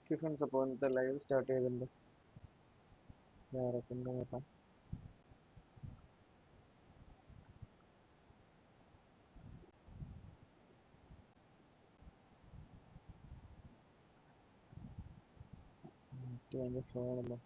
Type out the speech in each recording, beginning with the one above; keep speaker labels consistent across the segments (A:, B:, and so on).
A: Friends upon the live started in the phone.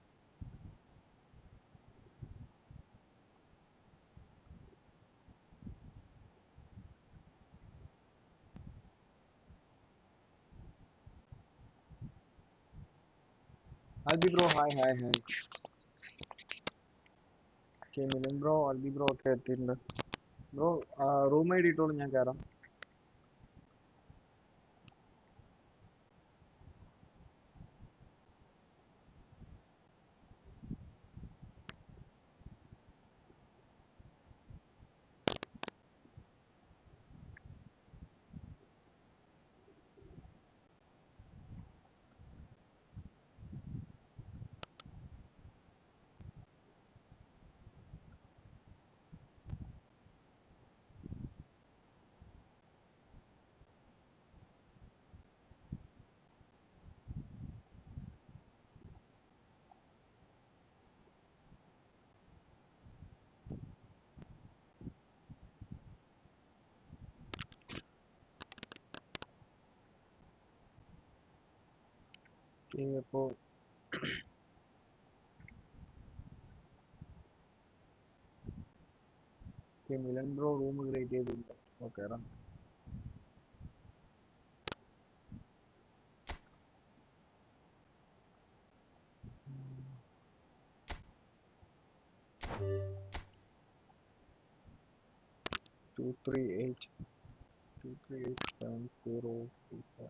A: I'll be bro, hi, hi, hi. Okay, Milan bro, I'll be bro, okay, bro, room ID told me, okay, Milan bro, room great, okay, 238, 2387035.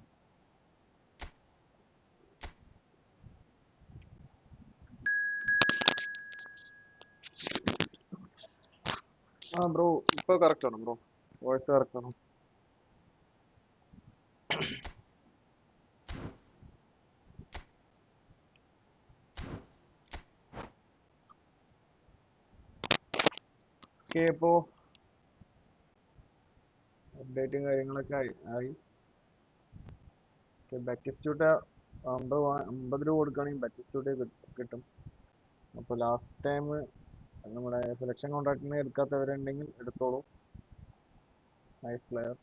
A: Bro, correct, bro. Voice correct. Okay, updating കാര്യങ്ങളൊക്കെ ബാറ്റിസ്റ്റ്യൂട്ട് 50 രൂപ കൊടുക്കുകയാണെങ്കിൽ ബാറ്റിസ്റ്റ്യൂട്ട് കിട്ടും. അപ്പോൾ last time നമ്മുടെ selection കോൺട്രാക്റ്റിനെ എടുക്കാത്തവരുണ്ടെങ്കിൽ എടുത്തോളൂ. Nice player.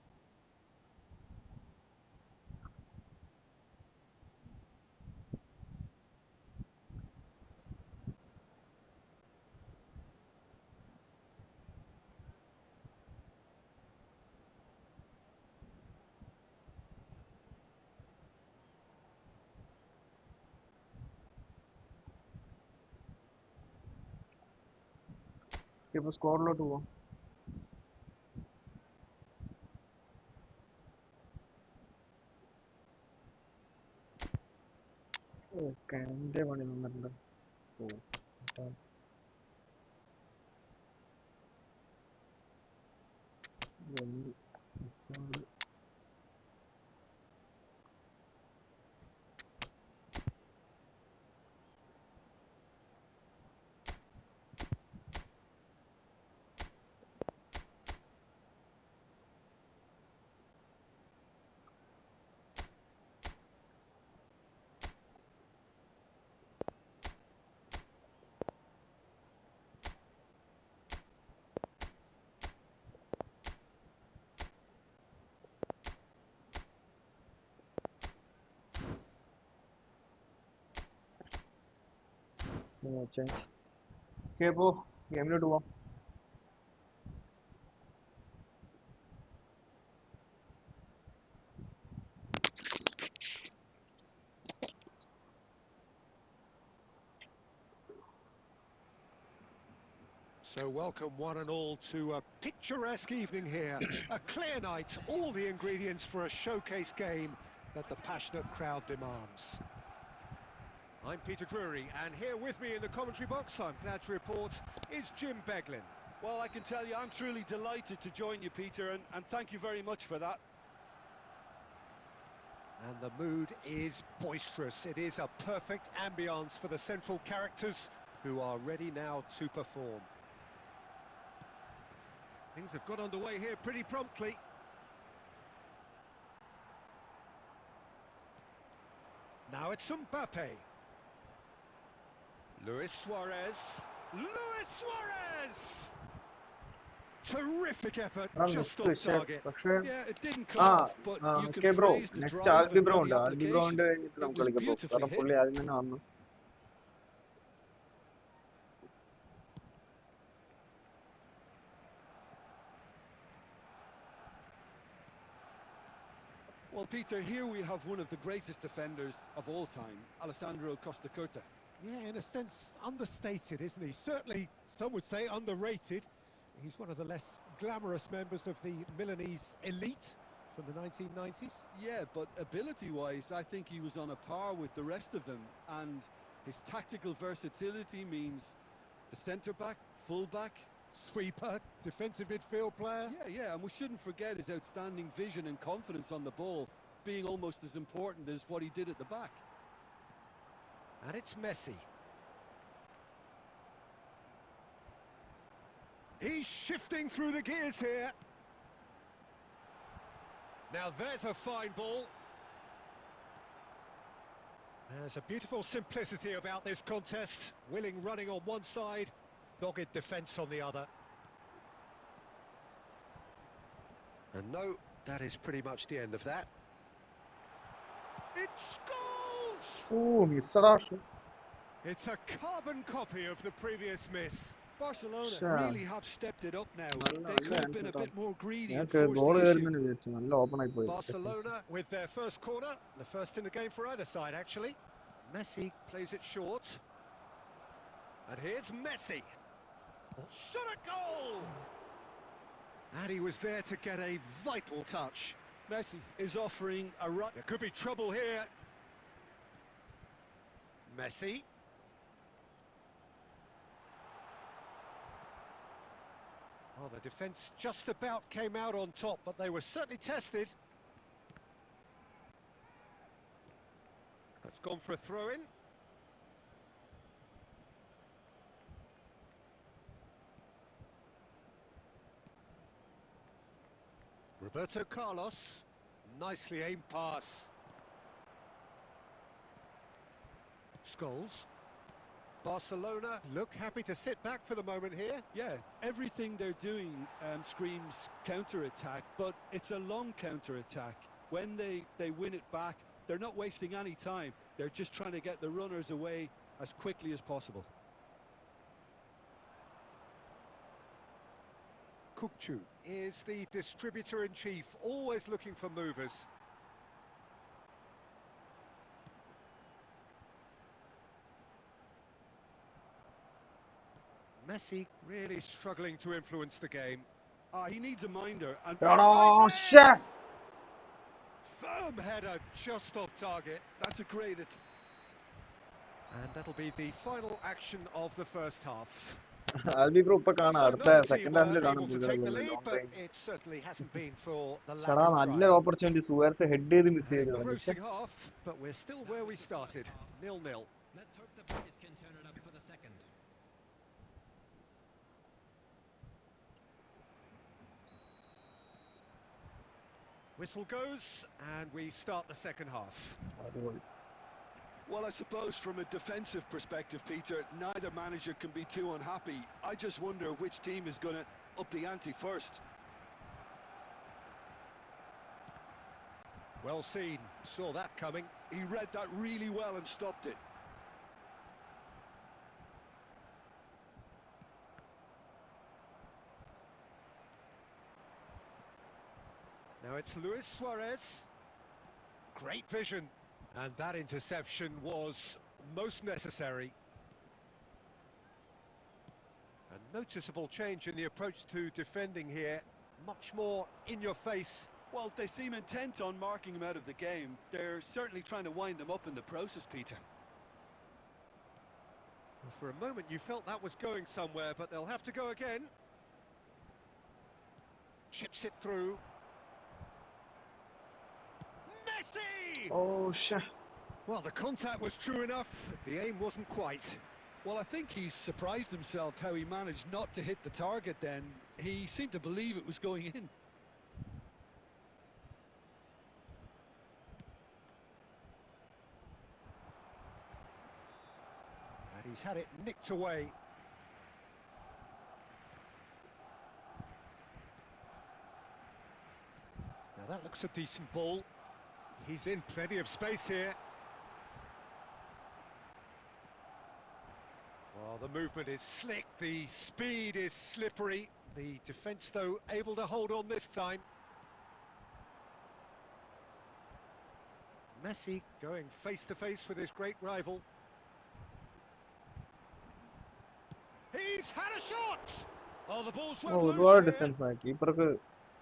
A: ഇപ്പോൾ സ്കോറിലോട്ട് പോവാം. എൻ്റെ പണി വന്നിട്ടുണ്ട്. ചേഞ്ച്. ഓക്കെ, അപ്പോൾ ഗെയിമിലോട്ട് പോവാം.
B: So welcome one and all to a picturesque evening here. A clear night, all the ingredients for a showcase game that the passionate crowd demands. I'm Peter Drury, and here with me in the commentary box, I'm glad to report, is Jim Beglin.
C: Well, I can tell you I'm truly delighted to join you, Peter, and thank you very much for that.
B: And the mood is boisterous. It is a perfect ambience for the central characters who are ready now to perform. Things have got underway here pretty promptly. Now it's Mbappe. Luis Suarez. Luis Suarez! Terrific effort, just off target.
C: Yeah, it didn't come off, but you can
A: okay, bro.
C: praise the
A: Next,
C: drive
A: Albi
C: and
A: Bro.
C: the
A: Albi Bro
C: application. It was beautifully hit. Well, Peter, here we have one of the greatest defenders of all time, Alessandro Costa Curta.
B: Yeah, in a sense, understated, isn't he? Certainly, some would say underrated. He's one of the less glamorous members of the Milanese elite from the 1990s.
C: Yeah, but ability-wise, I think he was on a par with the rest of them. And his tactical versatility means the centre-back, full-back,
B: Sweeper, defensive midfield player.
C: Yeah, and we shouldn't forget his outstanding vision and confidence on the ball, being almost as important as what he did at the back.
B: And it's Messi. He's shifting through the gears here. Now there's a fine ball. There's a beautiful simplicity about this contest. Willing running on one side, dogged defence on the other. And no, that is pretty much the end of that. It's goals!
A: Oh, missed.
B: It's a carbon copy of the previous miss.
C: Barcelona
A: Sure.
C: really have stepped it up now. They could have been a bit more greedy
A: Yeah,
C: and forced the issue.
B: Barcelona with their first corner, the first in the game for either side, actually. Messi plays it short. And here's Messi. Shot a goal! And he was there to get a vital touch.
C: Messi is offering a run.
B: There could be trouble here. Messi. Well, the defence just about came out on top, but they were certainly tested. That's gone for a throw-in. Roberto Carlos, nicely aimed pass. Scholes. Barcelona look happy to sit back for the moment here.
C: Yeah, everything they're doing screams counter-attack, but it's a long counter-attack. When they win it back, they're not wasting any time. They're just trying to get the runners away as quickly as possible.
B: Kukçu is the distributor-in-chief, always looking for movers. Messi really struggling to influence the game.
C: He needs a minder. And
A: Oh, chef!
B: Firm header just off target.
C: That's a great
B: And that'll be the final action of the first half.
A: Albi Bro, second half
B: able to take the lead, but it certainly hasn't been for the lack
A: Shara,
B: of
A: നല്ല
B: trying.
A: opportunity. Suarez head ചെയ്ത് miss ചെയ്തു.
B: Engrossing half, but we're still where we started, 0-0.
D: Let's hope the boys can turn it up for the second.
B: Whistle goes, and we start the second half.
C: Well, I suppose from a defensive perspective, Peter, neither manager can be too unhappy. I just wonder which team is going to up the ante first.
B: Well seen, saw that coming.
C: He read that really well and stopped it.
B: Now it's Luis Suarez. Great vision. And that interception was most necessary. A noticeable change in the approach to defending here. Much more in your face.
C: Well, they seem intent on marking him out of the game. They're certainly trying to wind them up in the process, Peter.
B: Well, for a moment you felt that was going somewhere, but they'll have to go again. Chips it through. Messi!
A: Oh, shit.
B: Well, the contact was true enough. The aim wasn't quite.
C: Well, I think he's surprised himself how he managed not to hit the target then. He seemed to believe it was going in.
B: He's had it nicked away. Now that looks a decent ball. He's in plenty of space here. Well, the movement is slick, the speed is slippery. The defence, though, able to hold on this time. Messi going face-to-face with his great rival. He's had a shot! Oh, the ball's well loose
A: ഒരുപാട്
B: here.
A: Distance ആയി. കീപ്പർക്ക്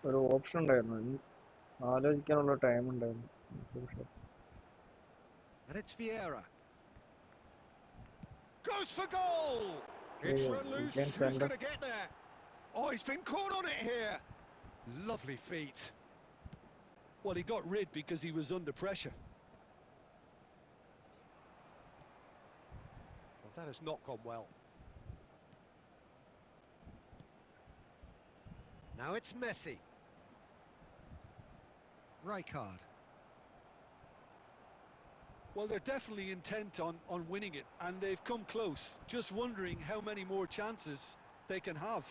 A: ഒരു option ഉണ്ടായിരുന്നു, means ആലോചിക്കാനുള്ള time ഉണ്ടായിരുന്നു.
B: And it's Vieira. Goes for goal! It's run loose, who's going to get there? Oh, he's been caught on it here. Lovely feet.
C: Well, he got rid because he was under pressure.
B: Well, that has not gone well. Now it's Messi. Rijkaard.
C: Well, they're definitely intent on winning it, and they've come close. Just wondering how many more chances they can have.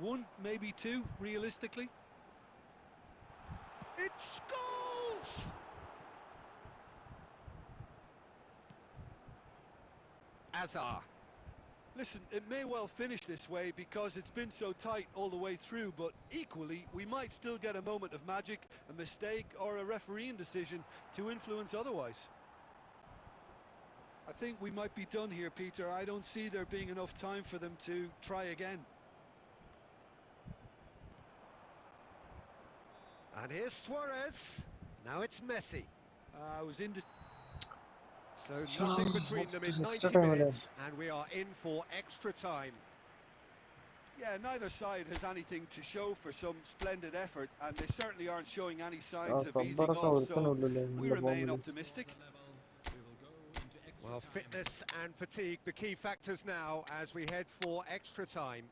C: One, maybe two, realistically.
B: It's goals! Azar.
C: Listen, it may well finish this way because it's been so tight all the way through, but equally, we might still get a moment of magic, a mistake, or a refereeing decision to influence otherwise. I think we might be done here, Peter. I don't see there being enough time for them to try again.
B: And here's Suarez. Now it's Messi.
C: I was in.
B: So nothing between them in 90 minutes, and we are in for extra time.
C: Yeah, neither side has anything to show for some splendid effort, and they certainly aren't showing any signs of easing off, so we remain optimistic.
B: Well, fitness and fatigue, the key factors now as we head for extra time.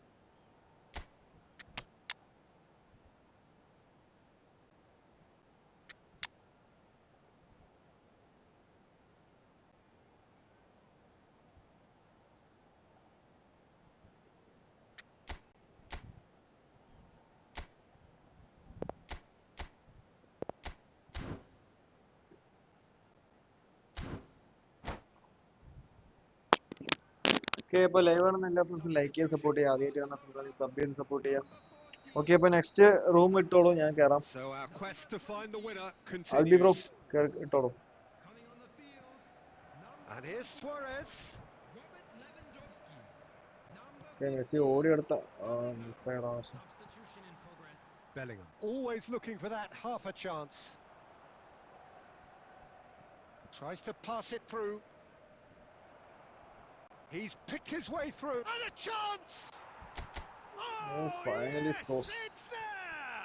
A: Okay, അപ്പോൾ live ആണെന്ന് എല്ലാ ഫ്രണ്ട്സും like ചെയ്ത് support ചെയ്യുക. ആദ്യമായിട്ട് കാണുന്ന friends sub ചെയ്ത് support ചെയ്യുക. ഓക്കെ, അപ്പോൾ നെക്സ്റ്റ് റൂം ഇട്ടോളൂ, ഞാൻ കയറാം.
B: So our quest to find the winner
A: Albi bro
B: continues.
A: ഇട്ടോളൂ.
B: And here's Suarez.
A: Okay, Messi ഓടിയെടുത്ത മിസ്സായടാ.
B: Bellingham always looking for that half a chance. Tries to pass it through. He's picked his way through. And a chance!
A: Oh, finally
B: yes,
A: scores.
B: it's there!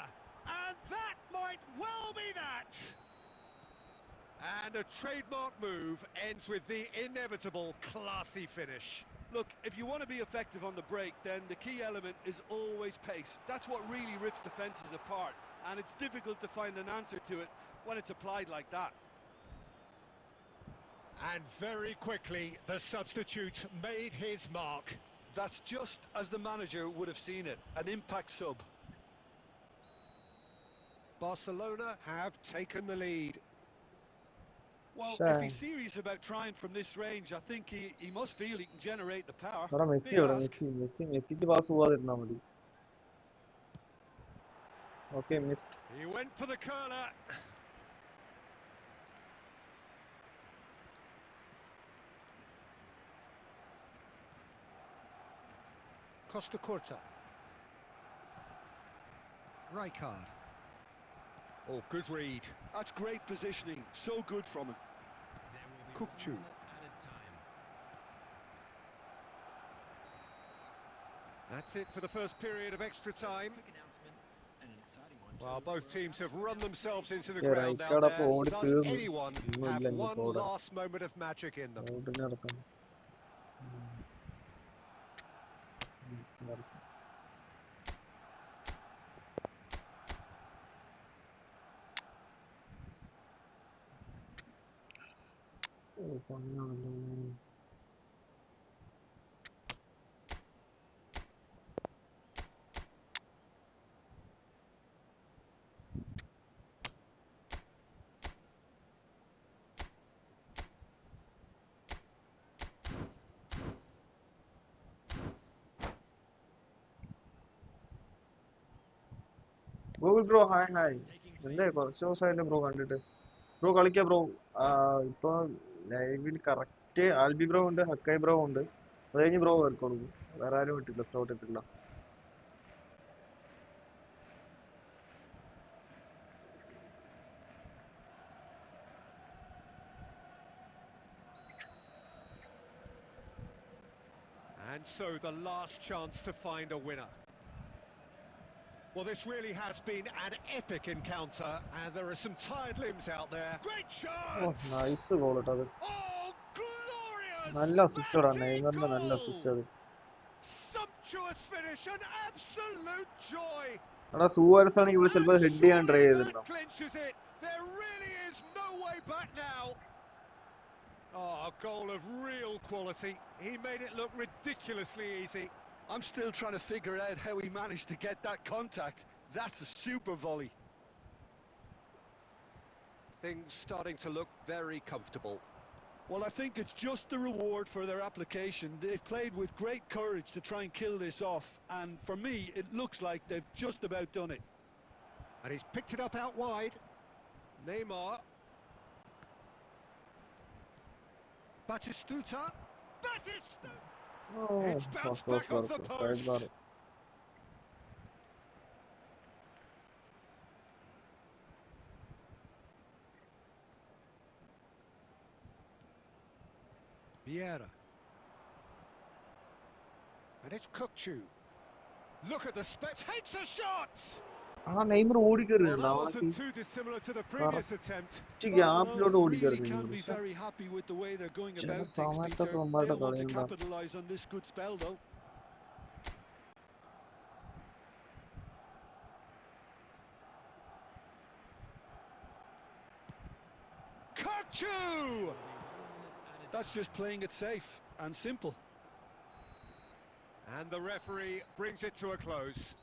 B: And that might well be that. And a trademark move ends with the inevitable classy finish.
C: Look, if you want to be effective on the break, then the key element is always pace. That's what really rips defences apart, and it's difficult to find an answer to it when it's applied like that.
B: And very quickly, the substitute made his mark.
C: That's just as the manager would have seen it, an impact sub.
B: Barcelona have taken the lead.
C: Well, if he's serious about trying from this range, I think he must feel he can generate the power.
A: Messi എവിടെ? മെസ്സിക്ക് pass പോവാതിരുന്നാൽ മതി. Okay, miss.
B: He went for the curler. Costa Curta. Rijkaard. Oh, good read.
C: That's great positioning. So good from him.
B: Kukçu. That's it for the first period of extra time. Well, both teams have run themselves into the ground down there. Does anyone have one last moment of magic in them?
A: Google bro, hi hi. എന്തേ കുറച്ച് ദിവസമായില്ലേ bro കണ്ടിട്ട്? Bro കളിക്കാം bro. ഇപ്പൊ ലൈവിൽ correct Albi bro ഉണ്ട്, ഹക്കായി bro ഉണ്ട്. അത് കഴിഞ്ഞ് ബ്രോ കേൾക്കോളൂ. വേറെ ആരും ഇട്ടില്ല, സ്ലോട്ട് ഇട്ടില്ല.
B: And so the last chance to find a winner. Well, this really has been an epic encounter, and there are some tired limbs out there. Great
A: oh
B: chance!
A: Nice goal കേട്ടോ അത്.
B: Oh, glorious!
A: നല്ല assist ഇടാ,
B: Matty
A: നെയ്മറിന്റെ നല്ല
B: goal!
A: Assist അത്.
B: Sumptuous finish, an absolute joy!
A: എടാ Suarez ആണെങ്കിൽ ഇവിടെ
B: And
A: ചിലപ്പോൾ ഹെഡ് ചെയ്യാൻ ട്രൈ
B: surely that
A: ചെയ്തിട്ടുണ്ടോ?
B: clinches it. There really is no way back now. Oh, a goal of real quality. He made it look ridiculously easy.
C: I'm still trying to figure out how he managed to get that contact. That's a super volley.
B: Things starting to look very comfortable.
C: Well, I think it's just the reward for their application. They've played with great courage to try and kill this off, and for me, it looks like they've just about done it.
B: And he's picked it up out wide. Neymar. Batistuta. Batistuta! It's bounced back off the post.
A: Bar.
B: Vieira. And it's Kukçu. Look at the spec. Takes a shot!
A: ആ Neymar
B: Well,
A: ഓടിക്കറിയുന്നുണ്ടോ
B: that
A: അവനൊക്കെ?
B: wasn't too dissimilar to the previous attempt.
A: ഗ്യാപ്പിലോട്ട്
C: Barcelona really
A: ഓടിക്കറിയുന്നു
C: can
A: Neymar.
C: be very happy with the way they're going
A: ചില
C: about things,
A: സമയത്തൊക്കെ
C: Peter.
A: അവന്മാരുടെ
C: They'll want to
A: കളിയുണ്ടാവും.
C: capitalise on this good spell, though.
B: Kukçu!
C: That's just playing it safe and simple.
B: And the referee brings it to a close.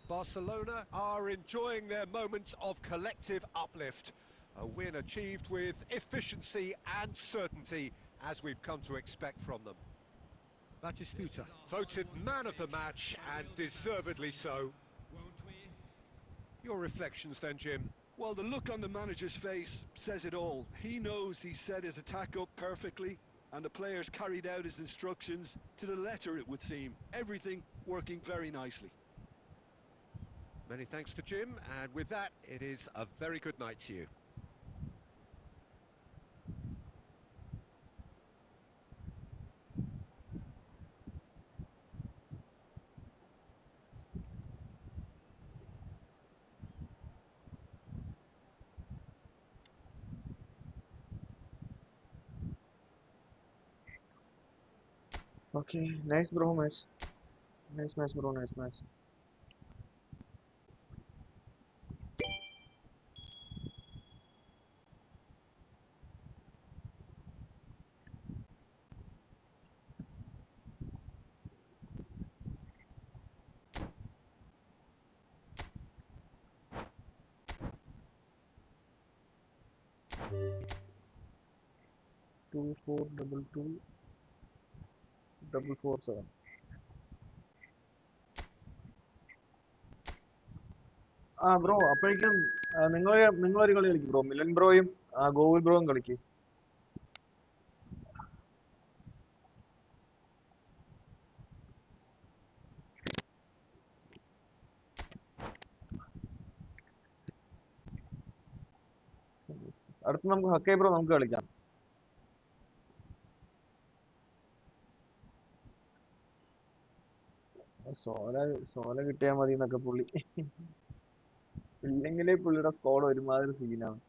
B: Barcelona are enjoying their moments of collective uplift. A win achieved with efficiency and certainty, as we've come to expect from them.
C: Batistuta.
B: Voted man of the match, and deservedly so.
D: Won't we?
B: Your reflections then, Jim?
C: Well, the look on the manager's face says it all. He knows he set his attack up perfectly, and the players carried out his instructions to the letter, it would seem. Everything working very nicely.
B: Many thanks to Jim, and with that, it is a very good night to you.
A: Okay, nice bro match. Nice match bro, nice match. Two four double two double 4 7. ആ bro അപ്പോഴേക്കും നിങ്ങളൊരു കളി കളിക്കും bro. Milan ബ്രോയും Gokul ബ്രോയും കളിക്കും. അടുത്ത് നമുക്ക് ഹക്കൈ bro നമുക്ക് കളിക്കാം. സോല സോല കിട്ടിയാൽ മതി എന്നൊക്കെ പുള്ളി. ഇല്ലെങ്കിലേ പുള്ളിയുടെ സ്കോഡ് ഒരുമാതിരി സീനാണ്.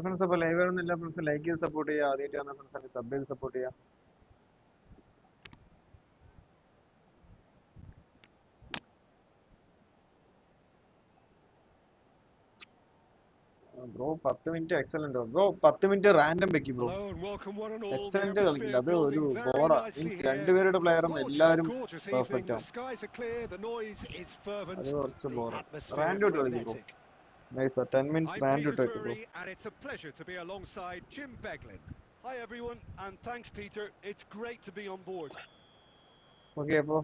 A: ഫ്രണ്ട്സ് അപ്പോൾ ലൈവ് ആണെന്നില്ല ഫ്രണ്ട്സ് ലൈക്ക് ചെയ്ത് സപ്പോർട്ട് ചെയ്യുക. ആദ്യമായിട്ടാണ് ഫ്രണ്ട്സ് സബ് ചെയ്ത് സപ്പോർട്ട് ചെയ്യുക. Bro 10 minute excellent bro. 10 minute random വെക്കും bro.
B: Hello and welcome one and all. The
A: excellent കളിക്കില്ല,
B: atmosphere
A: അത് ഒരു
B: building very
A: ബോറാ.
B: nicely
A: means
B: here.
A: രണ്ടുപേരുടെ പ്ലെയറും
B: Gorgeous,
A: എല്ലാവരും
B: gorgeous evening.
A: പെർഫെക്റ്റ്
B: The
A: ആവും.
B: skies are clear, the noise is
A: അത്
B: fervent,
A: കുറച്ച്
B: the
A: ബോറാ.
B: atmosphere
A: റാൻഡ് ഇട്ട് കളിക്കും bro.
B: frenetic.
A: Nice 10 minutes
B: I'm
A: റാൻഡ്
B: Peter
A: ഇട്ട് വെക്കും bro.
B: Drury and it's a pleasure to be alongside Jim Beglin.
C: Hi everyone, and thanks Peter. It's great to be on board.
A: Okay അപ്പോൾ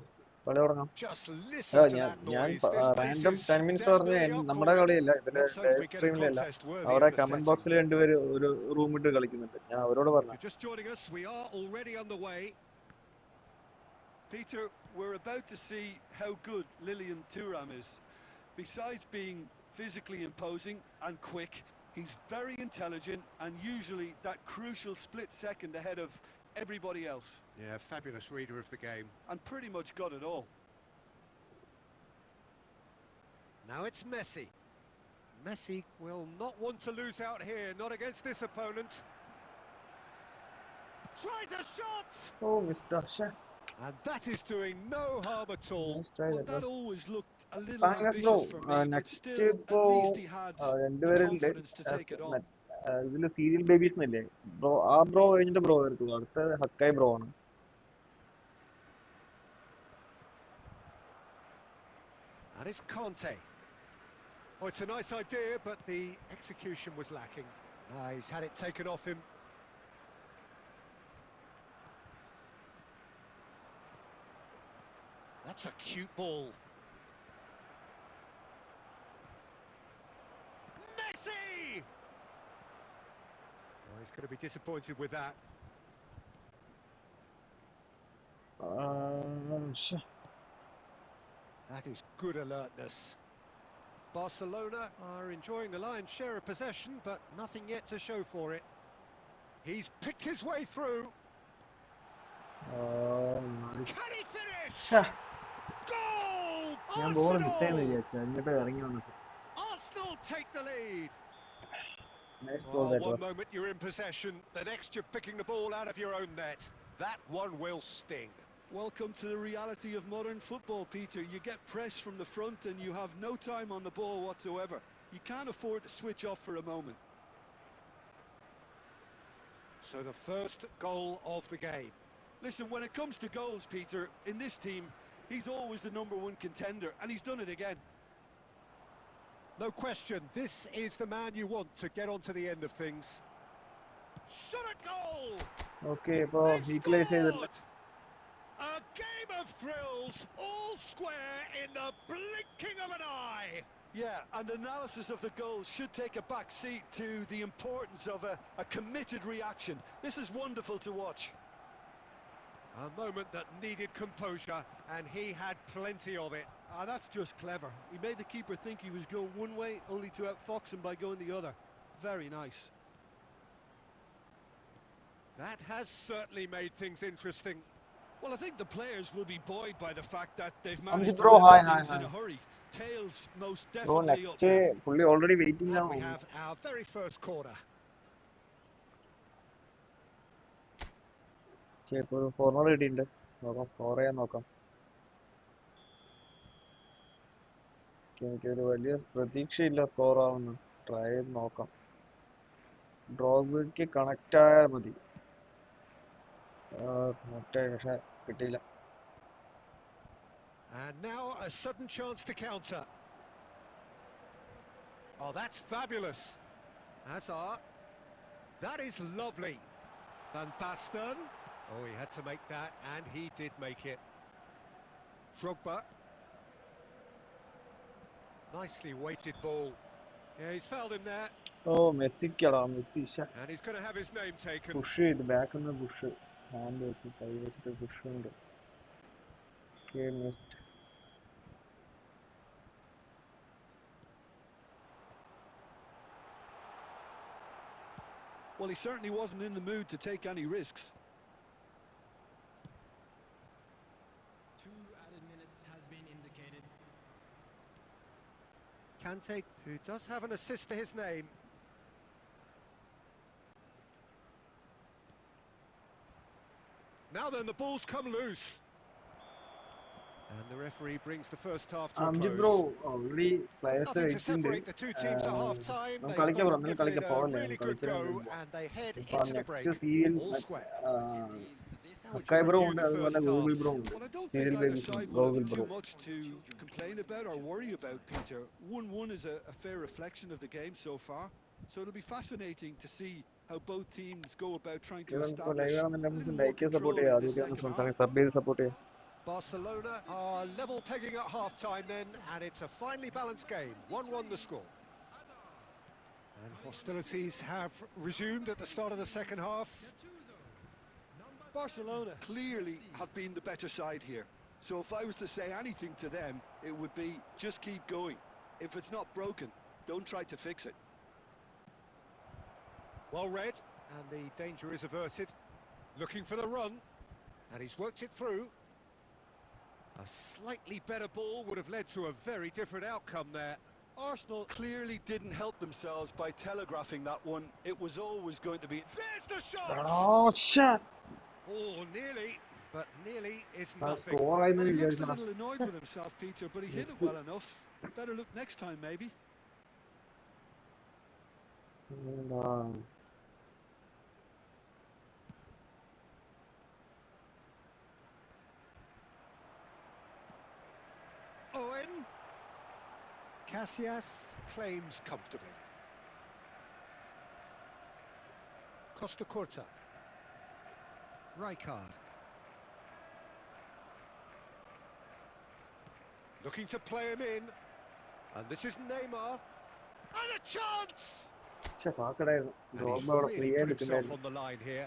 A: കളി തുടങ്ങാം.
B: Just listen to
A: ഞാൻ
B: that
A: ഞാൻ
B: noise. This place
A: random
B: is
A: 10 minutes പറഞ്ഞ
B: definitely up
A: നമ്മുടെ
B: for it.
A: കളിയല്ല, ഇതിലെ
B: Let's hope
A: live
B: we get a
A: സ്ട്രീമിലല്ല.
B: contest worthy
A: അവിടെ
B: of the
A: കമന്റ്
B: setting.
A: ബോക്സിൽ രണ്ടുപേര് ഒരു റൂം ഇട്ട് കളിക്കുന്നുണ്ട്. ഞാൻ അവരോട്
B: If
A: പറഞ്ഞു.
B: you're just joining us, we are already underway.
C: Peter, we're about to see how good Lilian Thuram is. Besides being physically imposing and quick, he's very intelligent and usually that crucial split second ahead of everybody else.
B: Yeah, fabulous reader of the game.
C: And pretty much got it all.
B: Now it's Messi. Messi will not want to lose out here, not against this opponent. Tries a shot!
A: Oh mister ഷേ.
B: And that is doing no harm at all.
A: Nice try
C: Well,
A: that
C: that
A: was.
C: always looked a little
A: thanks bro.
C: ambitious for me, but
A: next
C: still,
A: ഇപ്പോ
C: at least he had the
A: രണ്ടുപേരുണ്ട്.
C: confidence to take it on.
A: ഇതില് serial babies എന്നില്ലേ bro, ആ bro കഴിഞ്ഞിട്ട് bro എടുത്തു. അടുത്ത ഹക്കായി bro ആണ്.
B: And it's Conte. Oh, it's a nice idea, but the execution was lacking. He's had it taken off him. That's a cute ball. Messi! Oh, he's going to be disappointed with that.
A: ശ്ശെ.
B: That is good alertness. Barcelona are enjoying the lion's share of possession, but nothing yet to show for it. He's picked his way through.
A: Nice.
B: Can he finish?
A: ശ്ശെ.
B: Goal!
A: ഞാൻ ball മിസ്സായെന്ന്
B: Arsenal!
A: വിചാരിച്ചു, എന്നിട്ട് ഇറങ്ങി വന്നിട്ട്.
B: Arsenal take the lead.
A: Nice goal
B: Oh,
A: that
B: one
A: was.
B: moment you're in possession, the next you're picking the ball out of your own net. That one will sting.
C: Welcome to the reality of modern football, Peter. You get press from the front and you have no time on the ball whatsoever. You can't afford to switch off for a moment.
B: So the first goal of the game.
C: Listen, when it comes to goals, Peter, in this team, he's always the #1 contender, and he's done it again.
B: No question, this is the man you want to get on to the end of things. Shot a goal!
A: Okay, ഇപ്പോ
B: They've
A: equalise ചെയ്തിട്ടുണ്ട്.
B: scored! A game of thrills, all square in the blinking of an eye.
C: Yeah, and analysis of the goal should take a back seat to the importance of a committed reaction. This is wonderful to watch.
B: A moment that needed composure, and he had plenty of it.
C: That's just clever. He made the keeper think he was going one way, only to outfox him by going the other. Very nice.
B: That has certainly made things interesting.
C: Well, I think the players will be buoyed by the fact that they've
A: Amjit
C: managed to
A: bro, hi,
C: level
A: hi,
C: things in
A: hi.
C: a hurry. Tails most
A: bro
C: definitely up
A: next
C: now.
A: പുള്ളി already waiting
B: And we
A: ആണ്.
B: have our very first corner.
A: ഇപ്പൊ corner കിട്ടിയിട്ടുണ്ട്. നോക്കാം, score ചെയ്യാൻ നോക്കാം. എനിക്കൊരു വലിയ പ്രതീക്ഷയില്ല സ്കോർ ആവുന്നു. ട്രൈ ചെയ്ത് നോക്കാം. ഡ്രോക്ക് കണക്ട് ആയാൽ മതി. പക്ഷെ കിട്ടിയില്ല.
B: And now a sudden chance to counter. Oh, that's fabulous. Hazard. That is lovely. Van Basten. Oh, he had to make that, and he did make it. Drogba. Nicely weighted ball. Yeah, he's fouled him there,
A: ഓ മെസ്സിക്കടാ, Messi
B: and he's going to have his name taken.
A: Push ചെയ്ത് ബാക്കിൽ നിന്ന് push hand വെച്ച് കൈ വെച്ചിട്ട് push ഉണ്ട്. Missed.
C: Well, he certainly wasn't in the mood to take any risks.
D: 2 added minutes has been indicated.
B: Kante, who does have an assist to his name. Now then, the ball's come loose. And the referee brings the first half to a
A: Amjit
B: close.
A: bro, already players
B: Nothing to
A: 18
B: separate the two teams at half-time.
A: നമുക്ക്
B: They've
A: കളിക്കാം bro,
B: both
A: എന്നാലും
B: given it
A: കളിക്കാം
B: a
A: പോവല്ലേ,
B: really good
A: കളിച്ചിട്ട്
B: go,
A: പോവാം.
B: and they head
A: ഇപ്പൊ
B: into the
A: next
B: break.
A: serial
B: All square. Now we
A: ഹക്കായ്
B: can
A: bro
B: review
A: ഉണ്ട്,
B: the
A: അതുപോലെ
B: first
A: ഗൂഗിൾ
B: half.
A: ബ്രോ ഉണ്ട്.
C: Well, I don't
A: Serial
C: think either
A: basis
C: side
A: ഉണ്ട്,
C: will
A: Google
C: have
A: bro.
C: too much to complain about or worry about, Peter. 1-1 is a fair reflection of the game so far. So it'll be fascinating to see how both teams go about trying to establish a little more control
A: support
C: in
A: ചെയ്യാം,
C: this
A: അതൊക്കെ
C: second half.
A: Sub ചെയ്ത് support ചെയ്യാം.
B: Barcelona are level pegging at half-time then, and it's a finely balanced game. 1-1 the score. And hostilities have resumed at the start of the second half.
C: Barcelona clearly have been the better side here. So if I was to say anything to them, it would be just keep going. If it's not broken, don't try to fix it.
B: Well read, and the danger is averted. Looking for the run, and he's worked it through. A slightly better ball would have led to a very different outcome there.
C: Arsenal clearly didn't help themselves by telegraphing that one. It was always going to be...
B: There's the shot!
A: Oh shit!
B: Oh, nearly, but nearly is
A: ആ
B: nothing.
A: Score ആയിരുന്നു
C: Well, he looks a
A: വിചാരിക്കണം.
C: little annoyed with himself, Peter, but he hit it well enough. Better look next time, maybe.
B: Owen. Casillas claims comfortably. Costa Curta. Rijkaard. Looking to play him in. And this is Neymar. And a chance!
A: പക്ഷെ പാക്കടായിരുന്നു,
B: And
A: drop
B: he's
A: അവിടെ free
B: really
A: ആയി
B: put himself
A: നിൽക്കുന്നായിരുന്നു.
B: on the line here.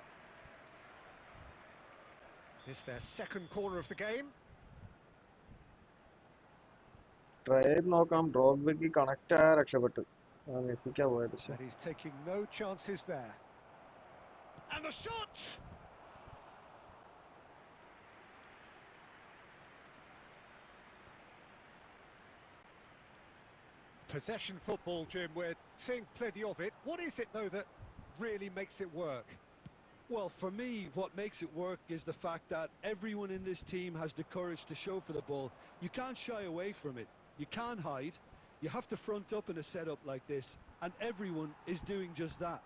B: It's their second corner of the game.
A: Try ചെയ്ത് നോക്കാം, drop connect ആയ രക്ഷപ്പെട്ടു. മെസ്സിക്കാ പോയത്.
B: And he's taking no chances there. And the shot! Possession football, Jim, we're seeing plenty of it. What is it, though, that really makes it work?
C: Well, for me, what makes it work is the fact that everyone in this team has the courage to show for the ball. You can't shy away from it. You can't hide. You have to front up in a setup like this, and everyone is doing just that.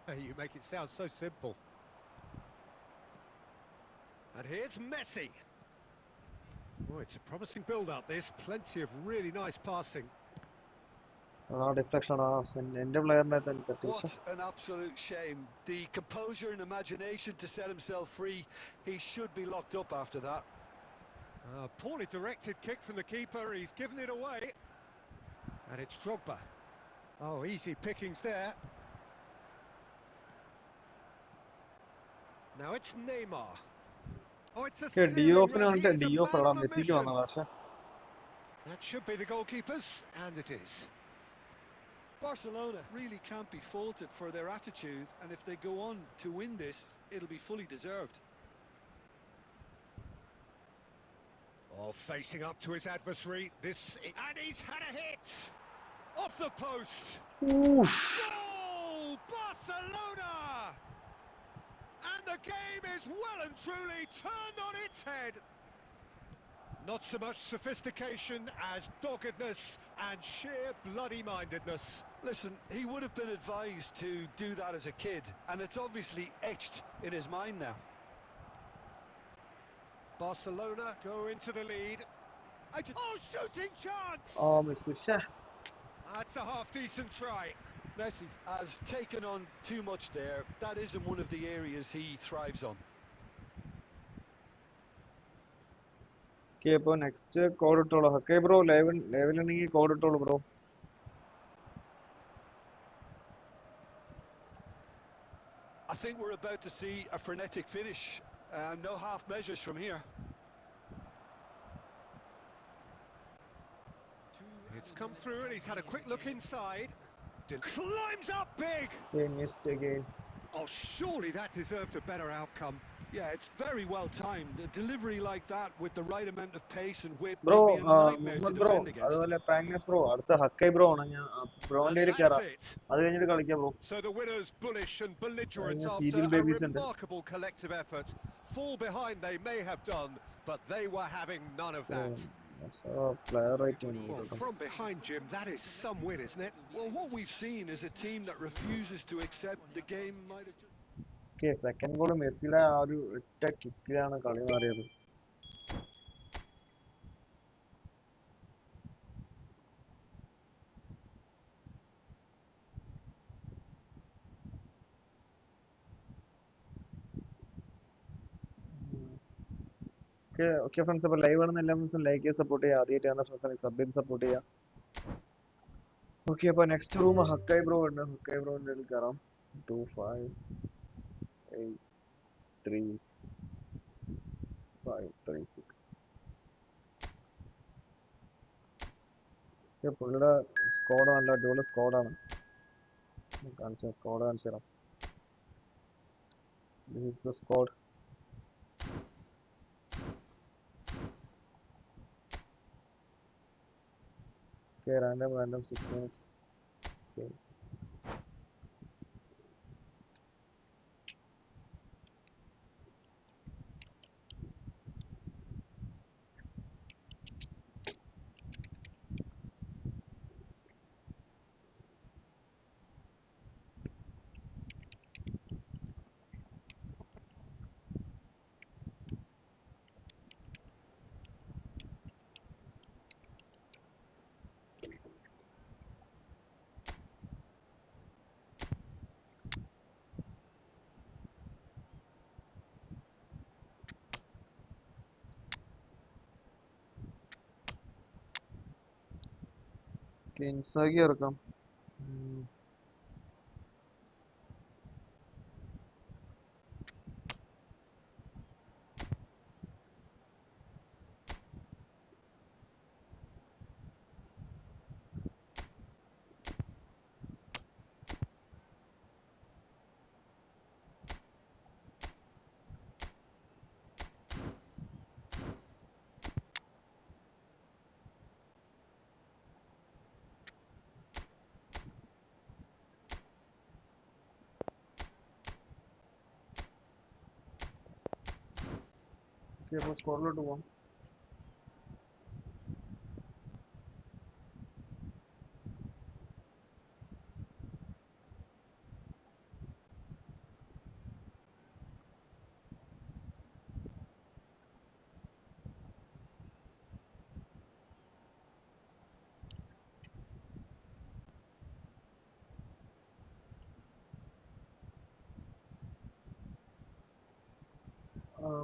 B: You make it sound so simple. And here's Messi. Oh, it's a promising build-up, this. Plenty of really nice passing.
A: ആ deflection ആ എന്റെ പ്ലെയറിനെ തന്നെ പറ്റി.
C: What an absolute shame. The composure and imagination to set himself free. He should be locked up after that.
B: Poorly directed kick from the keeper. He's given it away. And it's Drogba. Oh, easy pickings there. Now it's Neymar. Oh, it's a searing
A: ഡിയോഫിന്
B: run. He
A: വന്നിട്ട്
B: is a
A: ഡിയോഫ്
B: man
A: എടാ
B: on a
A: മെസ്സിക്ക്
B: mission.
A: വന്നതാ. പക്ഷെ
B: That should be the goalkeepers, and it is.
C: Barcelona really can't be faulted for their attitude, and if they go on to win this, it'll be fully deserved.
B: Oh, facing up to his adversary. And he's had a hit! Off the post!
A: Oof.
B: Goal! Barcelona! And the game is well and truly turned on its head. Not so much sophistication as doggedness and sheer bloody-mindedness.
C: Listen, he would have been advised to do that as a kid, and it's obviously etched in his mind now.
B: Barcelona go into the lead. Oh, shooting chance!
A: ആ Messi. ശ്ശെ.
B: That's a half-decent try.
C: Messi has taken on too much there. That isn't one of the areas he thrives on.
A: Okay, ഇപ്പൊ next code ഇട്ടോളൂ. ഹക്കേ bro ലെവലുണ്ടെങ്കിൽ code ഇട്ടോളൂ bro.
C: I think we're about to see a frenetic finish. No half measures from here.
B: It's come through and he's had a quick look inside. Climbs up big!
A: Missed again.
B: Oh, surely that deserved a better outcome.
C: Yeah, it's very well timed. The delivery like that with the right amount of pace and whip
A: bro
C: would be a nightmare to
A: Mohamed bro
C: defend against.
A: അതുപോലെ പാങ്നസ് bro അടുത്ത ഹക്കൈ bro ആണ്. ഞാൻ
B: And
A: ബ്രോന്റെ
B: that's
A: കയറാം,
B: it.
A: അത് കഴിഞ്ഞിട്ട് കളിക്കാം bro.
B: So the winners bullish and belligerent after
A: serial
B: a
A: babies ഉണ്ട്.
B: remarkable collective effort. Fall behind they may have done, but they were having none of that.
A: Player rating
B: Well,
A: നോക്കട്ടെ.
B: from behind, Jim, that is some win, isn't it?
C: Well, what we've seen is a team that refuses to accept the game might have just...
A: okay, second goal മെസ്സിയുടെ ആ ഒരു ഒറ്റ കിക്കിലാണ് കളി മാറിയത്. Okay okay friends, അപ്പോൾ live ആണെന്ന് എല്ലാ ഫ്രണ്ട്സും ലൈക്ക് ചെയ്ത് സപ്പോർട്ട് ചെയ്യുക. ആദ്യമായിട്ടാണ് ഫ്രണ്ട്സ് സബ് ചെയ്ത് സപ്പോർട്ട് ചെയ്യുക. ഓക്കെ, അപ്പോൾ നെക്സ്റ്റ് റൂം ഹക്കൈ ബ്രോ ഉണ്ട്. ഹക്കൈ ബ്രോൻ്റെ ഇതിൽ കയറാം. 258356. പുള്ളിയുടെ സ്ക്വാഡ് നല്ല അടിപൊളി സ്ക്വാഡാണ്. സ്ക്വാഡ് കാണിച്ചു തരാം. This is the squad. Okay, random 6 minutes. Okay. Inzaghi ഇറക്കാം. ഓക്കെ, അപ്പോൾ സ്കോറിലോട്ട് പോവാം.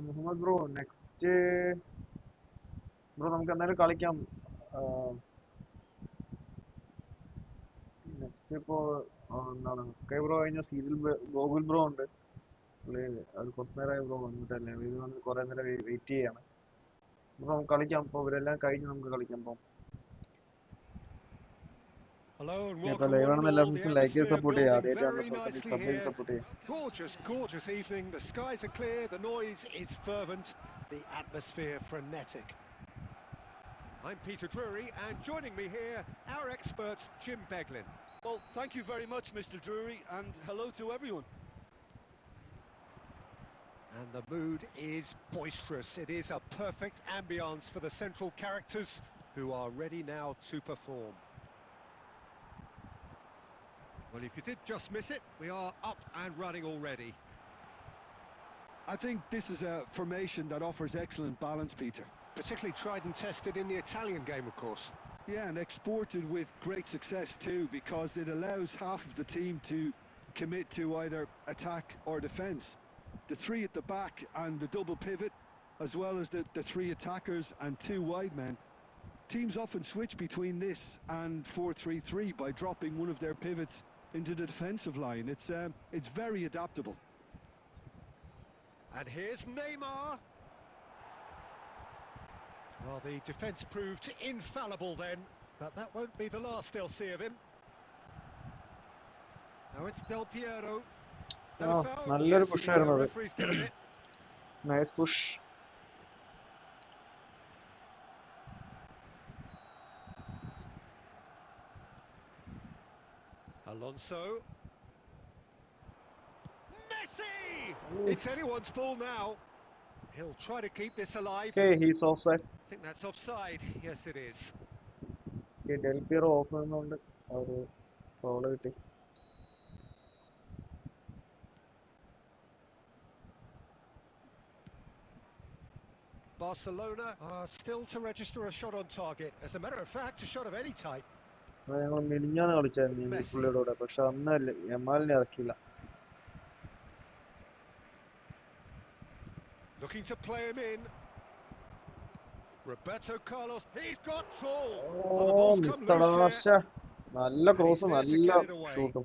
A: മുഹമ്മദ് ബ്രോ, നെക്സ്റ്റ് ബ്രോ നമുക്ക് എന്തായാലും കളിക്കാം. നെക്സ്റ്റ് ഇപ്പോൾ എന്താണ് ഹക്കൈ ബ്രോ കഴിഞ്ഞ സീരിയൽ ഗോകുൽ ബ്രോ ഉണ്ട്. പുള്ളി അത് കുറച്ച് നേരമായി ബ്രോ വന്നിട്ടല്ലേ, ഇത് വന്ന് കുറേ നേരം വെയിറ്റ് ചെയ്യാണ്. ബ്രോ നമുക്ക് കളിക്കാം. ഇപ്പോൾ ഇവരെല്ലാം കഴിഞ്ഞ് നമുക്ക് കളിക്കാം. ഇപ്പോൾ
B: Hello and
A: ഇപ്പോൾ
B: welcome
A: ലൈവ്
B: one and
A: ആണെന്ന് എല്ലാ
B: all. The
A: ഫ്രണ്ട്സും ലൈക്ക് ചെയ്ത്
B: atmosphere
A: സപ്പോർട്ട് ചെയ്യുക.
B: building
A: ആദ്യമായിട്ടാണ്
B: very
A: ഫ്രണ്ട്സ്
B: nicely
A: സബ് ചെയ്ത്
B: here.
A: സപ്പോർട്ട് ചെയ്യുക.
B: Gorgeous, gorgeous evening. The skies are clear, the noise is fervent, the atmosphere frenetic. I'm Peter Drury, and joining me here, our expert Jim Beglin.
C: Well, thank you very much, Mr. Drury, and hello to everyone.
B: And the mood is boisterous. It is a perfect ambience for the central characters who are ready now to perform. Well, if you did just miss it, we are up and running already.
C: I think this is a formation that offers excellent balance, Peter.
B: Particularly tried and tested in the Italian game, of course.
C: Yeah, and exported with great success too, because it allows half of the team to commit to either attack or defence. The three at the back and the double pivot, as well as the three attackers and two wide men. Teams often switch between this and 4-3-3 by dropping one of their pivots into the defensive line. It's very adaptable.
B: And here's Neymar. Well, the defence proved infallible then, but that won't be the last they'll see of him. Now it's Del Piero. And a foul.
A: നല്ലൊരു
B: Yes,
A: push
B: the
A: ആയിരുന്നു അത്.
B: referee's given it.
A: Nice push.
B: Alonso. Messi!
A: Oof.
B: It's anyone's ball now. He'll try to keep this alive.
A: Okay, he's offside.
B: I think that's offside. Yes, it is.
A: Okay, Del Piero off ചെയ്യുന്നുണ്ട് ഒരു foul കിട്ടി.
B: Barcelona are still to register a shot on target. As a matter of fact, a shot of any type.
A: അത് ഞങ്ങൾ മിനിഞ്ഞാന്ന് കളിച്ചായിരുന്നു ഈ
B: Messi.
A: പുള്ളിയുടെ കൂടെ, പക്ഷെ അന്ന് യമാലിനെ ഇറക്കിയില്ല.
B: Looking to play him in. Roberto Carlos, he's got tall. Oh, the
A: ഓ
B: ball's come
A: മിസ്സടാ.
B: loose here.
A: നല്ല
B: And he's
A: cross,
B: there to
A: നല്ല
B: get it away.
A: ഷൂട്ടും.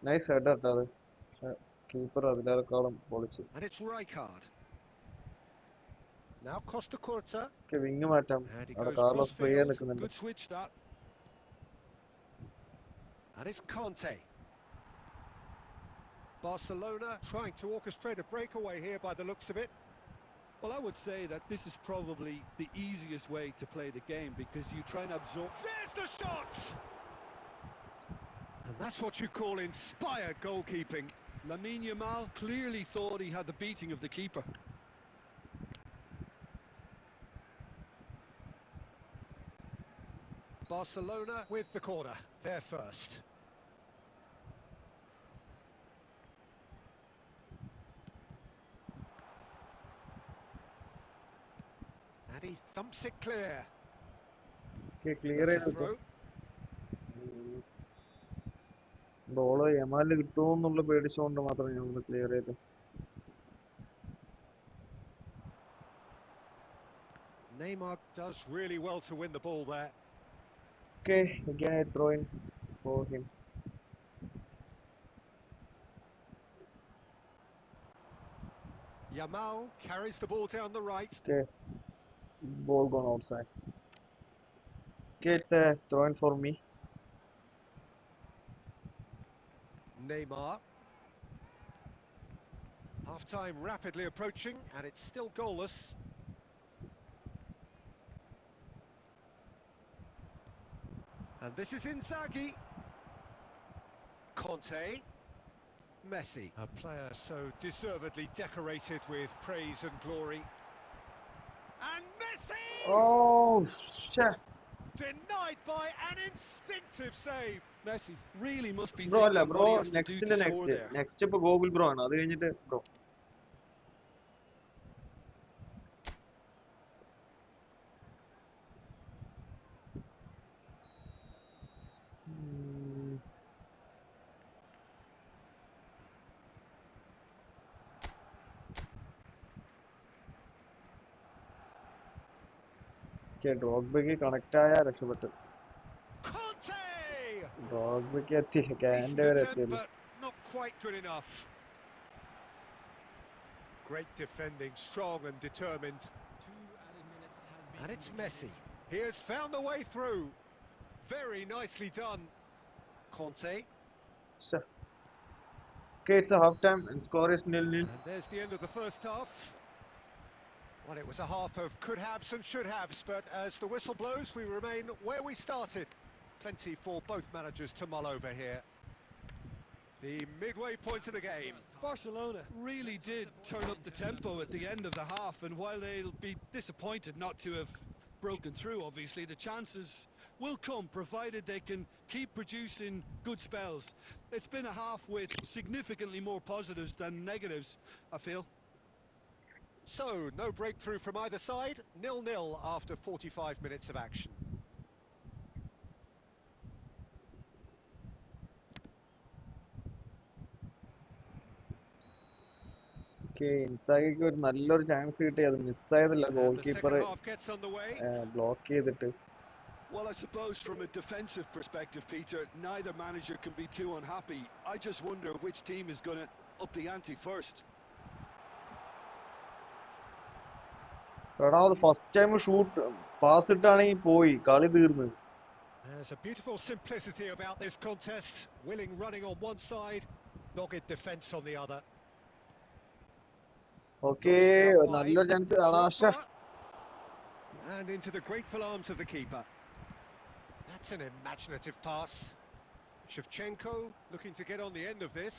A: നൈസ് ഹെഡ് ഇട്ടത്, പക്ഷെ കീപ്പർ അതിനേക്കാളും പൊളിച്ചു.
B: And it's Rijkaard. Now Costa Curta.
A: Wing മാറ്റാം.
B: And he
A: അവിടെ
B: goes
A: കാർലോസ് ഫ്രീ ആയി
B: crossfield.
A: നിൽക്കുന്നുണ്ട്.
C: Good switch that.
B: And it's Conte. Barcelona trying to orchestrate a breakaway here by the looks of it.
C: Well, I would say that this is probably the easiest way to play the game because you try and absorb.
B: There's the shot! And that's what you call inspired goalkeeping.
C: Lamine Yamal clearly thought he had the beating of the keeper.
B: Barcelona with the corner. They're first. And he thumps it clear.
A: Clear
B: That's a
A: ചെയ്ത്
B: throw.
A: Ball യമാലിന് കിട്ടുമെന്നുള്ള പേടിച്ചുകൊണ്ട് മാത്രം ഞങ്ങൾ clear ചെയ്ത്.
B: Neymar does really well to win the ball there.
A: Okay, again a throw in for him.
B: Yamal carries the ball down the right.
A: Okay, ball gone outside. Okay, it's a throw in for me.
B: Neymar. Half-time rapidly approaching, and it's still goalless. And this is Inzaghi. Conte. Messi. A player so deservedly decorated with praise and glory. And Messi!
A: Oh, shit.
B: Denied by an instinctive save.
C: Messi really must be
A: Bro,
C: thinking
A: bro,
C: what he has to
A: next
C: do to score there.
A: next ഇപ്പൊ Gokul bro ആണ്, അത് കഴിഞ്ഞിട്ട് bro. ഡ്രോഗ്ബയ്ക്ക് connect ആയ രക്ഷപ്പെട്ടു. ഡ്രോഗ്ബയ്ക്ക് എത്തിയില്ല, ക്യാൻ്റെ വരെ എത്തിയില്ല.
B: Not quite good enough. Great defending, strong and determined.
D: 2 added minutes has been.
B: And it's Messi. He has found the way through. Very nicely done. Conte.
A: Okay, it's a half time and score is 0-0.
B: And there's the end of the first half. Well, it was a half of could-haves and should-haves, but as the whistle blows, we remain where we started. Plenty for both managers to mull over here. The midway point of the game.
C: Barcelona really did turn up the tempo at the end of the half, and while they'll be disappointed not to have broken through, obviously, the chances will come, provided they can keep producing good spells. It's been a half with significantly more positives than negatives, I feel.
B: So, no breakthrough from either side, 0-0 after 45 minutes of action.
A: ഇൻസാഗിക്ക് ഒരു നല്ലൊരു chance കിട്ടി, അത് മിസ്സായതല്ല, goal
B: And the
A: keeper
B: second half gets underway.
A: Block ചെയ്തിട്ട്.
C: Well, I suppose from a defensive perspective, Peter, neither manager can be too unhappy. I just wonder which team is going to up the ante first.
A: എടാ, അത് first time shoot pass ഇട്ടാണെങ്കിൽ പോയി, കളി തീർന്ന്.
B: There's a beautiful simplicity about this contest. Willing running on one side, dogged defence on the other.
A: Okay,
B: Knocks it out wide.
A: നല്ലൊരു chance കാണാം. പക്ഷേ
B: Drogba. And into the grateful arms of the keeper. That's an imaginative pass. Shevchenko looking to get on the end of this.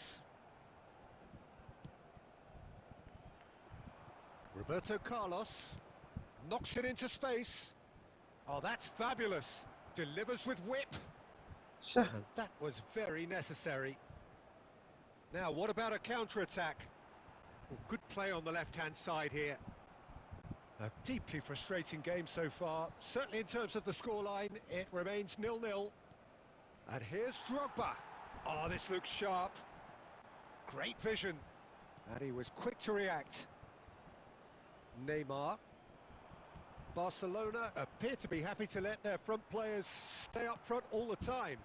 B: Roberto Carlos knocks it into space. Oh, that's fabulous. Delivers with whip. And that was very necessary. Now, what about a counter-attack? Well, good play on the left-hand side here. A deeply frustrating game so far. Certainly in terms of the scoreline, it remains 0-0. And here's Drogba. Oh, this looks sharp. Great vision. And he was quick to react. Neymar. Barcelona appear to be happy to let their front players stay up front all the time.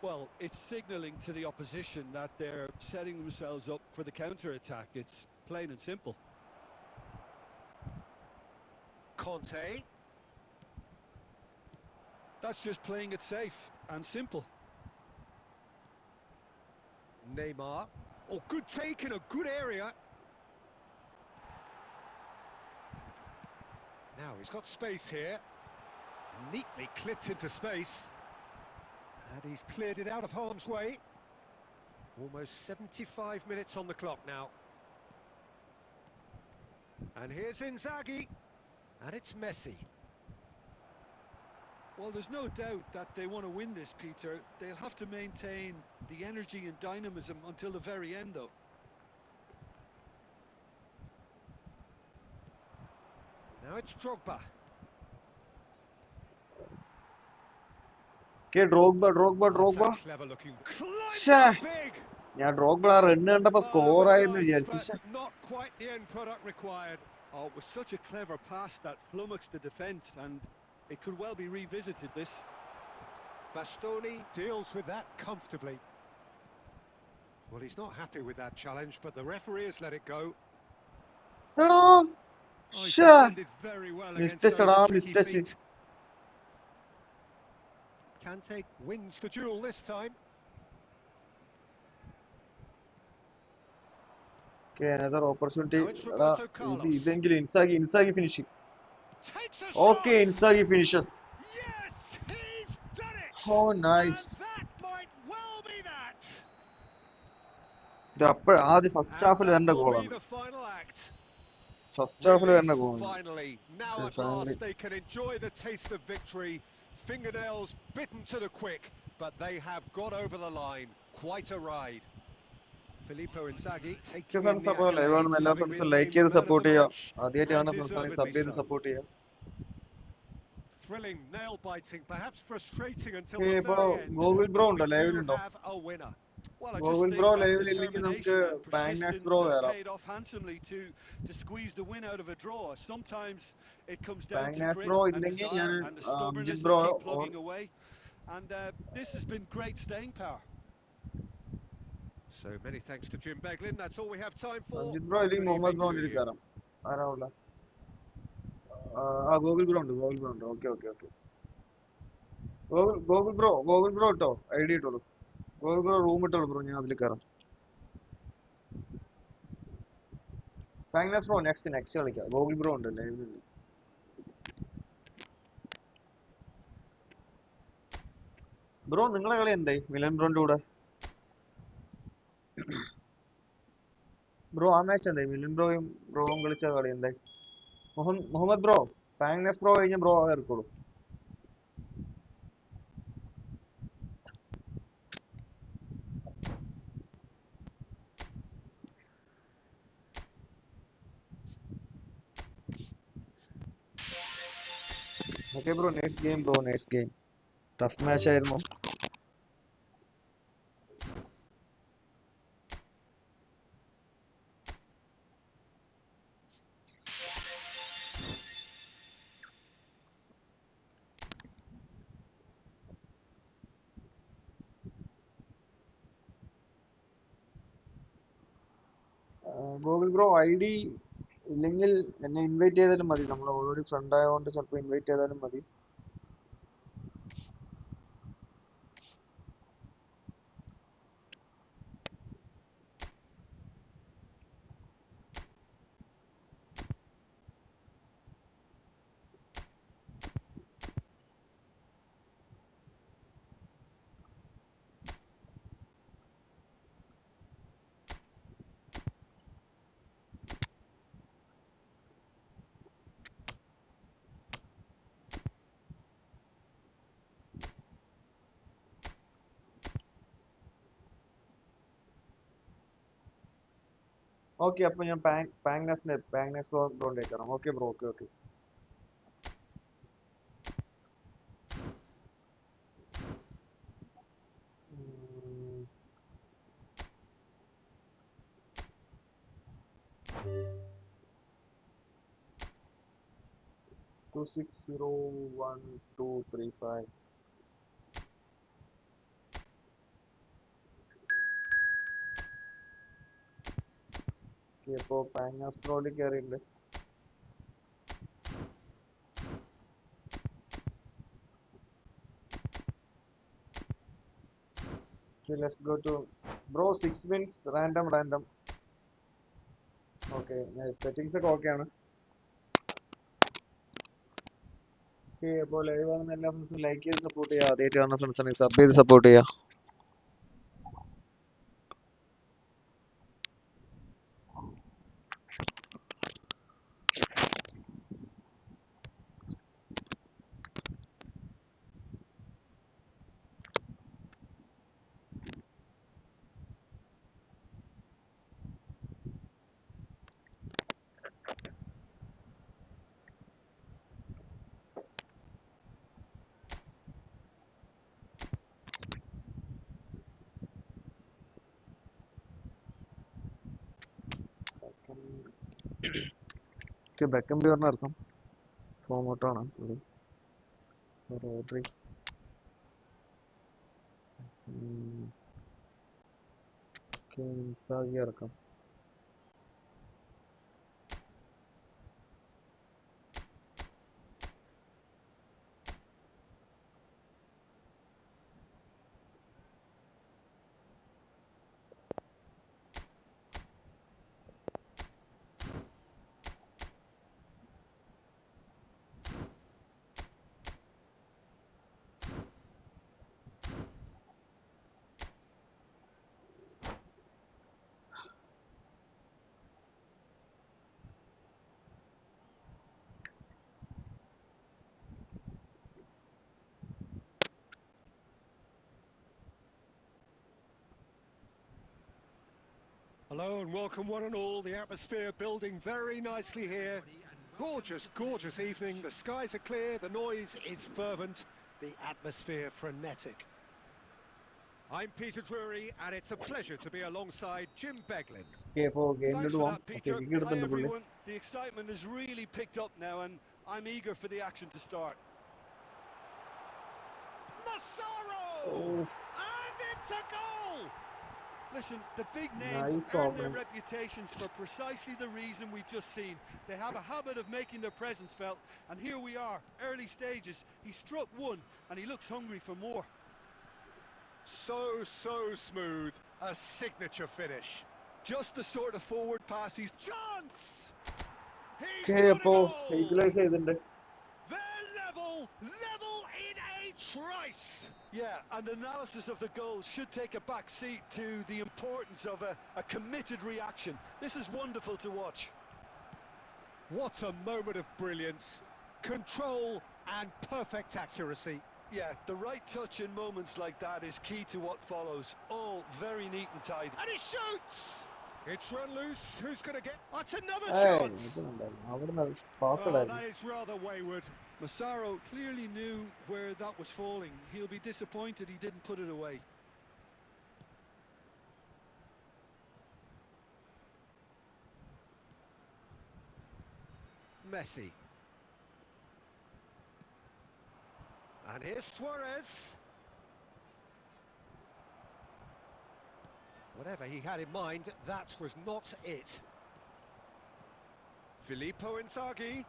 C: Well, it's signalling to the opposition that they're setting themselves up for the counter-attack. It's plain and simple.
B: Conte.
C: That's just playing it safe and simple.
B: Neymar. Oh, good take in a good area. Now he's got space here. Neatly clipped into space. And he's cleared it out of harm's way. Almost 75 minutes on the clock now. And here's Inzaghi. And it's Messi.
C: Well, there's no doubt that they want to win this, Peter. They'll have to maintain the energy and dynamism until the very end, though.
B: Now it's Drogba.
A: Okay, Drogba.
B: That's a clever looking. Climbs
A: Shah.
B: up big.
A: ഞാൻ Drogba ആ run കണ്ടപ്പോ
B: Oh, it
A: score
B: was
A: ആയെന്ന്
B: nice,
A: വിചാരിച്ചു.
B: but not quite the end product required.
C: Oh, it was such a clever pass that flummoxed the defence, and it could well be revisited, this.
B: Bastoni deals with that comfortably. Well, he's not happy with that challenge, but the referee has let it go.
A: എടാ,
B: Oh, he's
A: ശ്ശേ.
B: defended very well against
A: Mistake,
B: those
A: എടാ,
B: tricky
A: mistake.
B: feet. Kante wins the duel this time.
A: Okay, another opportunity.
B: Now it's Roberto Carlos.
A: ഇതെങ്കിലും Inzaghi finishing.
B: Takes a
A: Okay,
B: shot.
A: Inzaghi finishes.
B: Yes, he's done it.
A: Oh, nice.
B: And that might well be that.
A: ഇത് ആദ്യം first
B: And
A: Hafil
B: that
A: തന്നെ
B: will be
A: ഗോളാണ്.
B: the final act.
A: First Hafil
B: Relief,
A: തന്നെ ഗോളാണ്.
B: finally. Now
A: Yeah,
B: at
A: finally.
B: last they can enjoy the taste of victory. Fingernails bitten to the quick, but they have got over the line. Quite a ride. Filippo Inzaghi taking in the
A: അപ്പോൾ live
B: accolades,
A: എല്ലാ
B: having
A: ഫ്രണ്ട്സും
B: been
A: like
B: named
A: ചെയ്ത്
B: man of
A: support
B: the
A: ചെയ്യാം.
B: match,
A: ആദ്യമായിട്ട്
B: and
A: കാണുന്ന ഫ്രണ്ട്സാണെങ്കിൽ sub
B: deservedly
A: ചെയ്ത്
B: so.
A: Support ചെയ്യാം.
B: Thrilling, nail-biting, perhaps frustrating until
A: Okay,
B: the
A: ഇപ്പോൾ
B: very end,
A: Gokul bro
B: but we
A: ഉണ്ടോ,
B: do
A: ലൈവിലുണ്ടോ?
B: have a winner.
C: Well, I just
A: Gokul
C: think
A: bro
C: that
A: ലൈവിൽ ഇല്ലെങ്കിൽ നമുക്ക്
C: determination and
A: പാങ്നാക്സ്
C: persistence
A: bro
C: has
A: കയറാം.
C: paid off handsomely to squeeze the win out of a draw. Sometimes it comes down to
A: പാങ്നാക്സ്
C: grit
A: bro
C: and
A: ഇല്ലെങ്കിൽ ഞാൻ
C: desire and the stubbornness
A: Amjith
C: to
A: bro
C: keep
A: or
C: plugging away. And this has been great staying power.
B: So many thanks to Jim Beglin. That's all we have time for.
A: Amjith bro ഇല്ലെങ്കിൽ
B: Good
A: Muhammad
B: evening
A: bro
B: to you.
A: കയറാം. ആരാവുള്ള ആ Gokul bro ഉണ്ട്. Okay. Gokul bro ഇട്ടോ, I D ഇട്ടോളൂ. Gokul bro room ഇട്ടോളൂ bro, ഞാൻ അതിൽ കയറാം. പാങ്നാക്സ് ബ്രോ നെക്സ്റ്റ് കളിക്കാം. ഗോകുൽ ബ്രോ ഉണ്ട് ലൈവിൽ. ബ്രോ നിങ്ങളെ കളി എന്തായി മിലൻ ബ്രോന്റെ കൂടെ? ബ്രോ ആ മാച്ച് എന്തായി? മിലൻ ബ്രോയും കളിച്ച കളി എന്തായി? മുഹമ്മദ് ബ്രോ, പാങ്നാക്സ് ബ്രോ കഴിഞ്ഞ ബ്രോ ഇറക്കോളൂ. Okay bro, nice game. Tough match ആയിരുന്നു. ഗൂഗിൾ ബ്രോ ഐ ഡി ഇല്ലെങ്കിൽ എന്നെ ഇൻവൈറ്റ് ചെയ്താലും മതി. നമ്മൾ ഓൾറെഡി ഫ്രണ്ട് ആയതുകൊണ്ട് ചിലപ്പോൾ ഇൻവൈറ്റ് ചെയ്താലും മതി. ഓക്കെ, അപ്പോൾ ഞാൻ പാങ്നസ് ബ്രോയിലേക്ക് കയറാം. Okay bro, okay okay. Mm, 2601 235. Okay, അപ്പോൾ പാങ്നസ് ബ്രോയിലേക്ക് കയറിയിട്ടുണ്ട്. Okay, let's go to bro 6 wins random. Okay, nice. Settings ഒക്കെ okay ആണ്. Okay, അപ്പോൾ ലൈവ് ആണെന്ന് എല്ലാ ഫ്രണ്ട്സും ലൈക്ക് ചെയ്ത് സപ്പോർട്ട് ചെയ്യുക. ആദ്യമായിട്ട് കാണുന്ന ഫ്രണ്ട്സ് ആണെങ്കിൽ സബ് ചെയ്ത് സപ്പോർട്ട് ചെയ്യുക. ബെക്കംബി പറഞ്ഞ അർത്ഥം ഫോമോട്ടാണ്. റോഡ്രി ഇൻസാഗി ഇറക്കാം.
B: Hello and welcome one and all. The atmosphere building very nicely here. Gorgeous, gorgeous evening. The skies are clear, the noise is fervent, the atmosphere frenetic. I'm Peter Drury and it's a pleasure to be alongside Jim Beglin.
A: Okay, അപ്പോൾ
C: Thanks
A: ഗെയിമിലോട്ട്
C: for
A: പോകാം.
C: that, Peter.
A: Kick
C: Hi
A: എടുത്തുണ്ട് പുള്ളി.
C: everyone. The excitement has really picked up now and I'm eager for the action to start.
B: Massaro!
A: Oh.
B: And it's a goal!
C: Listen, the big names
A: Nice
C: earn their
A: opening.
C: reputations for precisely the reason we've just seen. They have a habit of making their presence felt, and here we are, early stages. He struck one, and he looks hungry for more.
B: So smooth, a signature finish.
C: Just the sort of forward pass he's...
B: Chance! He's
A: Okay,
B: got a
A: അപ്പോൾ
B: goal!
A: Equalise ചെയ്തിട്ടുണ്ട്.
B: They're level in a trice!
C: Yeah, and analysis of the goal should take a back seat to the importance of a committed reaction. This is wonderful to watch.
B: What a moment of brilliance, control and perfect accuracy.
C: Yeah, the right touch in moments like that is key to what follows. All very neat and tidy.
B: And he shoots! It's run loose, who's going to get... That's another
A: ഏയ്
B: chance!
A: ഇതുണ്ടായിരുന്നു. അവിടുന്ന് pass
B: Oh,
A: ഇടായിരുന്നു.
B: that is rather wayward.
C: Massaro clearly knew where that was falling. He'll be disappointed he didn't put it away.
B: Messi. And here's Suarez. Whatever he had in mind, that was not it. Filippo Inzaghi.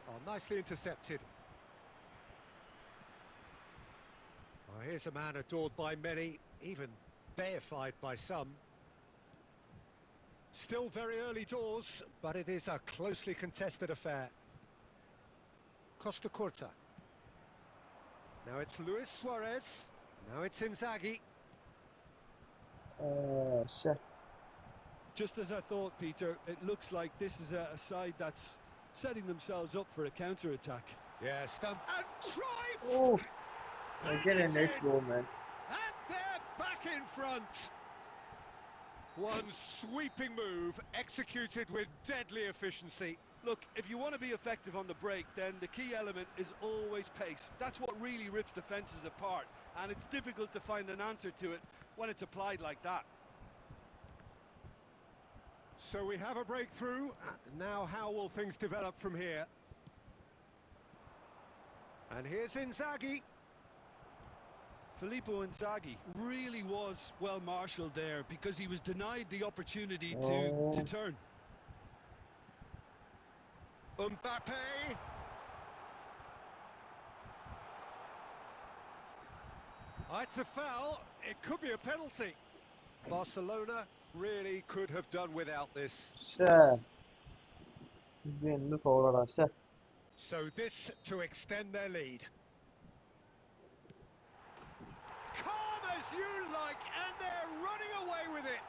B: Oh, nicely intercepted. Oh, here's a man adored by many, even deified by some. Still very early doors, but it is a closely contested affair. Costa Curta. Now it's Luis Suarez. Now it's Inzaghi.
A: ശ്ശെ.
C: Just as I thought, Peter, it looks like this is a side that's setting themselves up for a counter-attack.
B: Yeah, stump and drive!
A: Oh,
B: And
A: again a
B: it's
A: nice
B: in.
A: goal, man.
B: And they're back in front. One sweeping move executed with deadly efficiency.
C: Look, if you want to be effective on the break, then the key element is always pace. That's what really rips defences apart, and it's difficult to find an answer to it when it's applied like that.
B: So we have a breakthrough. Now how will things develop from here? And here's Inzaghi.
C: Filippo Inzaghi really was well marshalled there because he was denied the opportunity
A: Oh.
C: to turn.
B: Mbappe. Oh, it's a foul. It could be a penalty. Barcelona really could have done without this.
A: Sure. In the forward, sure.
B: So this to extend their lead. Calm as you like, and they're running away with it.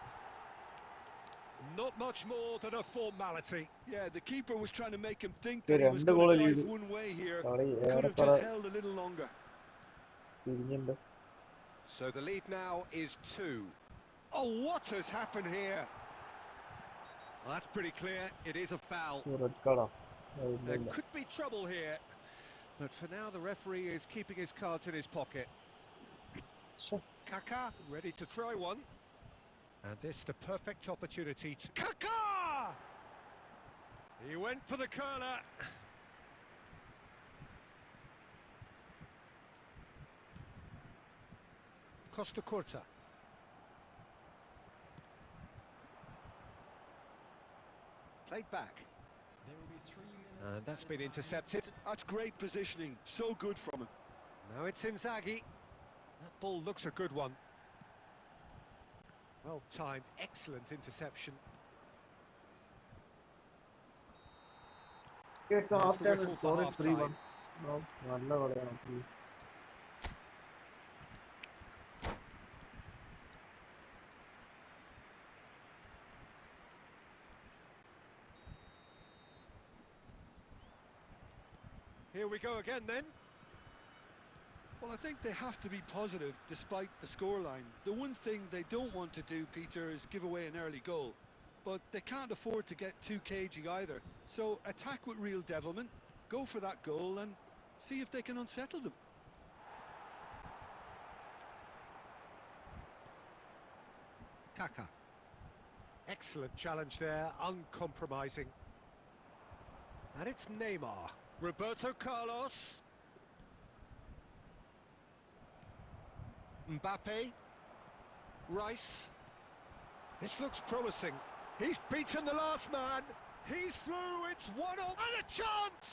B: Not much more than a formality.
C: Yeah, the keeper was trying to make him think that he
A: Two
C: was
A: goal
C: going to
A: lead.
C: dive one way here.
A: Sorry,
C: Could have just held a little longer.
B: So the lead now is 2. Oh, what has happened here? Well, that's pretty clear. It is a foul.
A: Red card.
B: There could be trouble here. But for now, the referee is keeping his cards in his pocket.
A: Sure.
B: Kaká ready to try one. And this the perfect opportunity to... Kaká! He went for the curler. Costa Curta. Played back.
D: There will be 3 minutes.
B: And that's been intercepted.
C: That's great positioning. So good from him.
B: Now it's Inzaghi. That ball looks a good one. Well timed, excellent interception.
A: It's
B: There's
A: half
B: the
A: time.
B: whistle for
A: Score is
B: half-time.
A: 3-1. No, നല്ല കളിയാണ്.
B: Here we go again then.
C: Well, I think they have to be positive despite the scoreline. The one thing they don't want to do, Peter, is give away an early goal. But they can't afford to get too cagey either. So attack with real devilment, go for that goal and see if they can unsettle them.
B: Kaká. Excellent challenge there, uncompromising. And it's Neymar. Roberto Carlos. Mbappe. Rice. This looks promising. He's beaten the last man. He's through. It's 1-0 and a chance.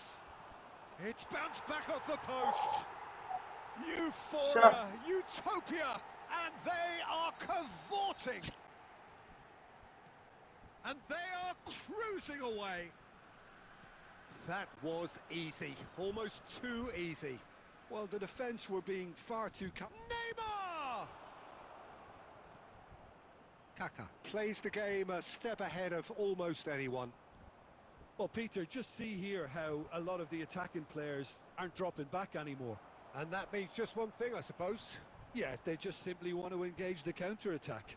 B: It's bounced back off the post. Euphoria, utopia, and they are cavorting. And they are cruising away. That was easy, almost too easy.
C: Well, the defence were being far too...
B: Neymar! Kaká plays the game a step ahead of almost anyone.
C: Well, Peter, just see here how a lot of the attacking players aren't dropping back anymore.
B: And that means just one thing, I suppose.
C: Yeah, they just simply want to engage the counter-attack.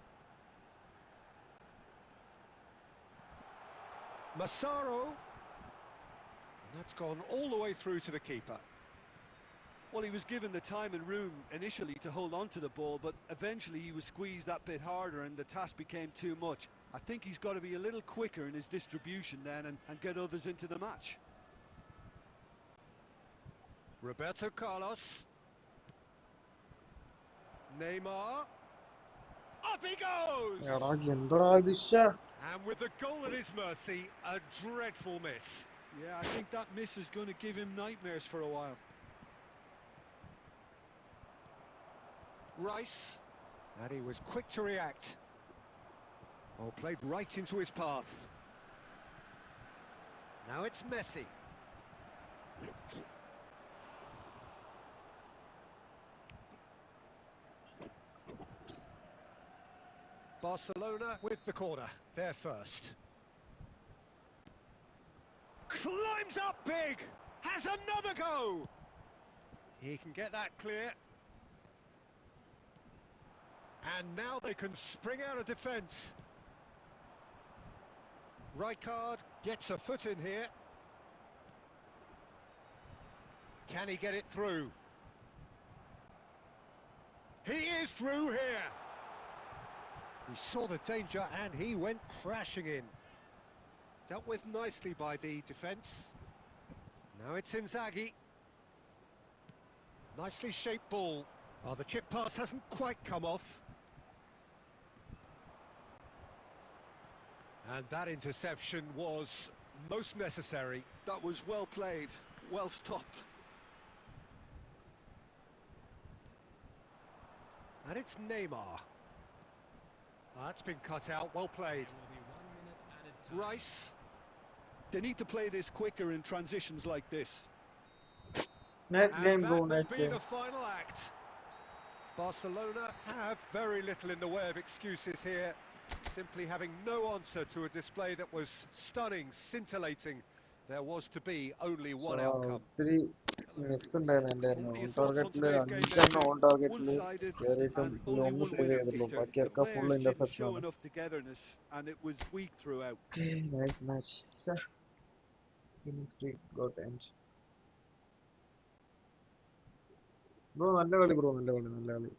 B: Massaro. And that's gone all the way through to the keeper.
C: Well, he was given the time and room initially to hold on to the ball, but eventually he was squeezed that bit harder and the task became too much. I think he's got to be a little quicker in his distribution then and get others into the match.
B: Roberto Carlos. Neymar. Up he goes! And with the goal at his mercy, a dreadful miss.
C: Yeah, I think that miss is going to give him nightmares for a while.
B: Rice. And he was quick to react. Oh, played right into his path. Now it's Messi. Barcelona with the corner, they're first. Climbing Time's up big! Has another go! He can get that clear. And now they can spring out of defence. Rijkaard gets a foot in here. Can he get it through? He is through here. He saw the danger and he went crashing in. Dealt with nicely by the defence. Now it's Inzaghi. Nicely shaped ball. Oh, the chip pass hasn't quite come off. And that interception was most necessary.
C: That was well played, well stopped.
B: And it's Neymar. That's been cut out, well played.
D: There will be 1 minute added time.
B: Rice.
C: They need to play this quicker in transitions like this.
A: Next
B: And
A: game,
B: that
A: bro.
B: will
A: Next
B: be
A: game.
B: the final act. Barcelona have very little in the way of excuses here, simply having no answer to a display that was stunning, scintillating. There was to be only one outcome.
A: ഒത്തിരി miss ഉണ്ടായിരുന്നു എൻ്റെ
B: What are
A: on
B: your thoughts on
A: ടാർഗറ്റില്
B: today's game then,
A: 5
B: Jim?
A: On ടാർഗറ്റില്
C: One-sided
A: കയറിയിട്ടും
C: and
A: പുള്ളി
C: only
A: ഒന്ന്
C: one
A: save
C: winner,
A: ചെയ്തുള്ളൂ
C: Peter. The
A: ബാക്കിയൊക്കെ full
C: players didn't
A: interception
C: show
A: ആണ്.
C: enough togetherness and it was weak throughout.
A: Nice match. ഗോട്ട് എൻഡ്. ബ്രോ നല്ല കളി, ബ്രോ നല്ല കളി, നല്ല കളി.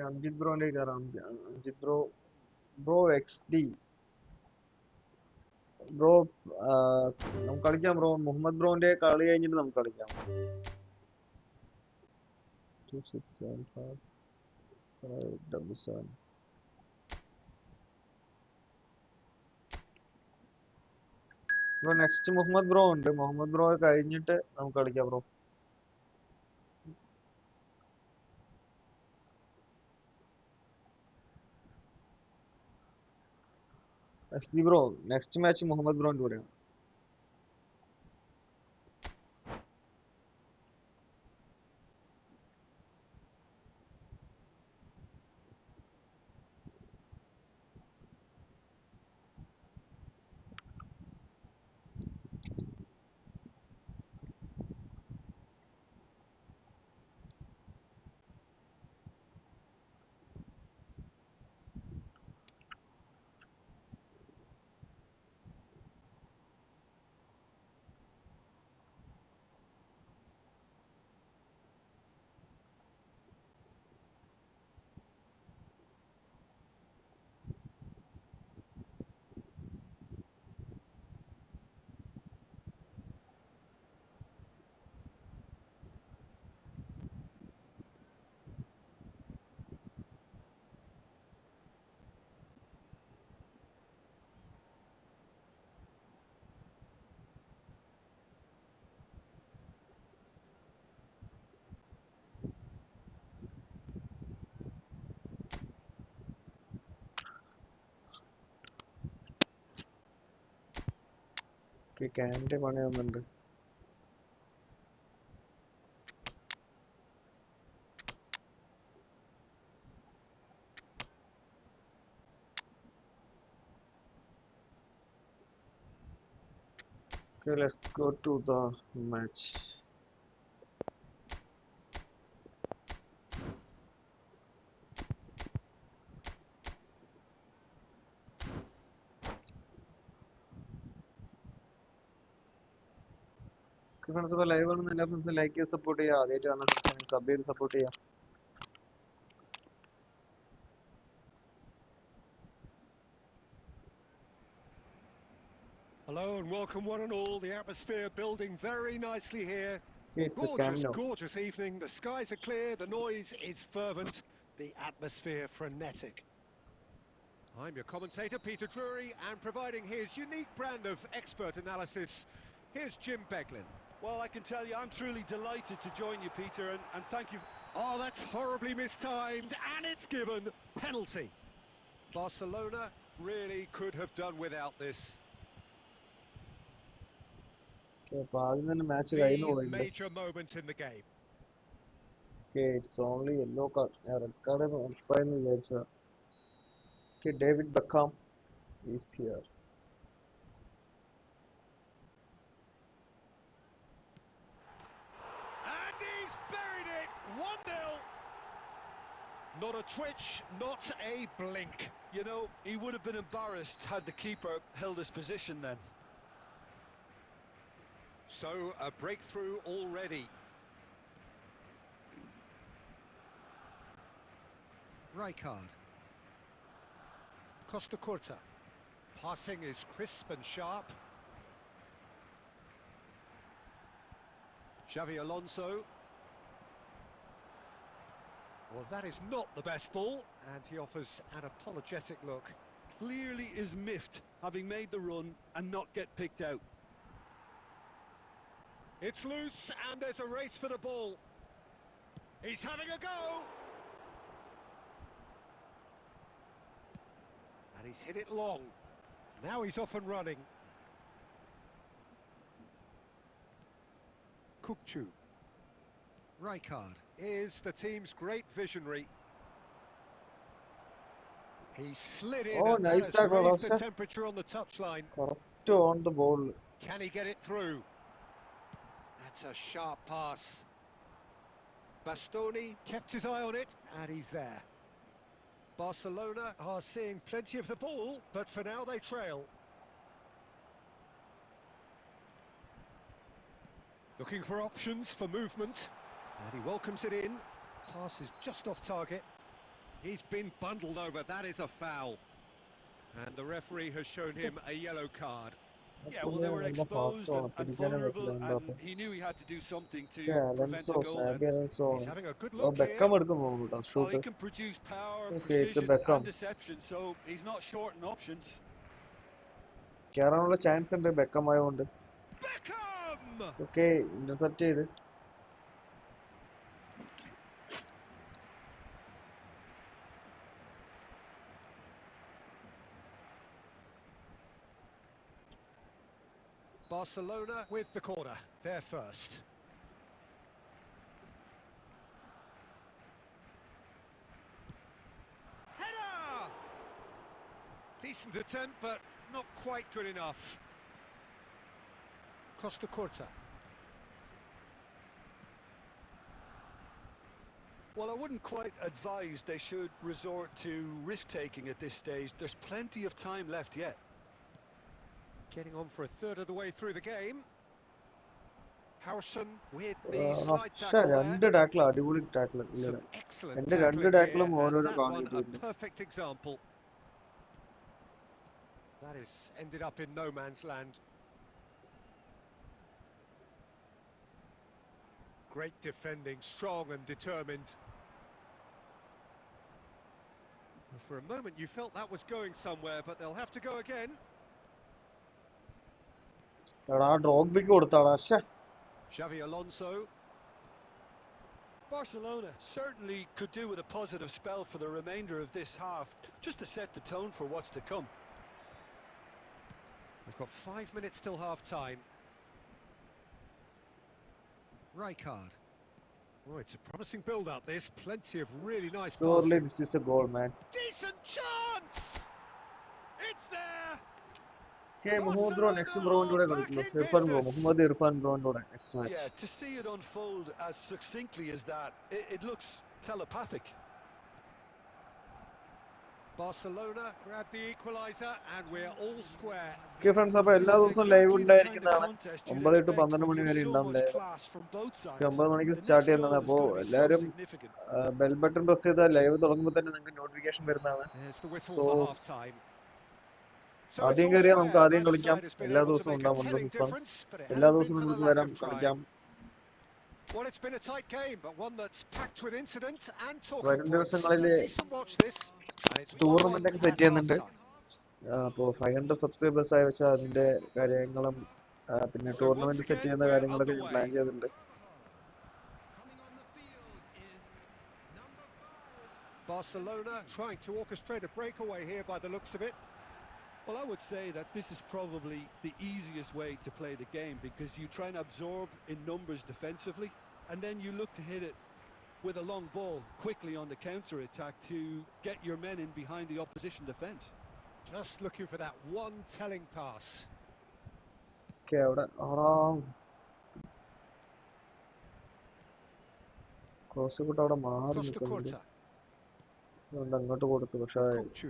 A: അംജിത് ബ്രോന്റെ കയറാം. Amjith bro, bro XD bro. നമുക്ക് കളിക്കാം ബ്രോ. മുഹമ്മദ് ബ്രോന്റെ കളി കഴിഞ്ഞിട്ട് നമുക്ക് കളിക്കാം. 2675 ബ്രോ. നെക്സ്റ്റ് മുഹമ്മദ് ബ്രോ ഉണ്ട്. മുഹമ്മദ് ബ്രോ കഴിഞ്ഞിട്ട് നമുക്ക് കളിക്കാം bro. XD bro, next match Muhammad ബ്രോന്റെ കൂടെയാണ്. ക്യാൻ്റെ പണി വന്നിട്ടുണ്ട്. Okay, let's go to the match. Friends, ഇപ്പോൾ ലൈവ് ആണെന്ന് എല്ലാ ഫ്രണ്ട്സും ലൈക്ക് ചെയ്ത് സപ്പോർട്ട് ചെയ്യുക. ആദ്യമായിട്ട് കാണുന്ന ഫ്രണ്ട്സ് സബ് ചെയ്ത് സപ്പോർട്ട് ചെയ്യുക.
B: Hello and welcome one and all. The atmosphere building very nicely here.
A: It's a
B: Gorgeous,
A: cameo.
B: gorgeous evening. The skies are clear, the noise is fervent, the atmosphere frenetic. I'm your commentator, Peter Drury, and providing his unique brand of expert analysis, here's Jim Beglin.
C: Well, I can tell you, I'm truly delighted to join you, Peter, and thank you.
B: Oh, that's horribly mistimed, and it's given. Penalty. Barcelona really could have done without this.
A: അപ്പോൾ ആദ്യം തന്നെ match കഴിഞ്ഞു
B: The
A: പോയിട്ടുണ്ട്.
B: major moment in the game.
A: Okay, it's only yellow card. Red card is finally. Okay, David Beckham is here.
B: And he's buried it! 1-0. Not a twitch, not a blink.
C: You know, he would have been embarrassed had the keeper held his position then.
B: So, a breakthrough already. Rijkaard. Costa Curta. Passing is crisp and sharp. Xavi Alonso. Well, that is not the best ball, and he offers an apologetic look.
C: Clearly is miffed, having made the run and not get picked out.
B: It's loose, and there's a race for the ball. He's having a go! And he's hit it long. Now he's off and running. Kukçu. Rijkaard is the team's great visionary. He slid in
A: Oh,
B: and
A: nice
B: that has
A: tackle,
B: raised the
A: Rasta.
B: temperature on the touchline.
A: Correct on the ball.
B: Can he get it through? That's a sharp pass. Bastoni kept his eye on it, and he's there. Barcelona are seeing plenty of the ball, but for now they trail. Looking for options for movement, and he welcomes it in. Pass is just off target. He's been bundled over, that is a foul. And the referee has shown him a yellow card.
C: Yeah, well, they were exposed and vulnerable, and he knew he had to do something to prevent a goal then.
B: He's having a good
A: Oh,
B: look here.
A: Beckham
C: Well,
A: shoot.
C: he can produce power,
A: Okay, it's a
C: precision
A: Beckham.
C: and deception, so he's not short in options.
A: കേറാനുള്ള chance ഉണ്ട് Beckham ആയതുകൊണ്ട്.
B: Beckham!
A: Okay, intercept ചെയ്ത്.
B: Barcelona with the corner, they're first. Header! Decent attempt, but not quite good enough. Costa Curta.
C: Well, I wouldn't quite advise they should resort to risk-taking at this stage. There's plenty of time left yet.
B: Getting on for a third of the way through the game. Harrison with the slide tackle
A: രണ്ട് tackle അടിപൊളി tackle.
B: Some excellent
A: എന്റെ രണ്ട്
B: tackling
A: ടാക്കിളും
B: here, and
A: ഓരോരോ
B: that
A: കാണാൻ
B: one a
A: കിട്ടിയിട്ടുണ്ട്.
B: perfect example. That is ended up in no man's land. Great defending, strong and determined. For a moment you felt that was going somewhere, but they'll have to go again.
A: എടാ ഡ്രോഗ്ബിക്ക് കൊടുത്താടാ.
B: Xavi Alonso.
C: Barcelona certainly could do with a positive spell for the remainder of this half, just to set the tone for what's to come.
B: We've got 5 minutes till half-time. Rijkaard. Oh, it's a promising build-up, this. Plenty of really nice
A: Surely
B: passing.
A: this is a goal, man.
B: Decent chance! It's there!
A: Okay, Muhammad bro, next bro കൂടെ കളിക്കുന്നു. Irfan bro, Muhammad Irfan ബ്രോന്റെ കൂടെ next match.
C: Yeah, to see it unfold as succinctly as that, it looks telepathic.
B: Barcelona grab the equaliser and we're all square.
A: Okay friends, അപ്പോൾ എല്ലാ ദിവസവും live ഉണ്ടായിരിക്കുന്നതാണ്. 9 to 12 മണി വരെ ഉണ്ടാവും live. 9 മണിക്ക് സ്റ്റാർട്ട് ചെയ്യുന്നതാണ്. അപ്പോൾ എല്ലാവരും ബെൽ ബട്ടൺ പ്രസ് ചെയ്താൽ ലൈവ് തുടങ്ങുമ്പോൾ തന്നെ നിങ്ങൾക്ക് നോട്ടിഫിക്കേഷൻ വരുന്നതാണ്. സോ ആദ്യം കയറിയാൽ നമുക്ക് ആദ്യം കളിക്കാം. എല്ലാ ദിവസവും ഉണ്ടാവും നമ്മുടെ സിസ്റ്റം. എല്ലാ ദിവസവും നിങ്ങൾക്ക് വരാം, കളിക്കാം.
B: Well, it's been a tight game, but one that's packed with incident and talking
A: വരും
B: points.
A: ദിവസങ്ങളിൽ
B: Decent watch this.
A: ടൂർണമെന്റ് ഒക്കെ സെറ്റ് ചെയ്യുന്നുണ്ട്. അപ്പോൾ 500 സബ്സ്ക്രൈബേഴ്സ് ആയി വെച്ചാൽ അതിന്റെ കാര്യങ്ങളും പിന്നെ ടൂർണമെന്റ് സെറ്റ് ചെയ്യുന്ന കാര്യങ്ങളൊക്കെ ഞാൻ പ്ലാൻ ചെയ്തിട്ടുണ്ട്.
B: Barcelona trying to orchestrate a breakaway here by the looks of it.
C: Well, I would say that this is probably the easiest way to play the game, because you try and absorb in numbers defensively, and then you look to hit it with a long ball quickly on the counter attack to get your men in behind the opposition defence.
B: Just looking for that one telling pass.
A: Okay, അവിടെ cross കൂട്ട് അവിടെ മാറി
B: Costa
A: നിൽക്കുന്നുണ്ട്.
B: Curta.
A: അതുകൊണ്ട് അങ്ങോട്ട് കൊടുത്തു, പക്ഷെ
B: Kokchu.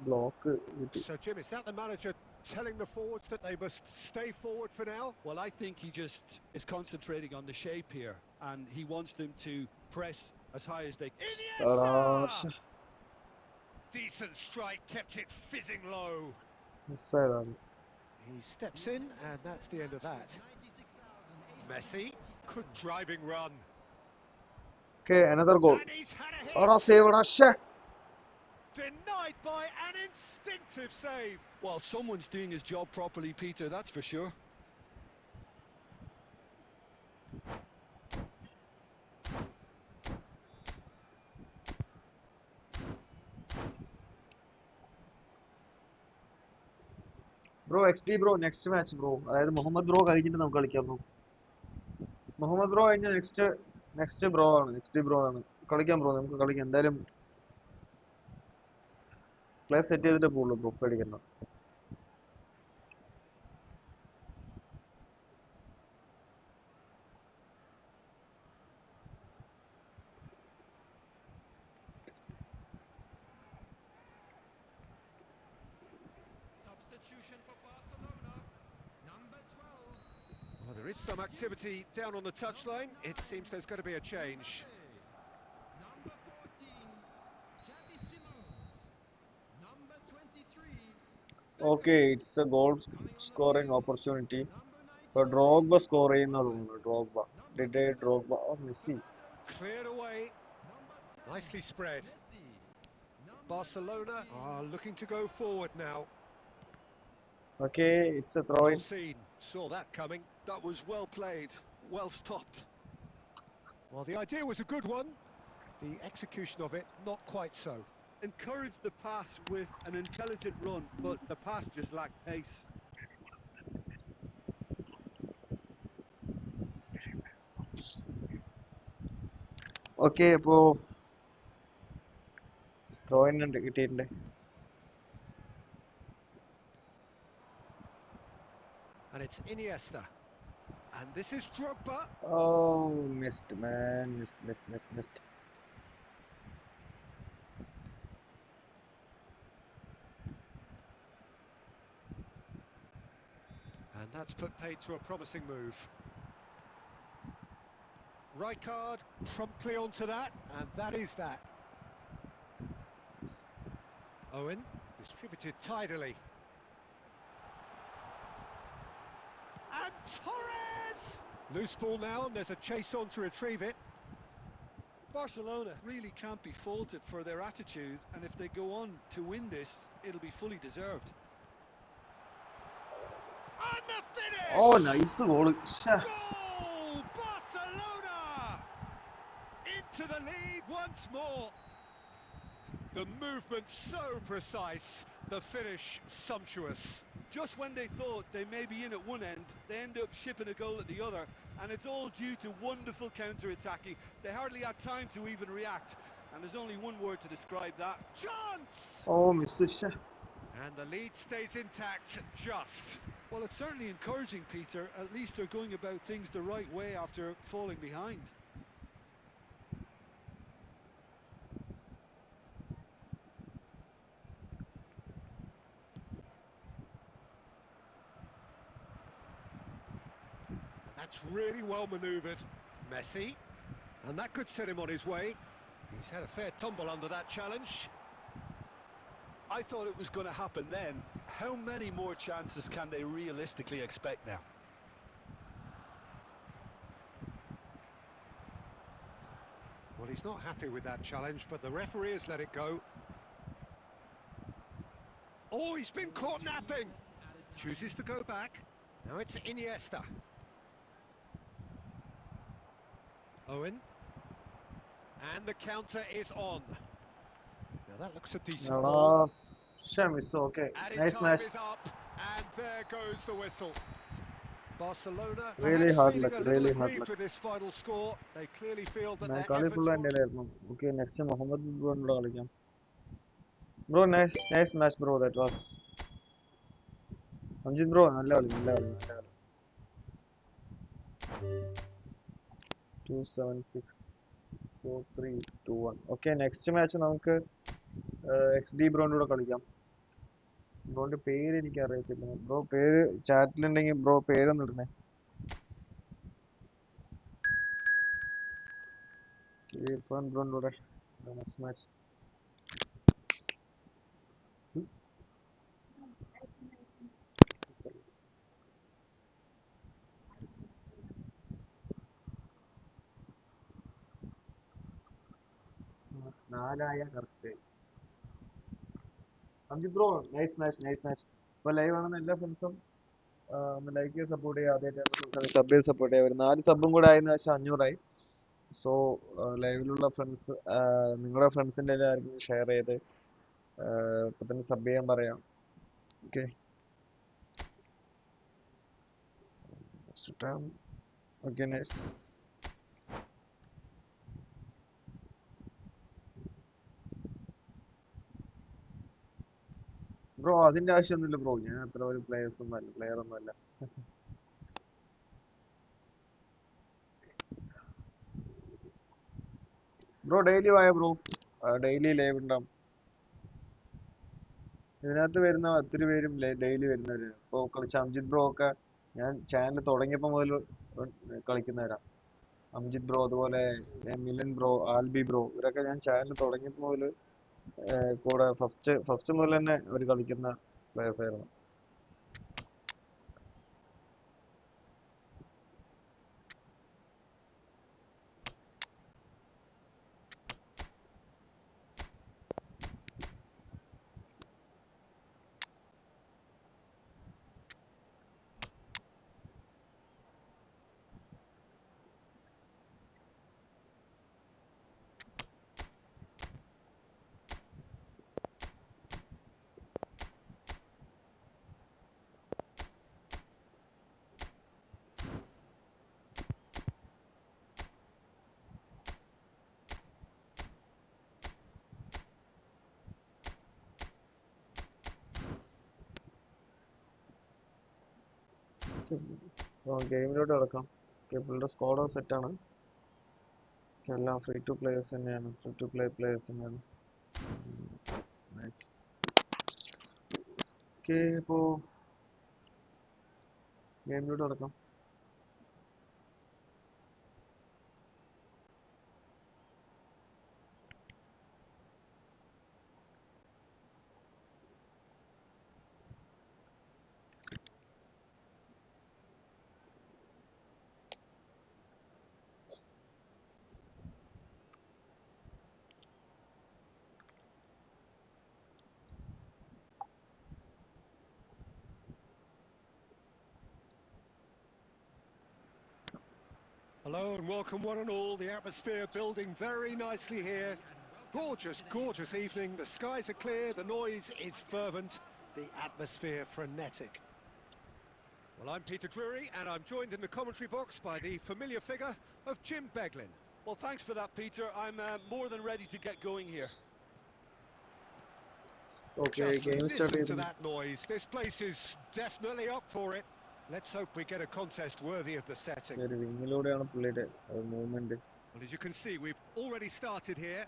A: Block കിട്ടി.
B: So Jim, is that the manager telling the forwards that they must stay forward for now?
C: Well, I think he just is concentrating on the shape here, and he wants them to press as high as they can.
B: Iniesta! Decent strike, kept it fizzing low.
A: മിസ്സായതാണ്.
B: He steps in, and that's the end of that. Messi, good driving run.
A: Okay, another goal.
B: And he's had a
A: Ora
B: hit.
A: save, ora.
B: Denied by an instinctive save.
C: Well, someone's doing his job properly, Peter, that's for sure.
A: Bro, XD bro, next match bro. അതായത് Muhammad bro കഴിഞ്ഞിട്ട് നമുക്ക് കളിക്കാം bro. Muhammad bro കഴിഞ്ഞ next bro ആണ്, XD bro ആണ്. കളിക്കാം bro, നമുക്ക് കളിക്കാം. എന്തായാലും പ്ലേ സെറ്റ് ചെയ്തിട്ട് പോകുള്ളൂ ബ്രോ, പേടിക്കണ്ട.
D: Substitution for Barcelona. Number 12.
B: Well, there is some activity down on the touchline. It seems there's going to be a change.
D: Number 14. Xavi Simons. Number 23.
A: Okay, it's a goal scoring opportunity. But Drogba score ചെയ്യുന്ന തോന്നുന്നു. Drogba. Didier Drogba. Oh, Messi.
B: Cleared away. Nicely spread. Barcelona are looking to go forward now.
A: Okay, it's a throw in.
B: Well seen. Saw that coming.
C: That was well played, well stopped.
B: Well, the idea was a good one. The execution of it, not quite so.
C: Encouraged the pass with an intelligent run, but the pass just lacked pace.
A: Okay, അപ്പോൾ throw in ഉണ്ട്, കിട്ടിയിട്ടുണ്ട്.
B: And it's Iniesta. And this is Drogba.
A: Oh, missed man, missed.
B: And that's put paid to a promising move. Rijkaard promptly onto that, and that is that. Owen distributed tidily. And Torres! Loose ball now, and there's a chase on to retrieve it.
C: Barcelona really can't be faulted for their attitude, and if they go on to win this, it'll be fully deserved.
B: And the finish!
A: Oh, nice goal.
B: Goal! Barcelona! Into the lead once more. The movement so precise, the finish sumptuous.
C: Just when they thought they may be in at one end, they end up shipping a goal at the other, and it's all due to wonderful counter-attacking. They hardly had time to even react, and there's only one word to describe that.
B: Chance!
A: Oh, miss.
B: And the lead stays intact, just.
C: Well, it's certainly encouraging, Peter. At least they're going about things the right way after falling behind.
B: That's really well manoeuvred. Messi. And that could set him on his way. He's had a fair tumble under that challenge.
C: I thought it was going to happen then. How many more chances can they realistically expect now?
B: Well, he's not happy with that challenge, but the referee has let it go. Oh, he's been caught napping. Chooses to go back. Now it's Iniesta. Owen. And the counter is on. Now that looks a decent ball.
A: Miss. Okay,
B: Added
A: nice
B: time
A: match.
B: is up, and there goes the whistle. Barcelona
A: Really
B: perhaps
A: hard
B: feeling
A: luck.
B: a little
A: Really hard
B: aggrieved
A: luck.
B: with this final score. They clearly feel that their
A: കളി
B: efforts
A: full
B: were...
A: എൻ്റെ ആയിരുന്നു. Okay, next Muhammad ബ്രോനോട് കളിക്കാം. Bro, nice match, bro. That was. Amjith bro നല്ല കളി, നല്ല കളി, നല്ല കളി. 2764321. Okay, next match നമുക്ക് XD ബ്രോൻ്റെ കൂടെ കളിക്കാം. ബ്രോന്റെ പേര് എനിക്ക് അറിയത്തില്ല. ബ്രോ പേര് ചാറ്റിലുണ്ടെങ്കിൽ ബ്രോ പേരൊന്ന് ഇടണേ. ഇർഫാൻ ബ്രോൻ്റെ കൂടെ നെക്സ്റ്റ് മാച്ച്. നാലായ correct. Amjith bro nice match. ഇപ്പൊ ലൈവ് ആണെന്ന് എല്ലാ ഫ്രണ്ട്സും ഒന്ന് ലൈക്ക് ചെയ്ത് സപ്പോർട്ട് ചെയ്യുക. ആദ്യമായിട്ട് സബ് ചെയ്ത് സപ്പോർട്ട് ചെയ്യുക. ഒരു 4 സബും കൂടെ ആയതിനു ശേഷം 500 സോ ലൈവിലുള്ള ഫ്രണ്ട്സ് നിങ്ങളുടെ ഫ്രണ്ട്സിൻ്റെ ആർക്കും ഷെയർ ചെയ്ത് ഇപ്പൊ തന്നെ സബ് ചെയ്യാൻ പറയാം. Okay, okay nice. ബ്രോ അതിന്റെ ആവശ്യമൊന്നുമില്ല ബ്രോ, ഞാൻ അത്ര ഒരു പ്ലെയർ ഒന്നും അല്ല. ബ്രോ ഡെയിലി വായ ബ്രോ, ഡെയിലി ലൈവ് ഉണ്ടാവും. ഇതിനകത്ത് വരുന്ന ഒത്തിരി പേരും ഡെയിലി വരുന്നവരാണ്. ഇപ്പോൾ കളിച്ച അംജിത് ബ്രോ ഒക്കെ ഞാൻ ചാനൽ തുടങ്ങിയപ്പോൾ മുതൽ കളിക്കുന്നവരാണ്. അംജിത് ബ്രോ, അതുപോലെ മിലൻ ബ്രോ, ആൽബി ബ്രോ, ഇവരൊക്കെ ഞാൻ ചാനൽ തുടങ്ങിയപ്പോൾ മുതൽ കൂടെ ഫസ്റ്റ് മുതൽ തന്നെ അവർ കളിക്കുന്ന പ്ലേയേഴ്സ് ആയിരുന്നു. ഗെയിമിലോട്ട് കിടക്കാം. പുള്ളിയുടെ സ്ക്വാഡ് സെറ്റാണ്. എല്ലാം ഫ്രീ ടു പ്ലേയേഴ്സ് തന്നെയാണ്, ഫ്രീ ടു പ്ലേ പ്ലേയേഴ്സ് തന്നെയാണ്. ഓക്കെ, ഇപ്പോൾ ഗെയിമിലോട്ട് കിടക്കാം.
B: Hello and welcome one and all. The atmosphere building very nicely here. Gorgeous evening. The skies are clear, the noise is fervent, the atmosphere frenetic. Well, I'm Peter Drury and I'm joined in the commentary box by the familiar figure of Jim Beglin.
C: Well, thanks for that, Peter. I'm more than ready to get going here.
A: Okay,
B: Just
A: game start
B: listen to
A: ചെയ്തു.
B: that noise. This place is definitely up for it. Let's hope we get a contest worthy of the setting.
A: ഒരു വിങ്ങിലൂടെയാണ് പുള്ളിയുടെ movement.
B: Well, as you can see, we've already started here.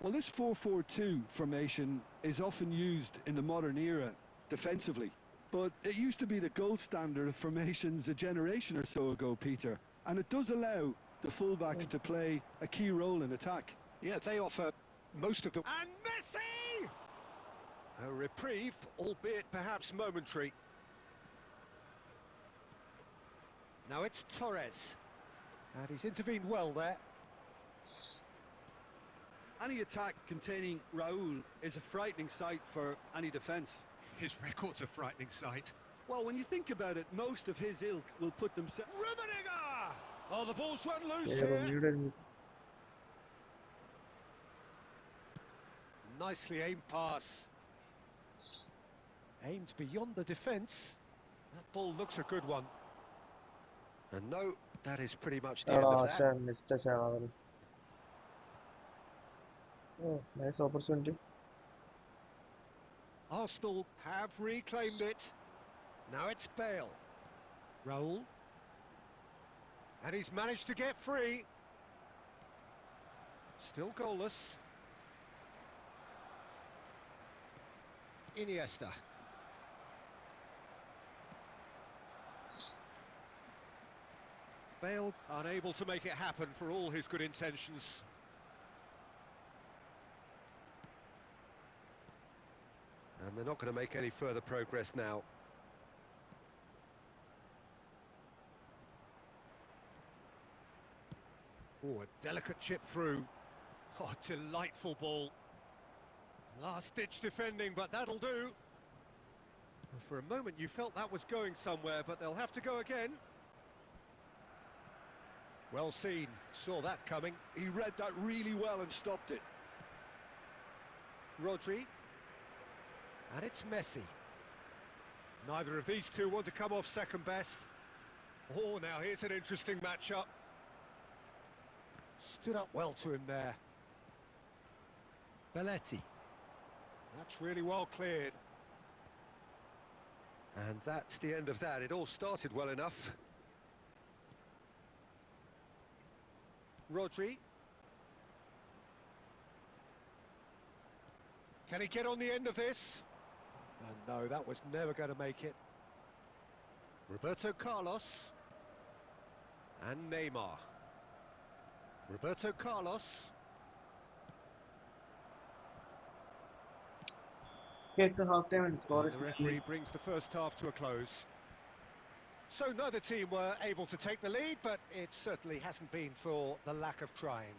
C: Well, this 4-4-2 formation is often used in the modern era defensively, but it used to be the gold standard of formations a generation or so ago, Peter, and it does allow the fullbacks to play a key role in attack.
B: Yeah, they offer most of the... And Messi! A reprieve, albeit perhaps momentary. Now it's Torres. And he's intervened well there.
C: Any attack containing Raul is a frightening sight for any defence.
B: His record's a frightening sight.
C: Well, when you think about it, most of his ilk will put themselves...
B: Rummenigge! Oh, the ball's run loose here.
A: റൊമിയുടെ
B: Nicely aimed pass. Aimed beyond the defence. That ball looks a good one. And no, that is pretty much the end
A: എടാ
B: of that.
A: ശ്ശെ, missed a shot അവര്. Oh, nice opportunity.
B: Arsenal have reclaimed it. Now it's Bale. Raul. And he's managed to get free. Still goalless. Iniesta. Bale unable to make it happen for all his good intentions. And they're not going to make any further progress now. Oh, a delicate chip through. Oh, delightful ball. Last-ditch defending, but that'll do. For a moment you felt that was going somewhere, but they'll have to go again. Well seen, saw that coming.
C: He read that really well and stopped it.
B: Rodri. And it's Messi. Neither of these two want to come off second best. Oh, now here's an interesting matchup. Stood up well to him there. Belletti. That's really well cleared. And that's the end of that. It all started well enough. Rodri. Can he get on the end of this? And no, that was never going to make it. Roberto Carlos. And Neymar. Roberto Carlos.
A: Okay, it's a half time and score
B: And
A: is
B: the referee brings the first half to a close. So neither team were able to take the lead, but it certainly hasn't been for the lack of trying.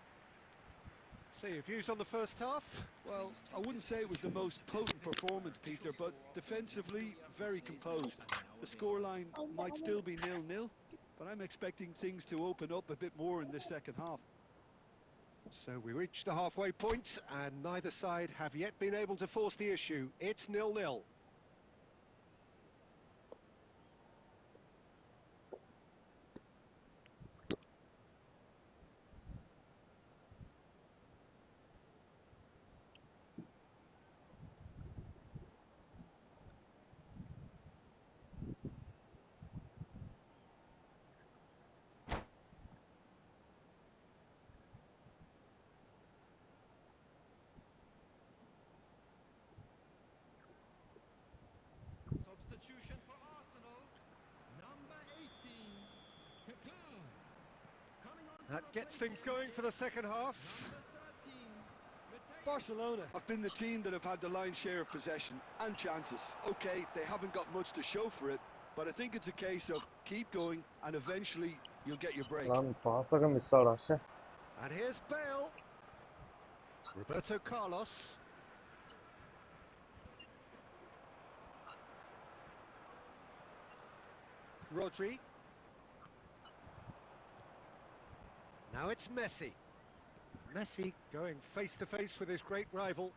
B: So your views on the first half?
C: Well, I wouldn't say it was the most potent performance, Peter, but defensively, very composed. The scoreline might still be 0-0, but I'm expecting things to open up a bit more in this second half.
B: So we reached the halfway point, and neither side have yet been able to force the issue. It's 0-0.
D: Substitution for Arsenal, number 18, Pepin. Coming on
B: That gets things going for the second half.
D: number 13, Mateo.
C: Barcelona have been the team that have had the lion's share of possession and chances. Okay, they haven't got much to show for it, but I think it's a case of keep going and eventually you'll get your break.
A: Lan pass ഒക്കെ മിസ്സാടാ ശ്ശെ.
B: And here's Bale. Roberto Carlos. Rodri. Now it's Messi. Messi going face-to-face with his great rival.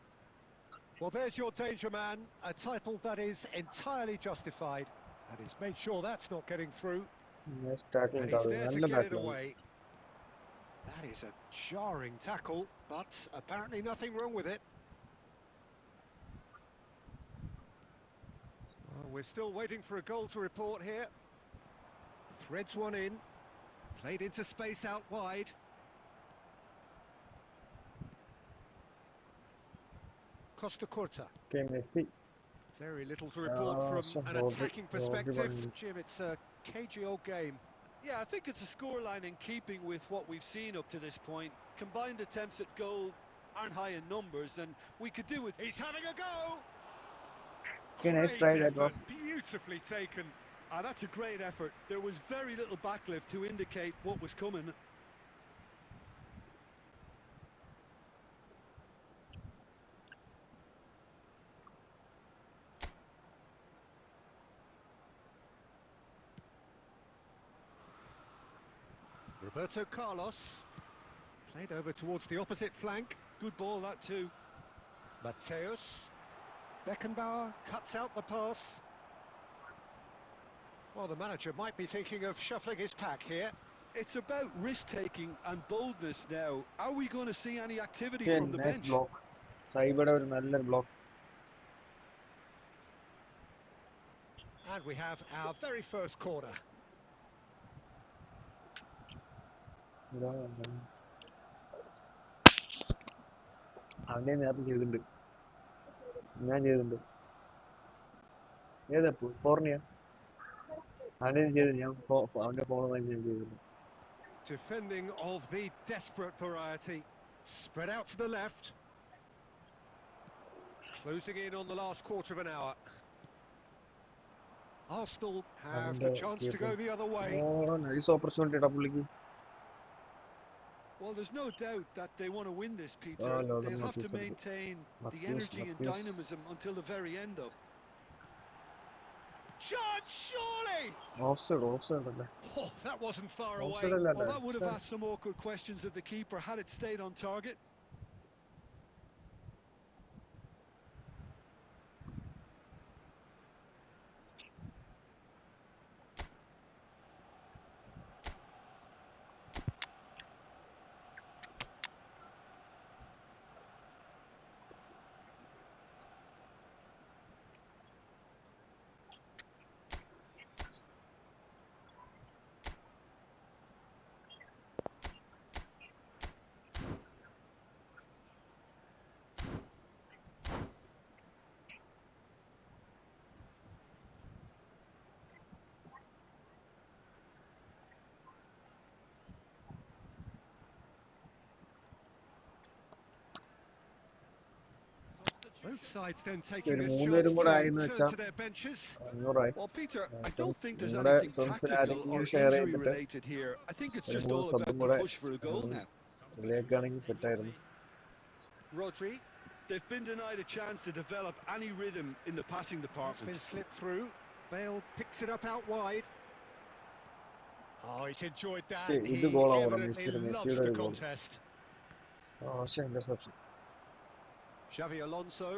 B: Well, there's your danger man, a title that is entirely justified. And he's made sure that's not getting through.
A: Nice tackling
B: And he's
A: ടാ
B: there to
A: നല്ല
B: get it
A: backline.
B: away. That is a jarring tackle, but apparently nothing wrong with it. Well, we're still waiting for a goal to report here. Threads one in, played into space out wide. Costa Curta.
A: Okay, Messi.
B: Very little to report from
A: so
B: an
A: Rodri-
B: attacking
A: Rodri
B: perspective.
A: won.
B: Jim, it's a cagey old game.
C: Yeah, I think it's a scoreline in keeping with what we've seen up to this point. Combined attempts at goal aren't high in numbers, and we could do with...
B: He's having a go!
A: Okay, nice
B: Great
A: try that
B: effort,
A: was.
B: beautifully taken.
C: Ah, that's a great effort. There was very little backlift to indicate what was coming.
B: Roberto Carlos. Played over towards the opposite flank.
C: Good ball, that too.
B: Mateus. Beckenbauer cuts out the pass. Well, the manager might be thinking of shuffling his pack here.
C: It's about risk-taking and boldness now. Are we going to see any activity
A: Okay,
C: from the
A: nice
C: bench?
A: block. Saibada ഒരു നല്ലൊരു block.
B: And we have our very first corner.
A: അവനെ നേരത്തെ ചെയ്തിട്ടുണ്ട്. ഞാൻ ചെയ്തിട്ടുണ്ട്. ഏതാ ഫോർണിയ? അവനെ ചെയ്തു. ഞാൻ അവന്റെ ഫോണുമായി ഞാൻ ചെയ്തിട്ടുണ്ട്.
B: Defending of the desperate variety. Spread out to the left. Closing in on the last quarter of an hour. Arsenal have the chance to go the other way.
A: Oh, nice opportunity ടാ പുള്ളിക്ക്.
C: Well, there's no doubt that they want to win this, Peter.
A: Oh, no,
C: They'll have to
A: Matthews.
C: maintain the
A: Matthews,
C: energy and
A: Matthews.
C: dynamism until the very end, though.
B: Chance, surely!
A: Offside അല്ലേ?
B: Oh, that wasn't far away.
A: Offside അല്ലേ?
C: Well, that would have asked some awkward questions of the keeper had it stayed on target.
B: Both sides then taking this
A: മൂന്നുപേരും
B: chance
A: കൂടെ
B: to
A: ആയിന്ന്
B: turn
A: വെച്ചാൽ
B: to their benches.
A: 500
C: Well, Peter, I don't think there's
A: നിങ്ങളുടെ
C: anything
A: ഫ്രണ്ട്സിന്
C: tactical
A: ആരെങ്കിലും
C: or
A: share
C: injury
A: ചെയ്തിട്ട്
C: related here. I think it's
A: ഒരു
C: just
A: 3
C: all
A: സബും
C: about the
A: കൂടെ
C: push for a goal now.
A: ഇതിലേക്കാണെങ്കിൽ സെറ്റായിരുന്നു.
B: Rodri.
C: They've been denied a chance to develop any rhythm in the passing
B: It's
C: department.
B: been slipped through. Bale picks it up out wide. Oh, he's enjoyed that.
A: Okay,
B: He
A: ഇത് ഗോളാണ്
B: evidently
A: മെസ്സിയുടെ
B: loves the
A: ഒരു goal.
B: contest.
A: Interception.
B: Xavi Alonso,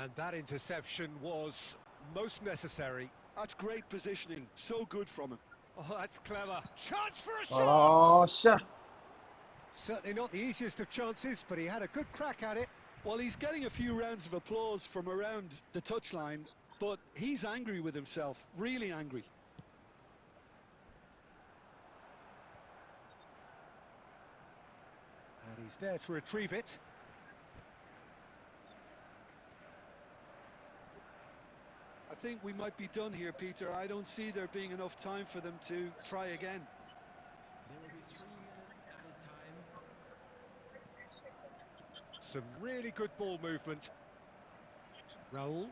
B: and that interception was most necessary.
C: That's great positioning. So good from him.
B: Oh, that's clever. Chance for a shot! Certainly not the easiest of chances, but he had a good crack at it.
C: Well, he's getting a few rounds of applause from around the touchline, but he's angry with himself, really angry.
B: And he's there to retrieve it.
C: I think we might be done here, Peter. I don't see there being enough time for them to try again.
D: There will be 3 minutes added time.
B: Some really good ball movement. Raul.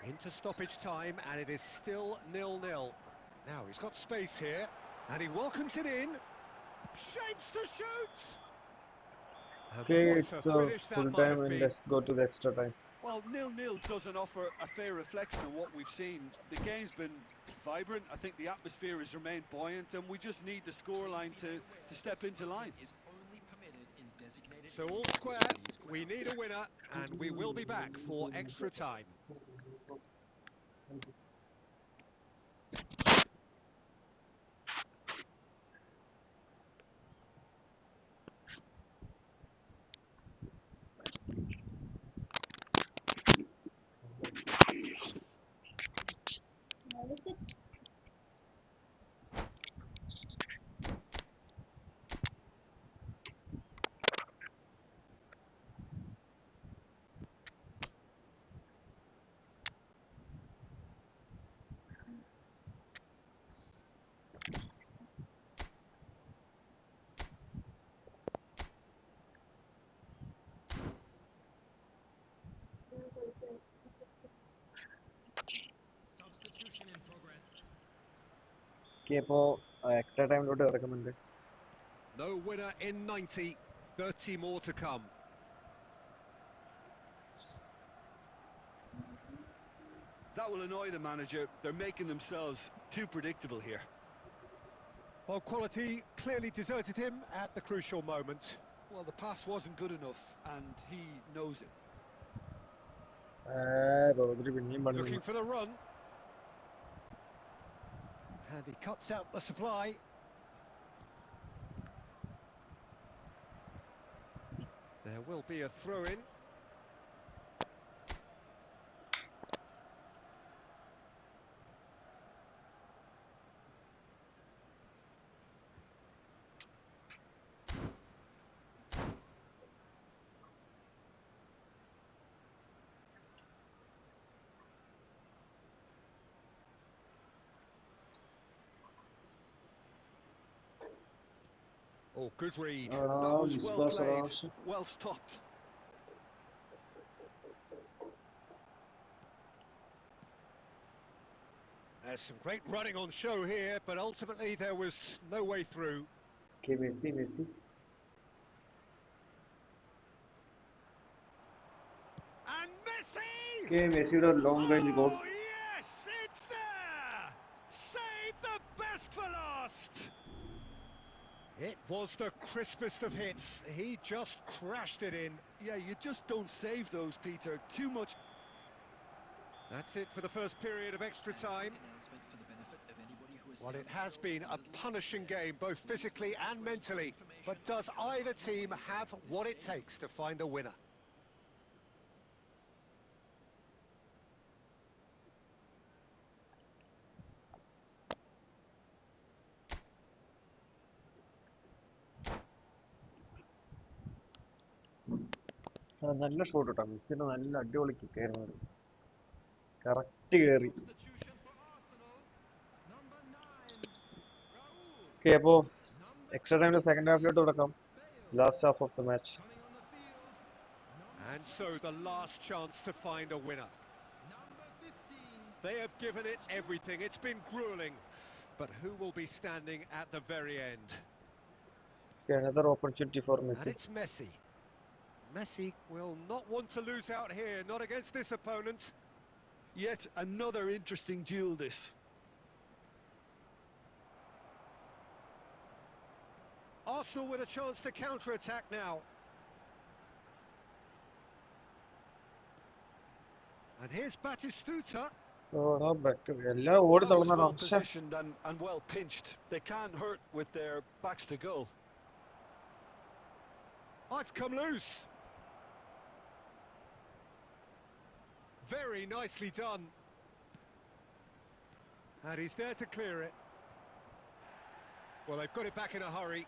B: Into stoppage time, and it is still 0-0. Now he's got space here, and he welcomes it in. Shapes to shoot! And
A: Okay,
B: what
A: it's
B: a finish that
A: full
B: might
A: time
B: have
A: and
B: been.
A: let's go to the extra time.
C: Well, 0-0 doesn't offer a fair reflection of what we've seen. The game's been vibrant. I think the atmosphere has remained buoyant, and we just need the scoreline to step into line.
D: Is only permitted in designated
B: So all square, we need a winner, and we will be back for extra time.
D: substitution in progress.
A: Okay, അപ്പോൾ extra ടൈമിലോട്ട് കിടക്കുന്നുണ്ട്.
B: No winner in 90, 30 more to come.
C: That will annoy the manager. They're making themselves too predictable here.
B: Well, quality clearly deserted him at the crucial moment.
C: Well, the pass wasn't good enough, and he knows it.
A: റോദ്രി പിന്നെയും പണി.
B: Looking for the run. And he cuts out the supply. There will be a throw-in. Oh, good read.
C: That was well
A: dispass
C: played,
A: Arash.
C: well stopped.
B: There's some great running on show here, but ultimately there was no way through.
A: Okay, Messi.
B: And Messi!
A: Okay, Messi with a long range goal.
B: Oh, yes, it's there! Save the best for last! It was the crispest of hits. He just crashed it in.
C: Yeah, you just don't save those, Peter. Too much.
B: That's it for the first period of extra time. Well, it has been a punishing game, both physically and mentally. But does either team have what it takes to find a winner?
A: നല്ല shot കേട്ടോ മെസ്സിന്റെ നല്ല അടിപൊളി കിക്കായിരുന്നു correct കയറി
D: Substitution for Arsenal. Number 9, Raul.
A: Okay അപ്പോൾ
D: Number
A: extra ടൈമിന്റെ second ഹാഫിലോട്ട് തുടക്കം
D: Bale.
A: Last half of the match
D: Coming on the field.
B: And so the last chance to find a winner.
D: Number 15.
B: They have given it everything. It's been grueling. But who will be standing at the very end?
A: another opportunity for
B: And
A: Messi.
B: it's Messi. Messi will not want to lose out here, not against this opponent.
C: Yet another interesting duel, this.
B: Arsenal with a chance to counter-attack now. And here's Batistuta.
A: എല്ലാം ഓടി
C: That was
A: തളർന്നാണ്
C: well positioned and well pinched. They can't hurt with their backs to goal.
B: Oh, it's come loose. Very nicely done. And he's there to clear it. Well, they've got it back in a hurry.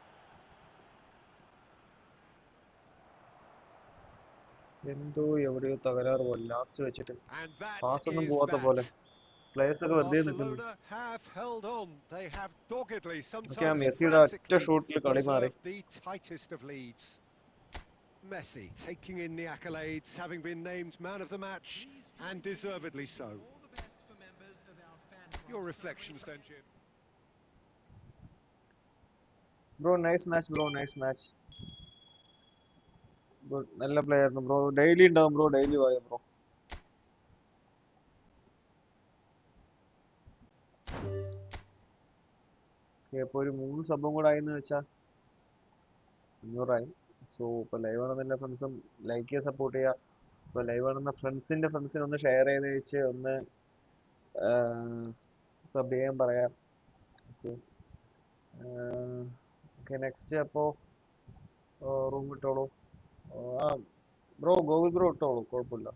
A: എന്തോ എവിടെയോ തകരാറ് പോലെ last വെച്ചിട്ട്
B: And that
A: pass ഒന്നും
B: is
A: പോവാത്ത പോലെ
B: that.
A: Players ഒക്കെ വെറുതെ നിൽക്കുന്നു
B: Barcelona have held on. They have doggedly,
A: okay ആ
B: sometimes
A: മെസ്സിയുടെ ഒറ്റ
B: frantically,
A: ഷൂട്ടിൽ കളി മാറി
B: deserved the tightest of leads. Messi taking in the accolades, having been named man of the match, and deservedly so.
D: All the best for members of our fan club.
B: Your reflections then, Jim?
A: Bro nice match good നല്ല play ആയിരുന്നു bro daily ഉണ്ടാവും bro daily വായോ bro ഇപ്പോൾ ഒരു 3 സബും കൂടെ ആയിന്ന് വെച്ചാൽ 500 so ഇപ്പോൾ ലൈവ് ആണെന്ന് എല്ലാ ഫ്രണ്ട്സും ലൈക്ക് ചെയ്യുക സപ്പോർട്ട് ചെയ്യുക ഇപ്പോൾ ലൈവ് ആണെന്ന ഫ്രണ്ട്സിന് ഒന്ന് ഷെയർ ചെയ്ത് വെച്ച് ഒന്ന് സബ് ചെയ്യാൻ പറയാം ഓക്കെ ഓക്കെ നെക്സ്റ്റ് അപ്പോൾ റൂം ഇട്ടോളൂ ആ ബ്രോ ഗോകുൽ ബ്രോ ഇട്ടോളൂ കുഴപ്പമില്ല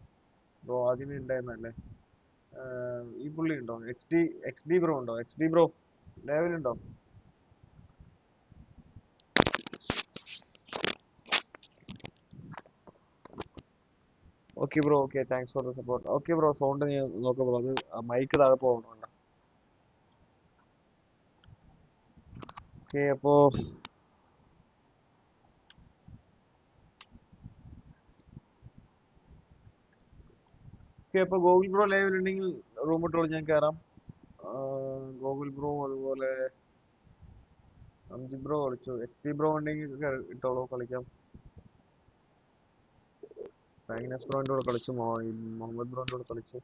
A: ബ്രോ ആദ്യമേ ഉണ്ടായിരുന്നല്ലേ ഈ പുള്ളി ഉണ്ടോ എക്സ് ഡി ബ്രോ ഉണ്ടോ എക്സ് ഡി ബ്രോ ലെവലുണ്ടോ okay bro okay thanks for the support okay bro sound ഞാൻ നോക്കാം ബ്രോ അത് മൈക്ക് താഴെ പോകുന്നുണ്ട് ഓക്കെ അപ്പോൾ ഓക്കെ അപ്പോൾ ഗോകുൽ ബ്രോ ലൈവിലുണ്ടെങ്കിൽ റൂം ഇട്ടോളൂ ഞാൻ കയറാം ഗോകുൽ ബ്രോ അതുപോലെ അംജി ബ്രോ കളിച്ചു എക്സ് ഡി ബ്രോ ഉണ്ടെങ്കിൽ ഇട്ടോളൂ കളിക്കാം ഫൈനസ് ബ്രോൻ്റെ കൂടെ കളിച്ചു മുഹമ്മദ് ബ്രോൻ്റെ കൂടെ കളിച്ചു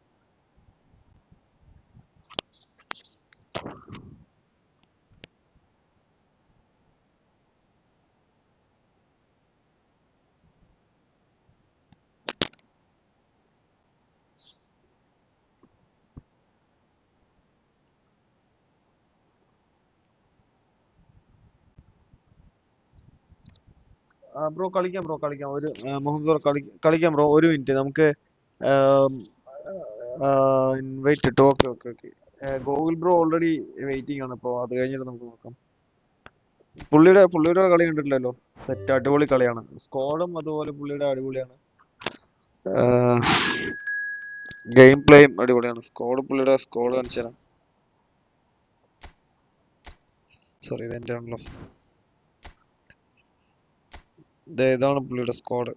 A: ബ്രോ കളിക്കാം മുഹമ്മദ് ബ്രോ കളിക്കാം ബ്രോ. ഒരു മിനിറ്റ് നമുക്ക് ഇൻവൈറ്റ് ഇട്ടു. Okay. Gokul bro already waiting ആണ്. അപ്പോൾ അത് കഴിഞ്ഞിട്ട് നമുക്ക് നോക്കാം. പുള്ളിയുടെ കളി കണ്ടിട്ടില്ലല്ലോ. സെറ്റ് അടിപൊളി കളിയാണ്. സ്ക്വാഡും അതുപോലെ പുള്ളിയുടെ അടിപൊളിയാണ്. ഗെയിം പ്ലേയും അടിപൊളിയാണ്. പുള്ളിയുടെ സ്ക്വാഡ് കാണിച്ചു തരാം. സോറി, ഇതെന്റെ ആണല്ലോ. ഇതാണ് പുള്ളിയുടെ സ്ക്വാഡ്.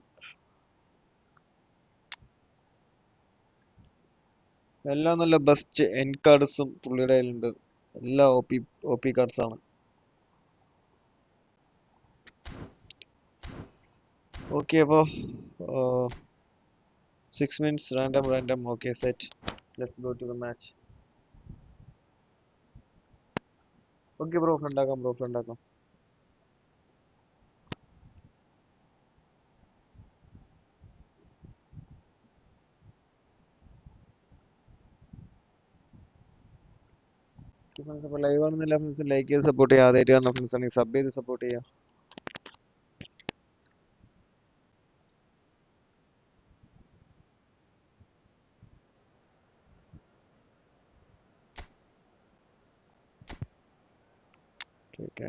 A: എല്ലാം നല്ല ബെസ്റ്റ് എൻ കാർഡ്സും പുള്ളിയുടെ കയ്യിലുണ്ട്. എല്ലാം ഒ പി കാർഡ്സ് ആണ്. ഓക്കെ, അപ്പോൾ 6 minutes random. Okay, set. Let's go to the match. Okay bro, friend ആക്കാം. ഫ്രണ്ട്സ്, അപ്പോൾ ലൈവ് ആണെന്നില്ല ഫ്രണ്ട്സ് ലൈക്ക് ചെയ്ത് സപ്പോർട്ട് ചെയ്യുക. ആദ്യമായിട്ട് കാണുന്ന ഫ്രണ്ട്സ് ആണെങ്കിൽ സബ് ചെയ്ത് സപ്പോർട്ട് ചെയ്യുക.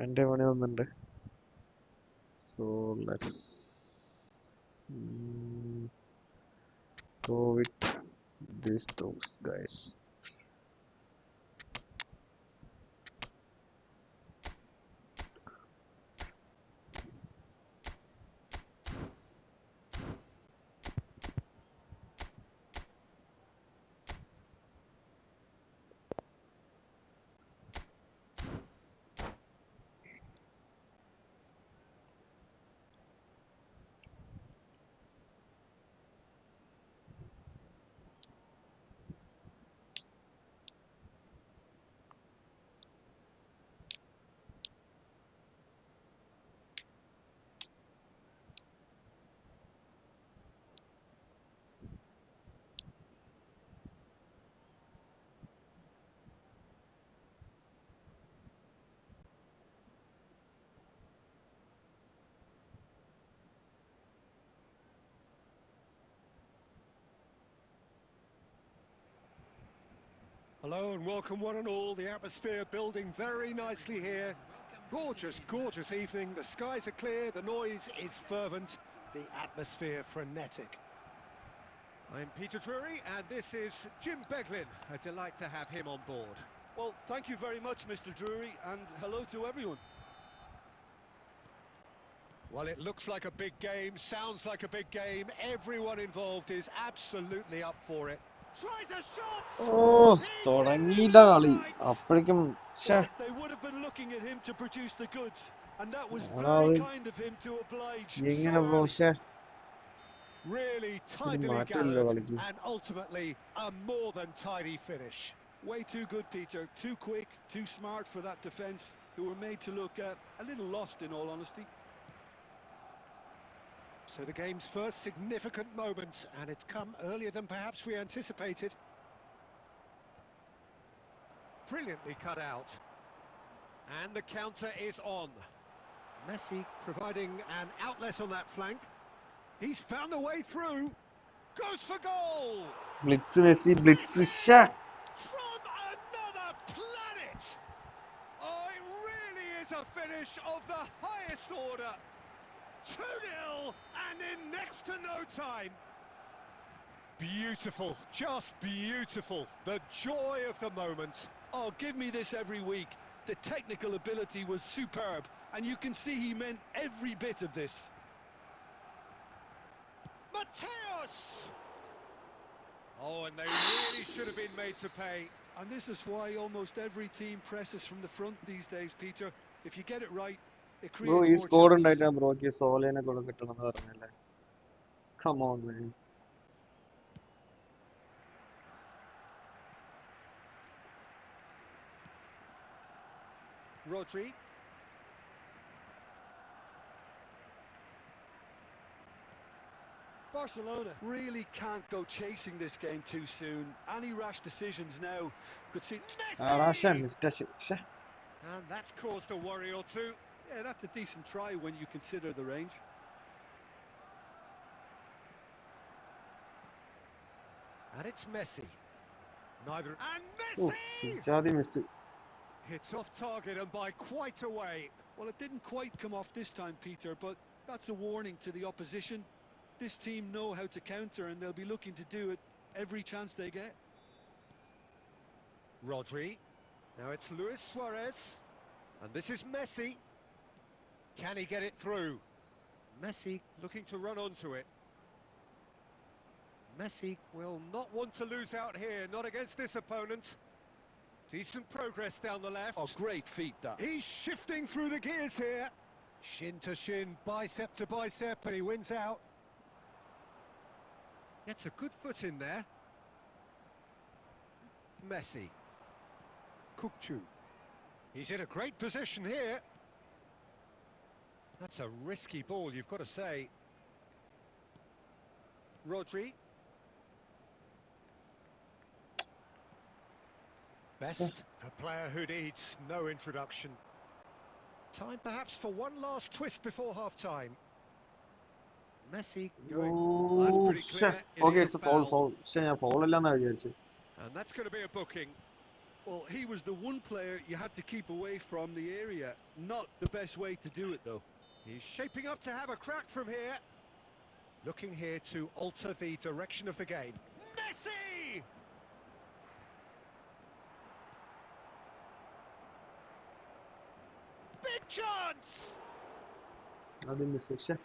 A: എൻ്റെ പണി വന്നിട്ടുണ്ട്. So let's go with these dogs guys.
B: Hello and welcome one and all. The atmosphere building very nicely here. Gorgeous evening. The skies are clear, the noise is fervent, the atmosphere frenetic. I'm Peter Drury and this is Jim Beglin. A delight to have him on board.
C: Well, thank you very much, Mr. Drury, and hello to everyone.
B: Well, it looks like a big game, sounds like a big game. Everyone involved is absolutely up for it. Tries a shot!
A: തുടങ്ങിയില്ല കളി അപ്പോഴേക്കും.
C: Well, they would have been looking at him to produce the goods, and that was very kind of him to oblige so early.
B: Really tidily gathered and ultimately a more than tidy finish.
C: Way too good, Peter. Too quick, too smart for that defence, who were made to look a little lost, in all honesty.
B: So the game's first significant moment, and it's come earlier than perhaps we anticipated. Brilliantly cut out. And the counter is on. Messi providing an outlet on that flank. He's found a way through. Goes for goal!
A: Messi,
B: From another planet! Oh, it really is a finish of the highest order. 2-0 and in next to no time. Beautiful, just beautiful. The joy of the moment.
C: Oh, give me this every week. The technical ability was superb, and you can see he meant every bit of this.
B: Mateus! Oh, and they really should have been made to pay.
C: And this is why almost every team presses from the front these days, Peter. If you get it right, it creates more chances.
A: Score ഉണ്ടായിട്ടാ ബ്രോക്ക് സോലേനെ കൂടെ കിട്ടണമെന്ന് പറഞ്ഞല്ലേ. Come on, man.
B: Rodri.
C: Barcelona really can't go chasing this game too soon. Any rash decisions now could see
B: Messi! And that's caused a worry or two.
C: Yeah, that's a decent try when you consider the range.
B: And it's Messi. Neither. And
A: Oh,
B: Messi!
A: Jadi Messi.
B: It's off target and by quite a way.
C: Well, it didn't quite come off this time, Peter, but that's a warning to the opposition. This team know how to counter, and they'll be looking to do it every chance they get.
B: Rodri. Now it's Luis Suarez. And this is Messi. Can he get it through? Messi looking to run onto it. Messi will not want to lose out here, not against this opponent. Decent progress down the left.
C: Oh, great feet, that.
B: He's shifting through the gears here. Shin to shin, bicep to bicep, and he wins out. Gets a good foot in there. Messi. Kukçu. He's in a great position here. That's a risky ball, you've got to say. Rodri. Best, a player who needs no introduction. Time perhaps for one last twist before half-time. Messi going. That's
A: Oh,
B: pretty clear.
A: shit.
B: It
A: Okay,
B: is
A: it's
B: a
A: a foul,
B: foul.
A: foul. Shit, ഞാൻ foul അല്ലാന്നാ വിചാരിച്ചത്.
B: And that's going to be a booking.
C: Well, he was the one player you had to keep away from the area. Not the best way to do it, though.
B: He's shaping up to have a crack from here. Looking here to alter the direction of the game. Messi! Big chance!
A: ആദ്യം miss. Shit.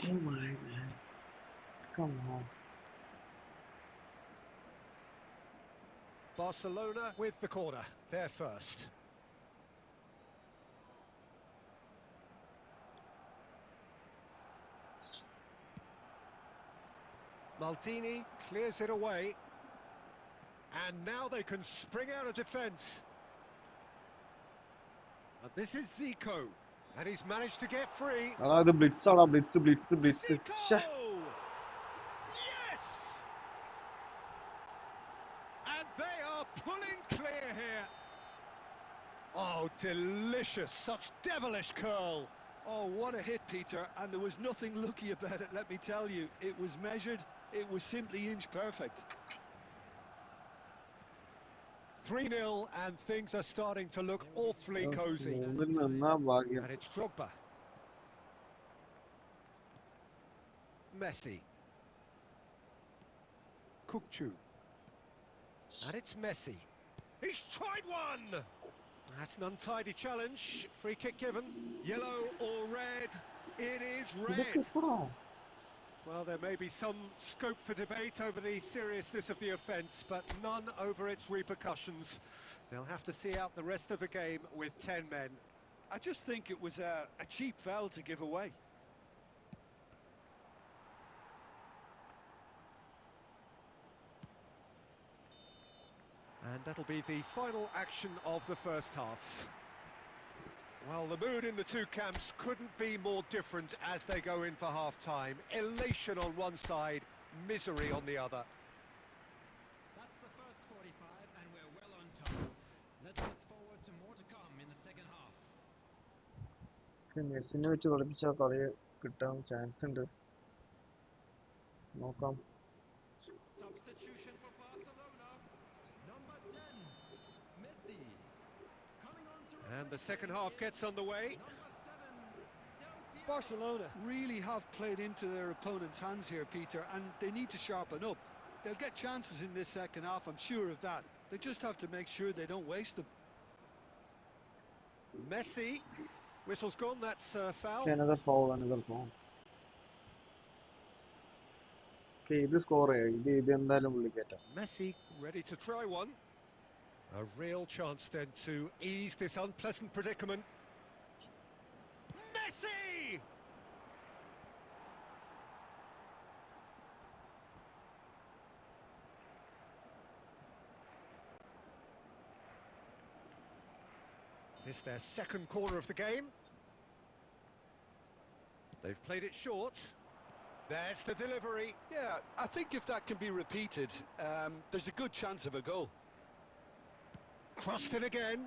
A: Oh my man. Come on.
B: Barcelona with the corner. They're first. Maldini clears it away. And now they can spring out of defence. And this is Zico. And he's managed to get free.
A: അതായത് blitz ആടാ, blitz.
B: Zico!
A: Shit.
B: Yes! And they are pulling clear here. Oh, delicious. Such devilish curl.
C: Oh, what a hit, Peter, and there was nothing lucky about it, let me tell you. It was measured, it was simply inch perfect.
B: 3-0 and things are starting to look awfully cosy.
A: മൂന്നിൽ നിന്നാ ഭാഗ്യം.
B: And it's Drogba. Messi. Kukçu. And it's Messi. He's tried one! That's an untidy challenge. Free kick given. Yellow or red? It is
A: ഇതൊക്കെ
B: red.
A: എപ്പോഴാ?
B: Well, there may be some scope for debate over the seriousness of the offence, but none over its repercussions. They'll have to see out the rest of the game with 10 men.
C: I just think it was a cheap foul to give away.
B: And that'll be the final action of the first half. Well, the mood in the two camps couldn't be more different as they go in for half-time. Elation on one side, misery on the other.
D: That's the first 45, and we're well on top. Let's look forward to more to come in the second half.
A: മെസ്സിനെ വെച്ച് കളിപ്പിച്ചാൽ കളി കിട്ടാൻ chance ഉണ്ട്. നോക്കാം.
D: Substitution for Barcelona. Number 10, Messi. Coming on to
B: And the second half gets underway.
D: number 7, Del Piero.
C: Barcelona really have played into their opponent's hands here, Peter, and they need to sharpen up. They'll get chances in this second half, I'm sure of that. They just have to make sure they don't waste them.
B: Messi. Whistle's gone, that's foul.
A: Another foul. Okay, ഇത് score ഇത് എന്തായാലും വിളിക്കട്ടെ.
B: Messi ready to try one. A real chance then to ease this unpleasant predicament. Messi! It's their second corner of the game. They've played it short. There's the delivery.
C: Yeah, I think if that can be repeated, there's a good chance of a goal.
B: Crossed it again.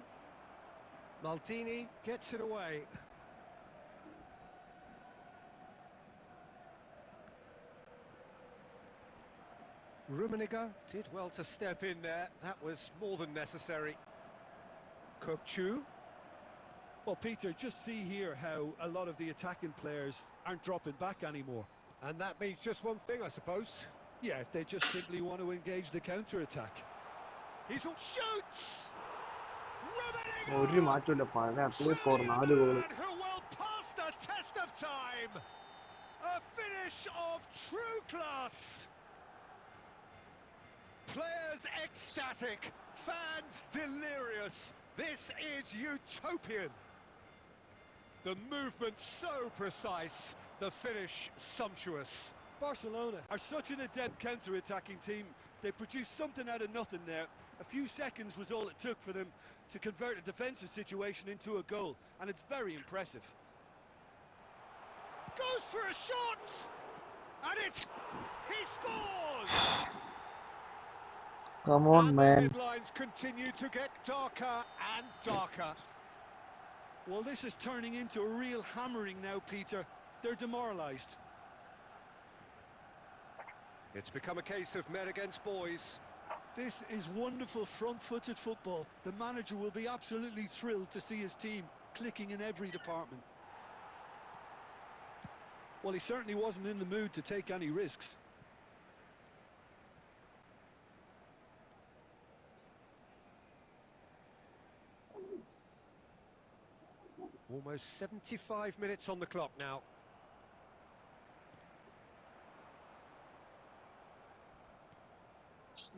B: Maldini gets it away. Rummenigge did well to step in there. That was more than necessary. Kukçu.
C: Well, Peter, just see here how a lot of the attacking players aren't dropping back anymore.
B: And that means just one thing, I suppose.
C: Yeah, they just simply want to engage the counter-attack.
B: He's on shoots!
A: ഒരു മാറ്റമില്ല പഴയ apply score 4 goal
B: Who will pass the test of time? A finish of true class. Players ecstatic, fans delirious. This is utopian. The movement so precise, the finish sumptuous.
C: Barcelona are such an adept counter-attacking team. They produced something out of nothing there. A few seconds was all it took for them to convert a defensive situation into a goal, and it's very impressive.
B: Goes for a shot! And he scores!
A: come on
B: And
A: man
B: the headlines continue to get darker and darker.
C: Well, this is turning into a real hammering now, Peter. They're demoralised.
B: It's become a case of men against boys.
C: This is wonderful front-footed football. The manager will be absolutely thrilled to see his team clicking in every department. Well, he certainly wasn't in the mood to take any risks.
B: Almost 75 minutes on the clock now.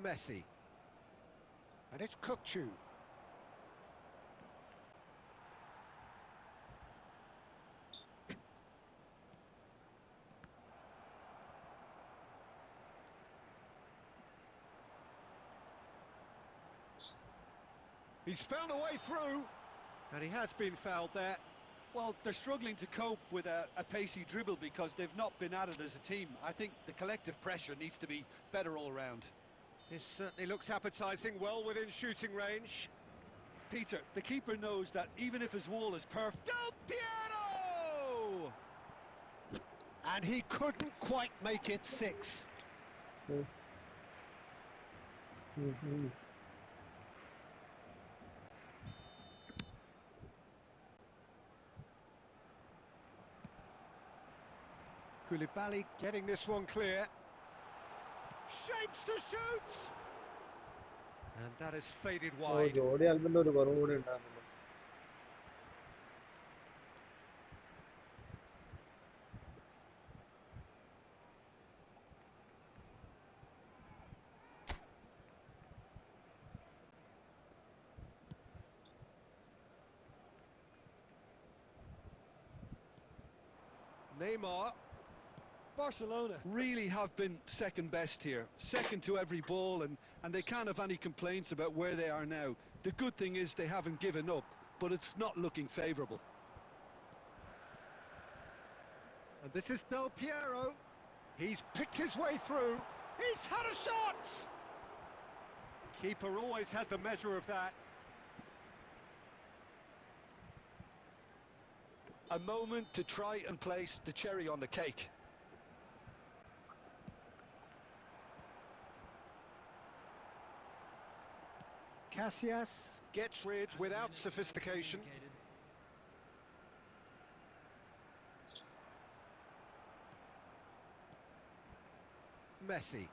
B: Messi. And it's Kukçu. He's found a way through, and he has been fouled there.
C: Well, they're struggling to cope with a pacey dribble because they've not been at it as a team. I think the collective pressure needs to be better all round.
B: This certainly looks appetising, well within shooting range.
C: Peter, the keeper knows that even if his wall is perfect...
B: Del Piero! And he couldn't quite make it 6. Koulibaly getting this one clear. Shapes to shoot! And that has faded wide.
A: ജോഡി ആൽബിന്റെ ഒരു കുറവ് കൂടി ഉണ്ടായിരുന്നല്ലോ
B: Neymar.
C: Barcelona really have been second best here, second to every ball, and they can't have any complaints about where they are now. The good thing is they haven't given up, but it's not looking favourable.
B: And this is Del Piero. He's picked his way through. He's had a shot! Keeper always had the measure of that.
C: A moment to try and place the cherry on the cake.
B: Casillas gets rid without sophistication. Messi.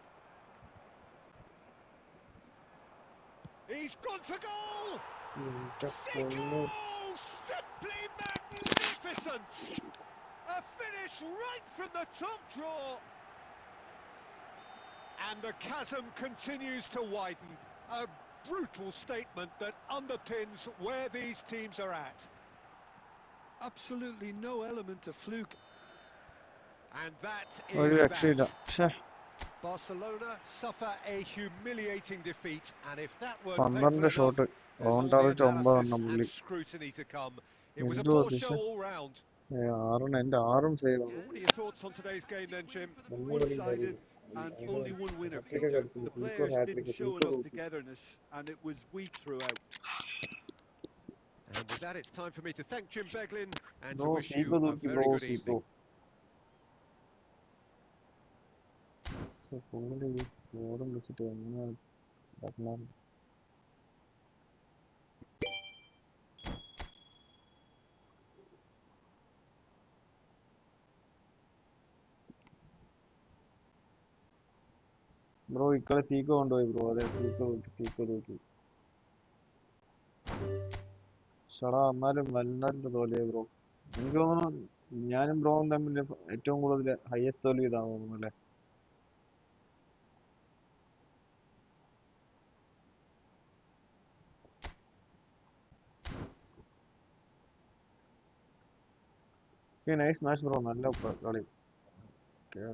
B: He's gone for goal! Seco! Simply magnificent! A finish right from the top draw. And the chasm continues to widen. A brutal statement that underpins where these teams are at.
C: Absolutely no element of fluke.
B: And that
A: ഒരു
B: is
A: രക്ഷയില്ല
B: that.
A: പക്ഷേ
B: Barcelona suffer a humiliating defeat, and if that weren't
A: 12
B: painful
A: shot
B: enough, there's all the
A: target 9
B: analysis
A: എണ്ണം പുള്ളി
B: and scrutiny to come. It was a
A: എന്തുവാ
B: poor
A: ദിശ
B: show all round.
A: 6 എന്റെ 6 save ആണ്
B: What are your thoughts on today's game then, Jim?
C: One-sided and only one winner, Peter. The players didn't show enough togetherness, and it was weak throughout.
B: And with that, it's time for me to thank Jim Beglin and to
A: bro
B: wish
A: സീക്കോ
B: you a
A: തൂക്കി
B: very
A: bro
B: good
A: സീക്കോ
B: evening.
A: ഓടും വിളിച്ചിട്ട് എങ്ങനെ ഇതാക്കണം. Bro ഇക്കളെ peak കൊണ്ടുപോയി bro. അതെ പീക്ക് തൂക്കി. ഷടാ എന്നാലും വല്ലാണ്ട് തോൽവിയായി ബ്രോ. എനിക്ക് തോന്നുന്നു ഞാനും ബ്രോവും തമ്മിൽ ഏറ്റവും കൂടുതൽ ഹയസ്റ്റ് തോൽവി ഇതാണെന്ന് തോന്നുന്നു അല്ലേ? Nice match bro. നല്ല കളി.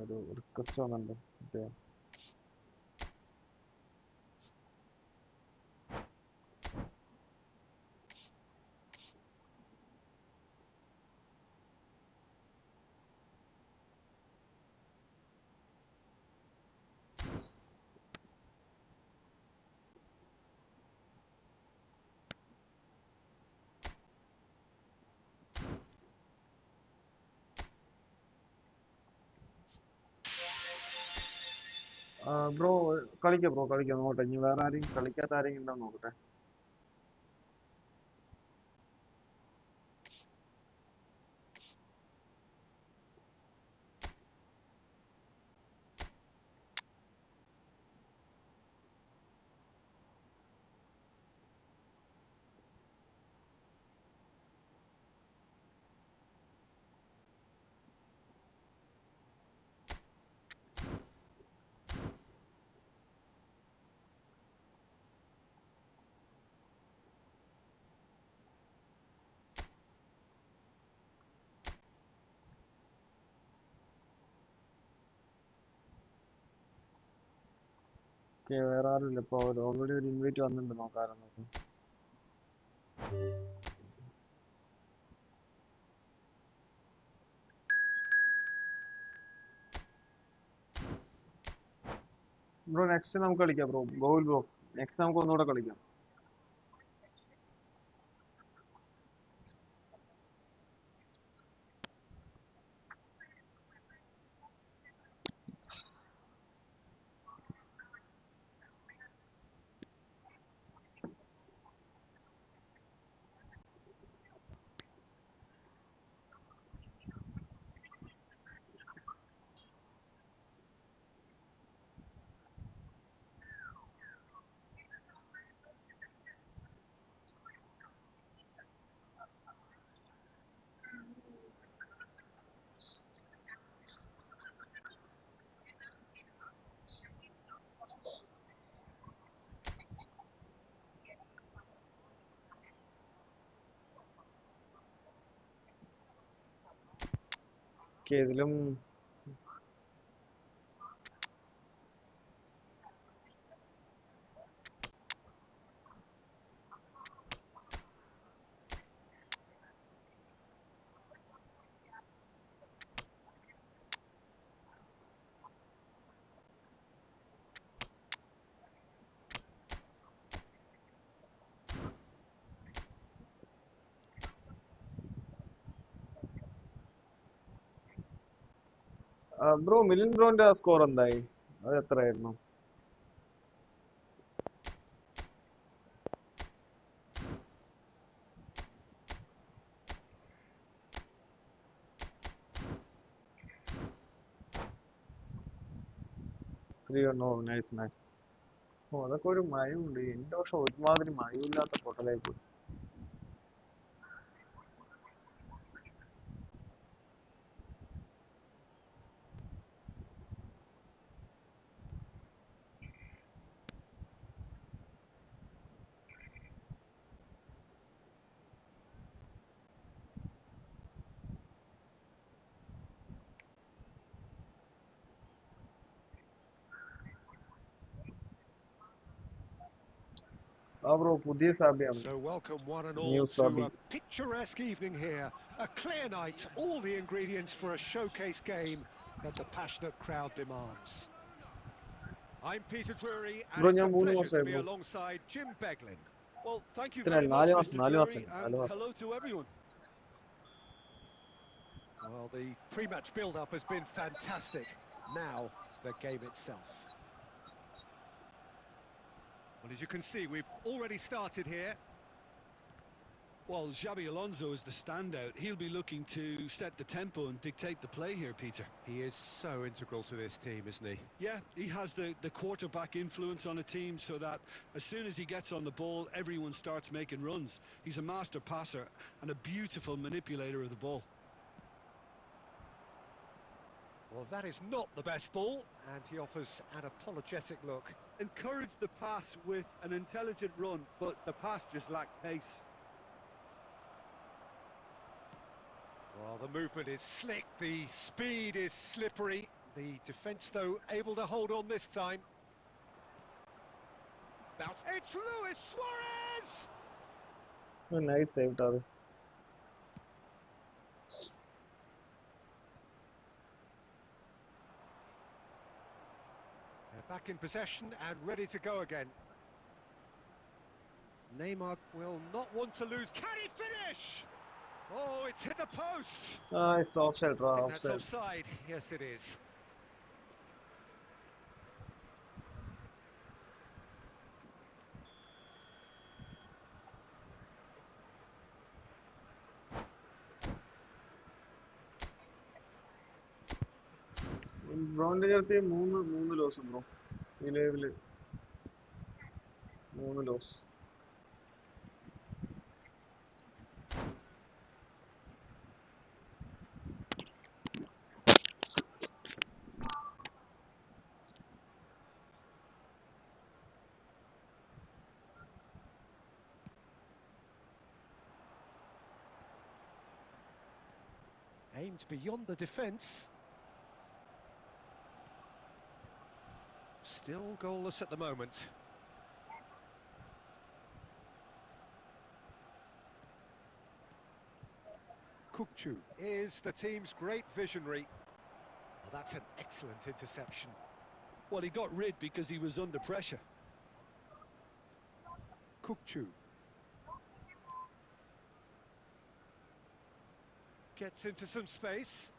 A: ഒരു റിക്വസ്റ്റ് വന്നിട്ടുണ്ട്. ബ്രോ കളിക്കാം ബ്രോ, കളിക്കാം. നോക്കട്ടെ ഇനി വേറെ ആരെയും കളിക്കാത്ത ആരെങ്കിലും ഉണ്ടോ നോക്കട്ടെ. വേറെ ആരുമില്ല ഇപ്പൊ. ഓൾറെഡി ഒരു ഇൻവൈറ്റ് വന്നിട്ടുണ്ട്, നോക്കാറുണ്ട്. ബ്രോ നെക്സ്റ്റ് നമുക്ക് കളിക്കാം ബ്രോ. ഗോകുൽ ബ്രോ, നെക്സ്റ്റ് നമുക്ക് ഒന്നുകൂടെ കളിക്കാം. ഇതിലും ബ്രോ മിലിൻ ബ്രോന്റെ സ്കോർ എന്തായി? അത് എത്രയായിരുന്നു? Nice nice. ഓ അതൊക്കെ ഒരു മയമുണ്ട്. എന്റെ പക്ഷെ ഒരുമാതിരി മയമില്ലാത്ത പൊട്ടലായി പോയി. ബ്രോ പുതിയ സാബിയാണ്.
B: So welcome one and
A: new
B: all to
A: Xabi.
B: a picturesque evening here. A clear night, all the ingredients for a showcase game that the passionate crowd demands.
E: I'm Peter Drury, and
A: bro
E: it's
A: ഞാൻ
E: a
A: 3
E: pleasure to
A: മാസമായി
E: be
A: bro.
E: alongside Jim Beglin.
C: Well, thank you
A: ഇത്ര
C: very much,
A: 4 മാസം,
C: Mr.
A: 4
C: Drury,
A: മാസം, 4
C: and
A: മാസം.
C: hello to everyone.
B: Well, the pre-match build-up has been fantastic. Now, the game itself.
E: Well, as you can see, we've already started here.
C: Well, Xabi Alonso is the standout. He'll be looking to set the tempo and dictate the play here, Peter.
E: He is so integral to this team, isn't he?
C: Yeah, he has the quarterback influence on a team so that as soon as he gets on the ball, everyone starts making runs. He's a master passer and a beautiful manipulator of the ball.
E: Well, that is not the best ball, and he offers an apologetic look.
C: Encourage the pass with an intelligent run, but the pass just lacked pace.
E: Well, the movement is slick, the speed is slippery. The defence, though, able to hold on this time. It's Luis Suarez!
A: Oh, nice save, Tavi.
E: They're back in possession and ready to go again. Neymar will not want to lose. Can he finish? Oh, it's hit the post.
A: Ah, it's offside,
E: I think that's
A: offside.
E: offside. Yes, it is.
A: ബ്രോന്റെ ചേർത്ത് മൂന്ന് loss bro ഈ level 3 loss.
E: Aimed beyond the defence. Still goalless at the moment. Kukçu is the team's great visionary. Oh, that's an excellent interception.
C: Well, he got rid because he was under pressure.
E: Kukçu gets into some space.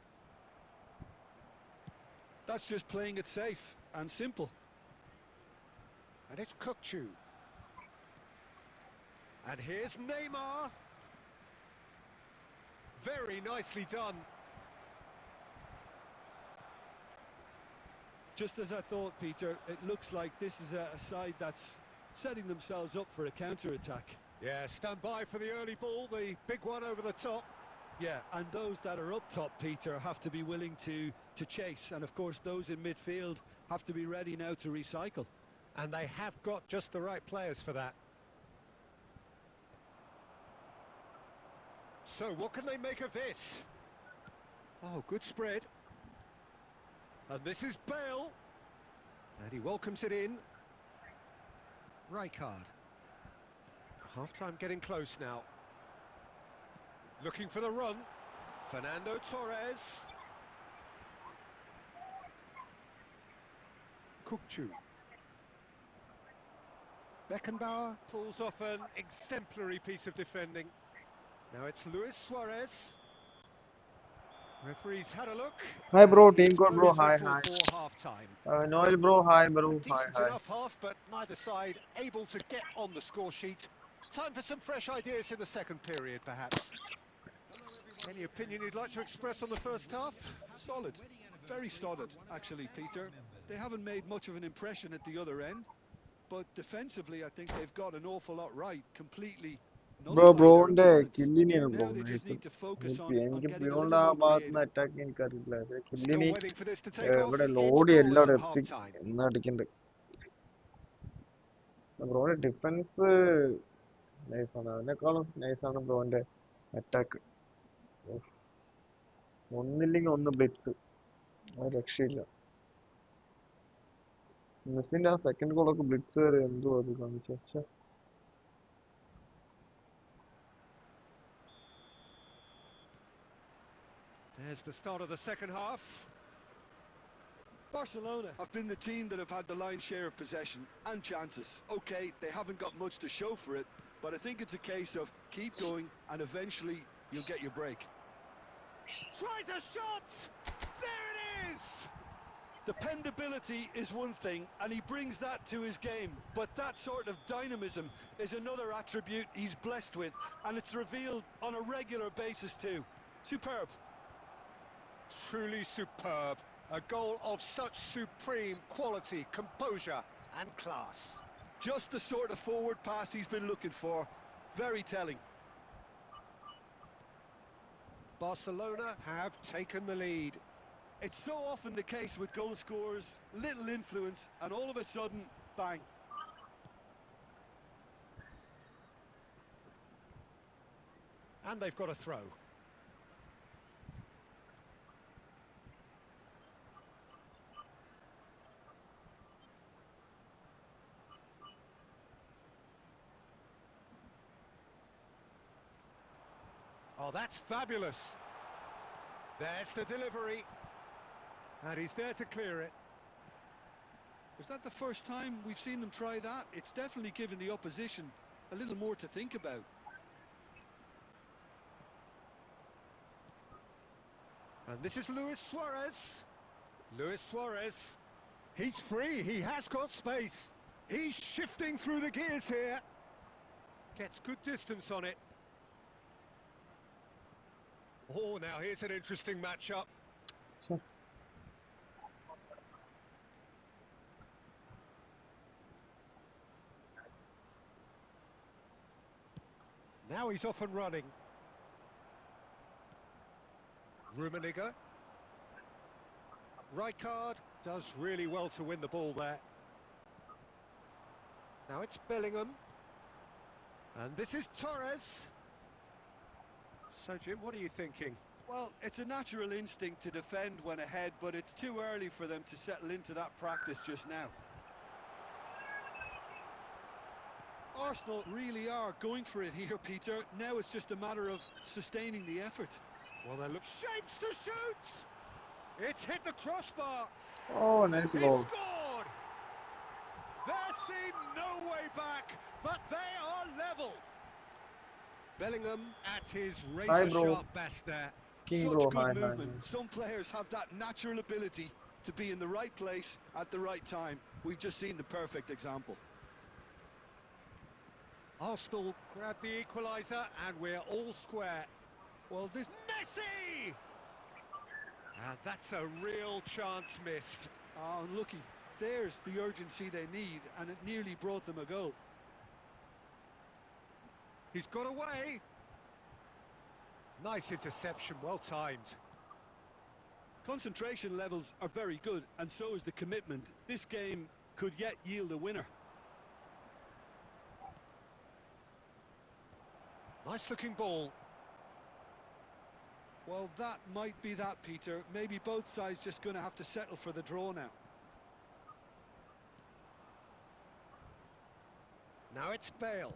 C: That's just playing it safe and simple.
E: And it's Kukçu. And here's Neymar. Very nicely done.
C: Just as I thought, Peter, it looks like this is a side that's setting themselves up for a counter-attack.
E: Yeah, stand by for the early ball, the big one over the top.
C: Yeah, and those that are up top, Peter, have to be willing to chase. And of course, those in midfield have to be ready now to recycle.
E: And they have got just the right players for that. So, what can they make of this? Oh, good spread. And this is Bale. And he welcomes it in. Rijkaard. Half-time getting close now. Looking for the run. Fernando Torres. Kukçu. Beckenbauer pulls off an exemplary piece of defending. Now it's Luis Suarez. Referee's had a look.
A: Hi bro,
E: And
A: team
E: he's
A: code
E: blown
A: bro,
E: his
A: hi
E: whistle
A: hi.
E: for half-time.
A: Noel bro, hi bro,
E: A
A: hi
E: decent
A: hi.
E: enough half, but neither side able to get on the score sheet. Time for some fresh ideas in the second period, perhaps. Any opinion you'd like to express on the first half?
C: Solid. Very solid, actually, Peter. They haven't made much of an impression at the other end, but defensively, I think they've got an awful lot right. Completely
A: Bro,
C: nullified their
A: ബ്രോന്റെ
C: opponents.
A: കില്ലിനെയാണ് bro
C: Now they just
A: nice.
C: need to focus on
A: എനിക്ക്
C: getting a
A: beyond
C: little
A: ആ
C: more
A: ഭാഗത്ത് നിന്ന്
C: creative.
A: Attack എനിക്കറിയില്ല.
E: Still
A: കില്ലിനി
E: waiting for this to take off.
A: ഇവിടെ
E: It's
A: ലോഡി
E: goalless
A: എല്ലാവരും
E: at
A: എത്തി
E: half-time.
A: എന്ന് അടിക്കണ്ട്. ബ്രോന്റെ ഡിഫൻസ് നൈസാണ്, അതിനേക്കാളും നൈസാണ് ബ്രോന്റെ അറ്റാക്ക്. ഒന്നില്ലെങ്കിൽ ഒന്ന് ബ്ലിറ്റ്സ്, അത് രക്ഷയില്ല. മെസ്സിന്റെ ആ സെക്കൻഡ് ഗോളൊക്കെ ബ്ലിറ്റ്സ് വരെ എന്തോ അത് കാണിച്ചു.
E: There's the start of the second half.
C: Barcelona have been the team that have had the lion's share of possession and chances. Okay, they haven't got much to show for it, but I think it's a case of keep going and eventually you'll get your break.
E: Tries a shot! There it is!
C: Dependability is one thing, and he brings that to his game, but that sort of dynamism is another attribute he's blessed with, and it's revealed on a regular basis too. Superb.
E: Truly superb. A goal of such supreme quality, composure and class.
C: Just the sort of forward pass he's been looking for. Very telling.
E: Barcelona have taken the lead.
C: It's so often the case with goal scorers, little influence, and all of a sudden, bang.
E: And they've got a throw. Oh, that's fabulous. There's the delivery. And he's there to clear it.
C: Was that the first time we've seen them try that? It's definitely given the opposition a little more to think about.
E: And this is Luis Suarez. Luis Suarez. He's free. He has got space. He's shifting through the gears here. Gets good distance on it. Oh, now here's an interesting matchup.
A: Sure.
E: Now he's off and running. Rummenigge. Rijkaard does really well to win the ball there. Now it's Bellingham. And this is Torres. So, Jim, what are you thinking?
C: Well, it's a natural instinct to defend when ahead, but it's too early for them to settle into that practice just now. Arsenal really are going for it here, Peter. Now it's just a matter of sustaining the effort.
E: Well, they look shapes to shoot. It's hit the crossbar.
A: Oh, nice
E: He
A: goal.
E: scored. There seemed no way back, but they are level. Bellingham at his
A: Hi,
E: razor
A: bro.
E: sharp best there.
A: King
C: Such
A: bro,
C: good
A: hi,
C: movement.
A: hi.
C: Some players have that natural ability to be in the right place at the right time. We've just seen the perfect example.
E: Arsenal grab the equaliser and we're all square.
C: Well, this...
E: Messi! And that's a real chance missed.
C: Oh, unlucky. There's the urgency they need, and it nearly brought them a goal.
E: He's got away. Nice interception, well timed.
C: Concentration levels are very good, and so is the commitment. This game could yet yield a winner.
E: Nice looking ball.
C: Well, that might be that, Peter. Maybe both sides just going to have to settle for the draw now.
E: Now it's Bale.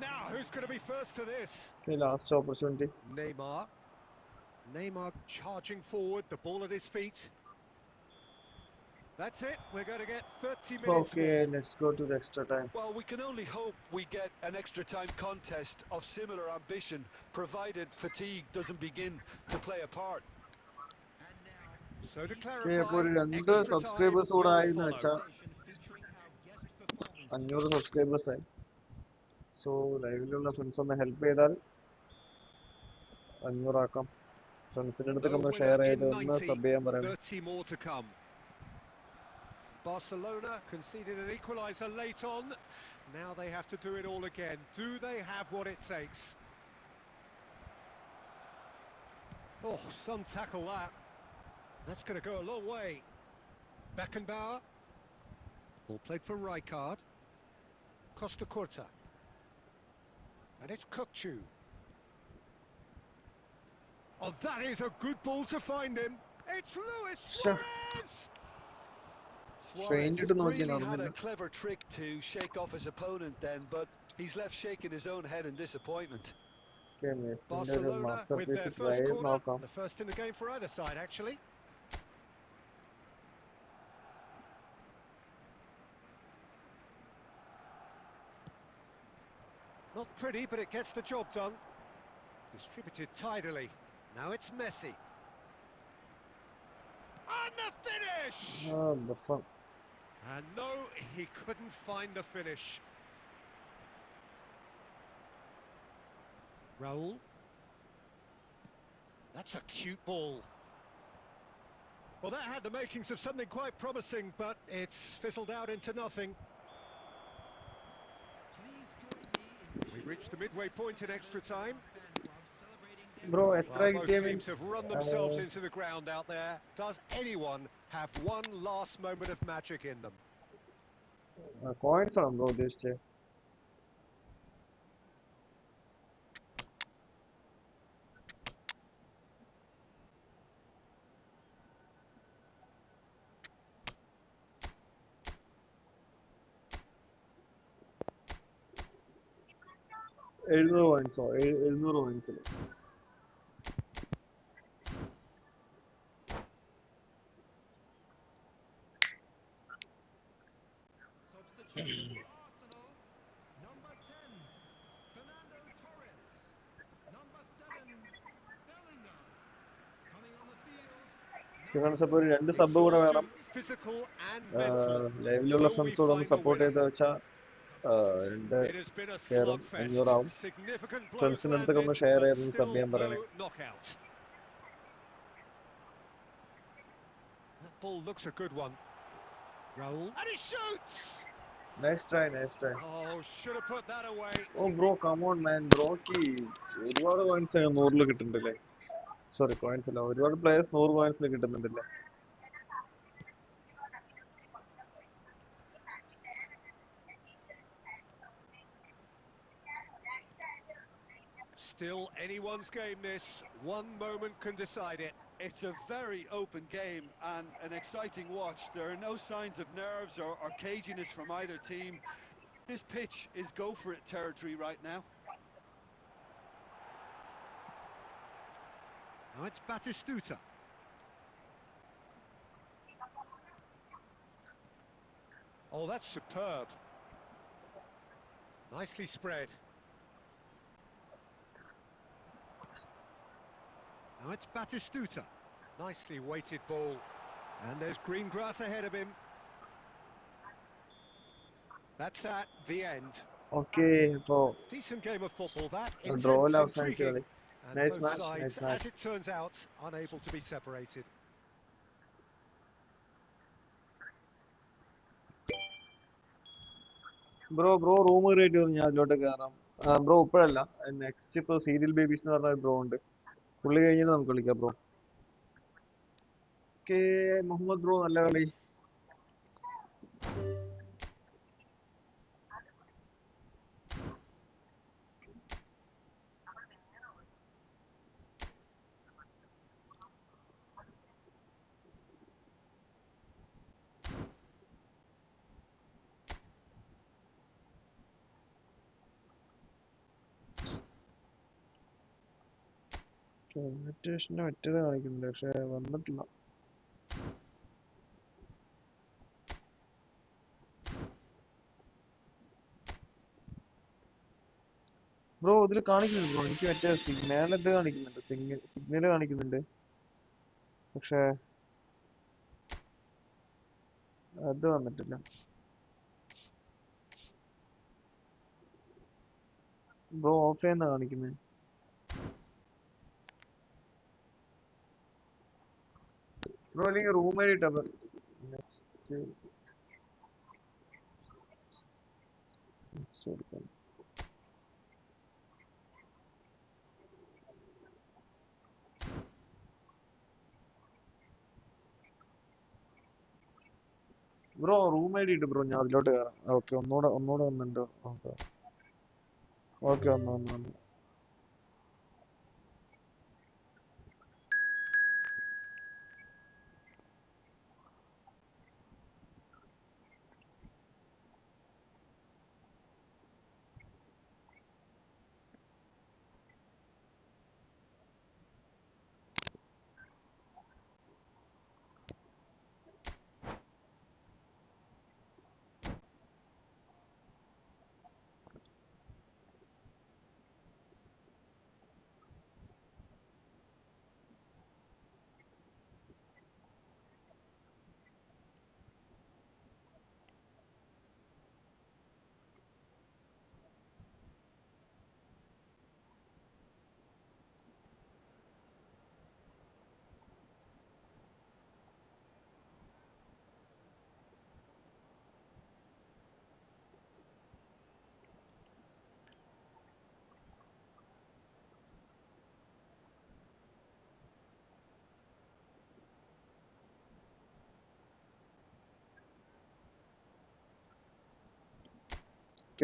E: Now, who's going to be first to this?
A: Okay, last opportunity.
E: Neymar. Neymar charging forward, the ball at his feet. That's it, we're going to get 30 minutes
A: Okay,
E: more.
A: let's go to the extra time.
C: Well, we can only hope we get an extra time contest of similar ambition, provided fatigue doesn't begin to play a part.
E: So to
A: Okay,
E: clarify,
A: അപ്പോൾ ഒരു 2
E: extra time
A: subscribers കൂടെ
E: will
A: ആയി എന്ന്
E: follow.
A: വെച്ചാൽ 500 subscribers ആയി. So ലൈവിലുള്ള friends ഒന്ന് help ചെയ്താൽ 500 ആക്കാം. ഫ്രണ്ട്സിന്റെ അടുത്തൊക്കെ ഒന്ന് ഷെയർ ചെയ്ത് ഒന്ന് സബ് ചെയ്യാൻ പറയാം.
E: 30 more to come. Barcelona conceded an equaliser late on. Now they have to do it all again. Do they have what it takes? Oh, some tackle that. That's going to go a long way. Beckenbauer. Ball played for Rijkaard. Costa Curta. And it's Kukçu. Oh, that is a good ball to find him. It's Luis Suarez!
C: Suarez
A: Strained
C: really had a
A: നടന്നില്ല.
C: clever trick to shake off his opponent then, but he's left shaking his own head in disappointment.
A: Okay, മെസ്സിന്റെ ഒരു
E: Barcelona
A: master
E: with their
A: piece
E: first
A: try
E: corner,
A: നോക്കാം.
E: the first in the game for either side actually. Not pretty, but it gets the job done. Distributed tidily. Now it's Messi. And the finish!
A: The fun.
E: And no, he couldn't find the finish. Raul. That's a cute ball. Well, that had the makings of something quite promising, but it's fizzled out into nothing.
D: Please join me in wishing
E: We've reached the midway point in extra time.
D: fan club celebrating their
A: Bro,
E: Well,
A: extra
E: both
A: game
E: teams have run themselves into the ground out there. Does anyone have one last moment of magic in them?
A: coins on bro this day. coins or 700 coins.
D: substitution for Arsenal. Number 10, Fernando Torres. Number 7, Bellingham. Coming on the field.
A: Friends support രണ്ട് sub കൂടെ വേണം.
E: Exhaustion, physical and mental.
A: ലൈവിലുള്ള
E: Will we
A: friends കൂടെ ഒന്ന്
E: find a
A: support
E: winner?
A: ചെയ്ത് വെച്ചാൽ രണ്ട്
E: It has been a
A: കയറും
E: slugfest.
A: 500 ആവും.
E: Significant blows
A: ഫ്രണ്ട്സിൻ്റെ അടുത്തൊക്കെ
E: landed,
A: ഒന്ന് ഷെയർ
E: but
A: ചെയ്ത് സബ്
E: still
A: ചെയ്യാൻ പറയണേ.
E: no knockout. That ball looks a good one. Raul. And he shoots!
A: Nice try, nice try.
E: Oh, should have put that away.
A: Oh bro, come on man, ബ്രോക്ക് ഒരുപാട് coins 100 കിട്ടുന്നുണ്ടല്ലേ. Sorry coins അല്ല, ഒരുപാട് players 100 കോയിൻസിൽ കിട്ടുന്നുണ്ടല്ലേ.
E: Still anyone's game this. One moment can decide it.
C: It's a very open game and an exciting watch. There are no signs of nerves or caginess from either team. This pitch is go for it territory right now.
E: Now it's Batistuta. Oh, that's superb. Nicely spread. Now it's Batistuta. Nicely weighted ball. And there's green grass ahead of him. That's that, the end.
A: Okay, so
E: Decent game of football, that.
A: draw
E: Intense,
A: അവസാനിച്ചു
E: intriguing.
A: കളി.
E: And
A: Nice
E: both
A: match,
E: sides,
A: nice match.
E: as it turns out, unable to be separated.
A: Bro room create ചെയ്തു, ഞാൻ അതിലോട്ട് കയറാം. Bro ഇപ്പോഴല്ല, next ഇപ്പോൾ serial babies എന്ന് പറഞ്ഞ ബ്രോ ഉണ്ട്, പുള്ളി കഴിഞ്ഞിട്ട് നമുക്ക് കളിക്കാം ബ്രോ. ഓക്കെ മുഹമ്മദ് ബ്രോ, നല്ല കളി. ഇൻവിറ്റേഷൻ്റെ മറ്റേത് കാണിക്കുന്നുണ്ട്, പക്ഷെ വന്നിട്ടില്ല. ബ്രോ ഇതിൽ കാണിക്കുന്നുണ്ട് ബ്രോ, എനിക്ക് മറ്റേ സിഗ്നൽ കാണിക്കുന്നുണ്ട്, സിഗ്നൽ കാണിക്കുന്നുണ്ട്, പക്ഷെ അത് വന്നിട്ടില്ല. ബ്രോ ഓഫ് ചെയ്യുന്ന കാണിക്കുന്നത്. ബ്രോ അല്ലെങ്കിൽ റൂം ആയിട്ടാ നെക്സ്റ്റ് എടുക്കാം. ബ്രോ റൂം ഐ ഡി ഇട്ട് ബ്രോ, ഞാൻ അതിലോട്ട് കയറാം. ഓക്കെ, ഒന്നുകൂടെ വന്നിട്ടുണ്ട്. ഓക്കെ ഓക്കെ, വന്നു.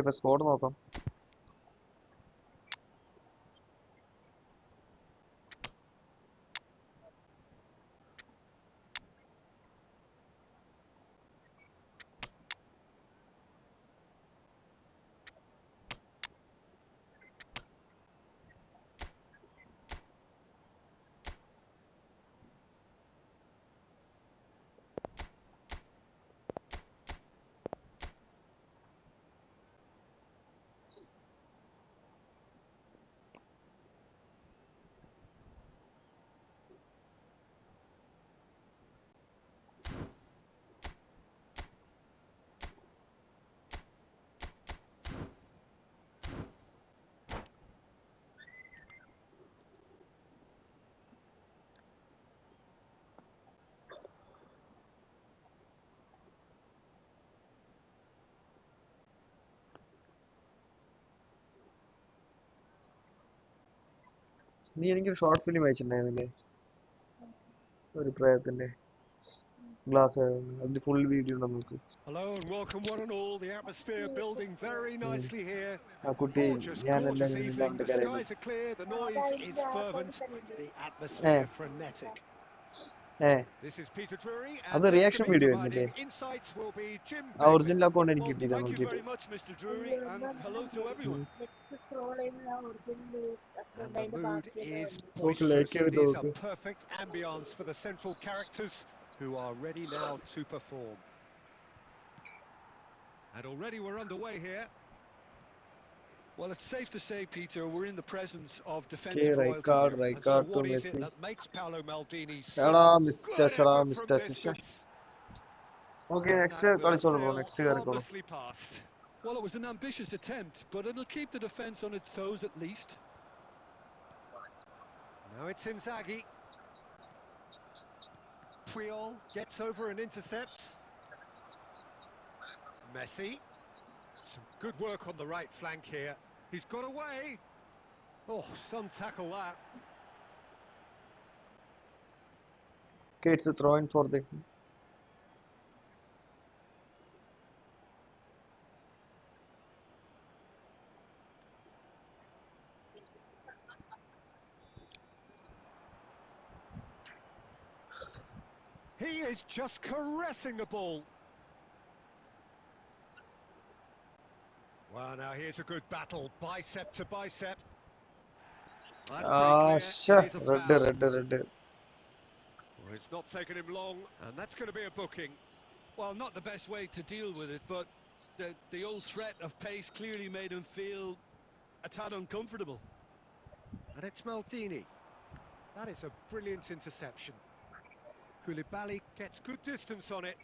A: ഇപ്പൊ സ്കോർ നോക്കാം. നീ എനിക്കൊരു ഷോർട്ട് ഫിലിം അയച്ചിട്ടുണ്ടായിരുന്നില്ലേ, ഒരു പ്രയത്തിന്റെ ഗ്ലാസ്, അതിന്റെ ഫുൾ വീഡിയോ നമുക്ക്.
B: Hello and welcome one and all. The atmosphere building very nicely here.
A: ആ കുട്ടി
B: Gorgeous,
A: ഞാനല്ല
B: gorgeous
A: ഞാനില്ല
B: evening.
A: അവന്റെ
B: The
A: കരയുന്നത്.
B: skies are clear, the noise is fervent, the
A: ഏ
B: atmosphere frenetic.
A: ഏ
B: This is Peter Drury,
A: അത്
B: and next to
A: reaction
B: me
A: video
B: providing
A: ആയിരുന്നില്ലേ?
B: insights will be Jim
A: ആ
B: Beglin.
A: ഒറിജിനൽ അക്കൗണ്ട് എനിക്ക്
C: Well,
A: കിട്ടിയതാ
C: thank you
A: നോക്കിയിട്ട്.
C: very much, Mr. Drury, and hello to everyone.
B: And the mood is
A: നോക്ക്
B: boisterous.
A: Like
B: It
A: ചെയ്ത്
B: is a
A: നോക്ക്.
B: perfect ambience for the central characters who are ready now to perform. And already we're underway here.
C: Well, it's safe to say, Peter, we're in the presence of
A: Okay,
C: defensive royalty here.
B: And so
A: Ricardo
B: what is it
A: Messi.
B: that makes Paolo Maldini
A: എടാ
B: so
A: mister,
B: good effort from
A: mister ശിക്ഷ.
B: distance?
A: Okay,
B: And
A: next
B: that will
A: കളിച്ചോളൂ bro,
B: sail
A: next കയറിക്കോളൂ.
B: harmlessly past.
C: Well, it was an ambitious attempt, but it'll keep the defence on its toes at least.
B: Now it's Inzaghi. Puyol gets over and intercepts. Messi. Some good work on the right flank here. He's got away. Oh, some tackle that.
A: Okay, it's a throw in for the
B: He is just caressing the ball. Well, now here's a good battle, bicep to bicep. That's pretty clear. It is a
A: red
B: foul.
A: Red red.
B: Well, it's not taken him long, and that's going to be a booking.
C: Well, not the best way to deal with it, but the old threat of pace clearly made him feel a tad uncomfortable.
B: And it's Maldini. That is a brilliant interception. Koulibaly gets good distance on it.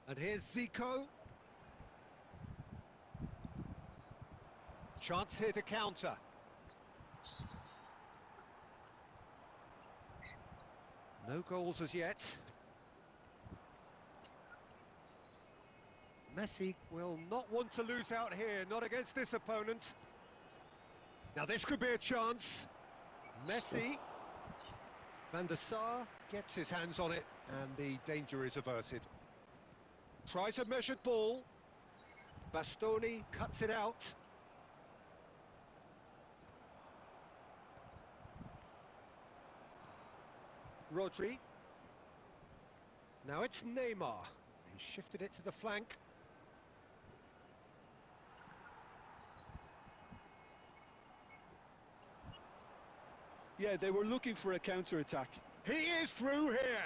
B: And here's Zico. Chance here to counter. No goals as yet. Messi will not want to lose out here, not against this opponent. Now this could be a chance. Messi. Van der Sar gets his hands on it and the danger is averted. Tries a measured ball. Bastoni cuts it out. Rodri. Now it's Neymar. He shifted it to the flank.
C: Yeah, they were looking for a counter-attack.
B: He is through here.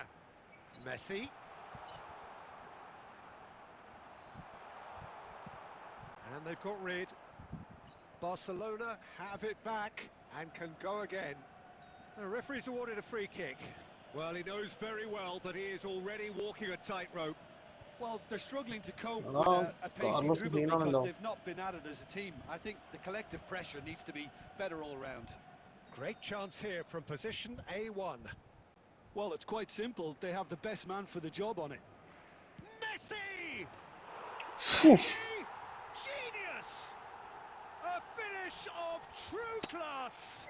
B: Messi. And they've got rid. Barcelona have it back and can go again. The referee's awarded a free kick. Well, he knows very well that he is already walking a tightrope.
C: Well, they're struggling to cope
A: Oh,
C: with a pacey
A: Carlos
C: dribble
A: Zeno
C: because
A: now.
C: they've not been at it as a team. I think the collective pressure needs to be better all round.
B: Great chance here from position A1.
C: Well, it's quite simple. They have the best man for the job on it.
B: Messi! Messi! Genius! A finish of true class!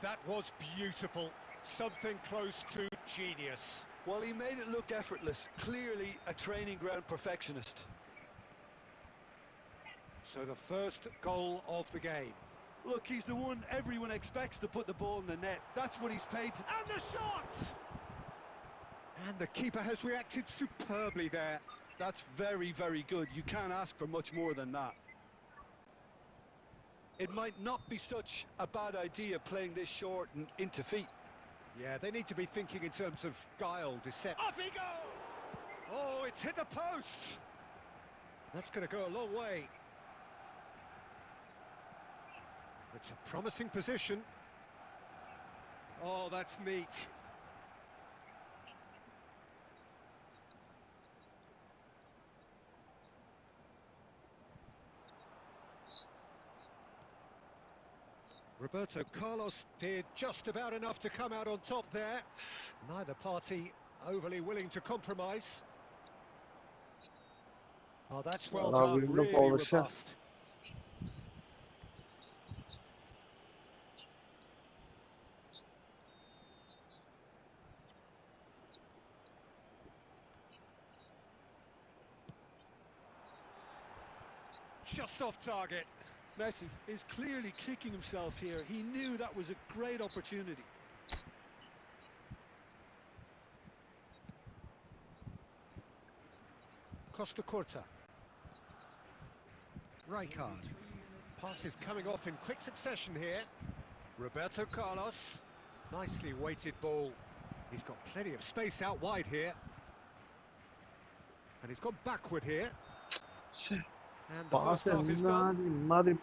B: That was beautiful. Something close to genius.
C: Well, he made it look effortless. Clearly a training ground perfectionist.
E: So the first goal of the game.
C: Look, he's the one everyone expects to put the ball in the net. That's what he's paid to...
E: And the shot! And the keeper has reacted superbly there.
C: That's very, very good. You can't ask for much more than that. It might not be such a bad idea playing this short and into feet.
E: Yeah, they need to be thinking in terms of guile, deception. Off he goes! Oh, it's hit the post! That's going to go a long way. It's a promising position. Oh, that's neat. Roberto Carlos did just about enough to come out on top there. Neither party overly willing to compromise. Oh, that's well done, really robust. Just off target.
C: Messi is clearly kicking himself here. He knew that was a great opportunity.
E: Costa Curta. Rijkaard. Pass is coming off in quick succession here. Roberto Carlos. Nicely weighted ball. He's got plenty of space out wide here. And he's gone backward here. And the first half is done.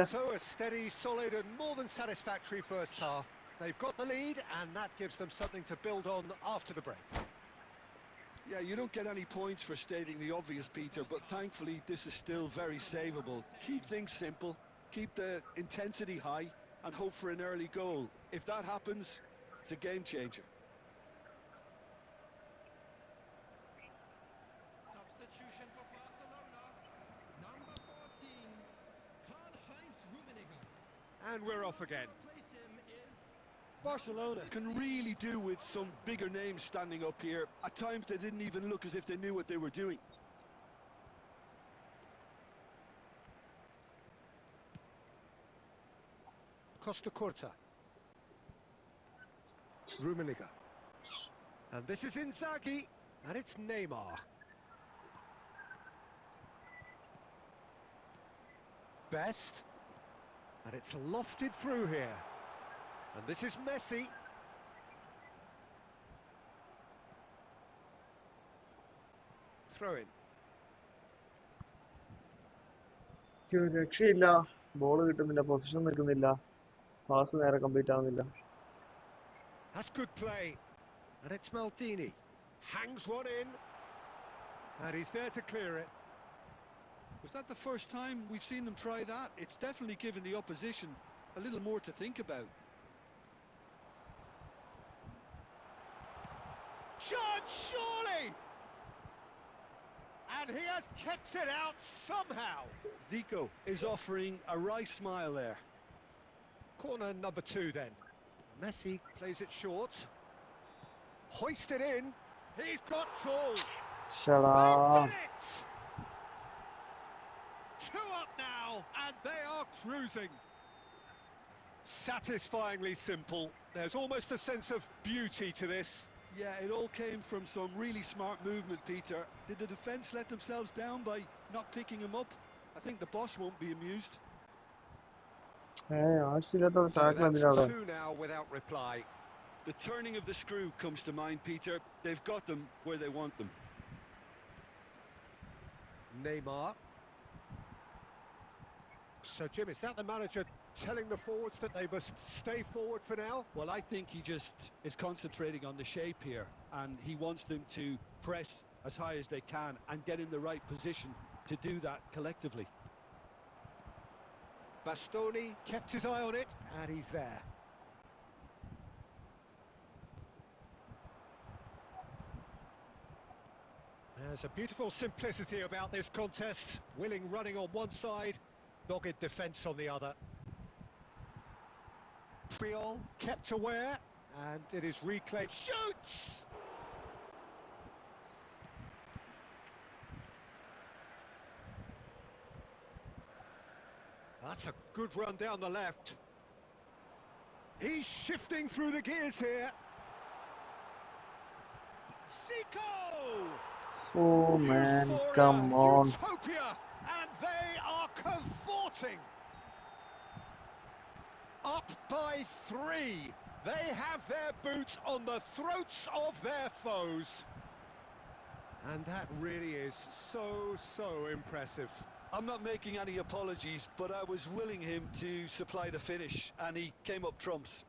E: So a steady, solid and more than satisfactory first half. They've got the lead and that gives them something to build on after the break.
C: Yeah, you don't get any points for stating the obvious, Peter, but thankfully this is still very savable. Keep things simple, keep the intensity high and hope for an early goal. If that happens, it's a game changer.
D: Substitution for Barcelona. Number 14, Karl-Heinz Rummenigge.
E: And we're off again.
D: Replace him is
C: Barcelona can really do with some bigger names standing up here. At times they didn't even look as if they knew what they were doing.
E: Costa Curta. Rummenigge. And this is Inzaghi. And it's Neymar. Best. And it's lofted through here. And this is Messi. Throw in.
A: രക്ഷയില്ല. Ball കിട്ടുന്നില്ല, position നിൽക്കുന്നില്ല, pass നേരെ complete ആവുന്നില്ല.
E: That's good play. And it's Maldini. Hangs one in. And he's there to clear it.
C: Was that the first time we've seen them try that? It's definitely given the opposition a little more to think about.
E: Shot, surely! And he has kept it out somehow.
C: Zico is offering a wry smile there.
E: Corner number 2 then. Messi plays it short. Hoist it in. He's got tall.
A: Shut up.
E: They've done it! 2 up now, and they are cruising. Satisfyingly simple. There's almost a sense of beauty to this.
C: Yeah, it all came from some really smart movement, Peter. Did the defence let themselves down by not picking him up? I think the boss won't be amused.
A: ആവശ്യമില്ലാത്ത
E: So
A: tackle
E: that's
A: എന്തിനാണ്?
E: 2 now without reply.
C: The turning of the screw comes to mind, Peter. They've got them where they want them.
E: Neymar. So, Jim, is that the manager telling the forwards that they must stay forward for now?
C: Well, I think he just is concentrating on the shape here, and he wants them to press as high as they can and get in the right position to do that collectively.
E: Bastoni kept his eye on it, and he's there. There's a beautiful simplicity about this contest. Willing running on one side, dogged defence on the other. Priol kept aware, and it is reclaimed. Shoots! That's a good run down the left. He's shifting through the gears here. Zico!
A: Oh man,
E: Euphoria,
A: come on.
E: utopia, and they are cavorting. Up by 3. They have their boots on the throats of their foes. And that really is so impressive.
C: I'm not making any apologies, but I was willing him to supply the finish, and he came up trumps.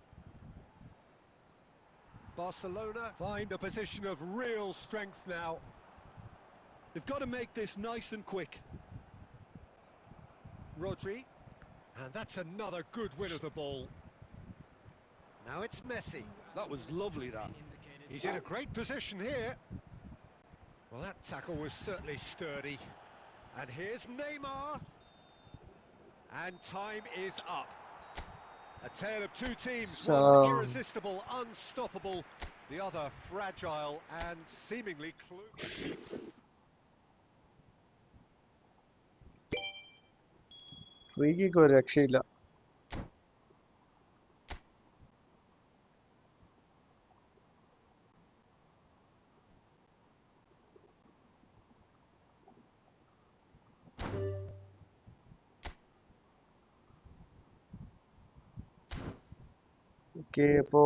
E: Barcelona find a position of real strength now.
C: They've got to make this nice and quick.
E: Rodri, and that's another good win of the ball. Now it's Messi.
C: That was lovely, that.
E: He's in a great position here. Well, that tackle was certainly sturdy. And here's Neymar. And time is up. A tale of two teams, one irresistible, unstoppable, the other fragile and seemingly clueless.
A: Free kick ഒരു രക്ഷയില്ല. Okay, അപ്പോ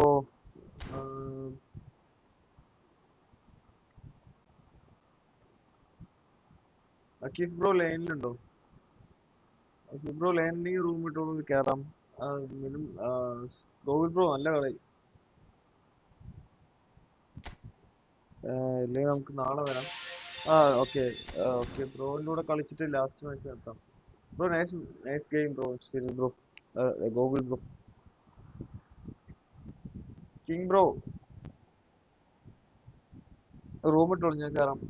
A: അക്കീഫ് bro ലൈനിലുണ്ടോ? അക്കീഫ് bro ലൈനിൽ room ഇട്ടോളൂ, കയറാം. Gokul bro നല്ല കളി. ഇല്ലെങ്കിൽ നമുക്ക് നാളെ വരാം. ഓക്കെ ഓക്കെ, ബ്രോയിൻ്റെ കൂടെ കളിച്ചിട്ട് ലാസ്റ്റ് മാച്ച് നടത്താം. Bro nice game bro. ശരി bro. Gokul bro, king bro room ഇട്ടോളൂ, ഞാൻ കയറാം.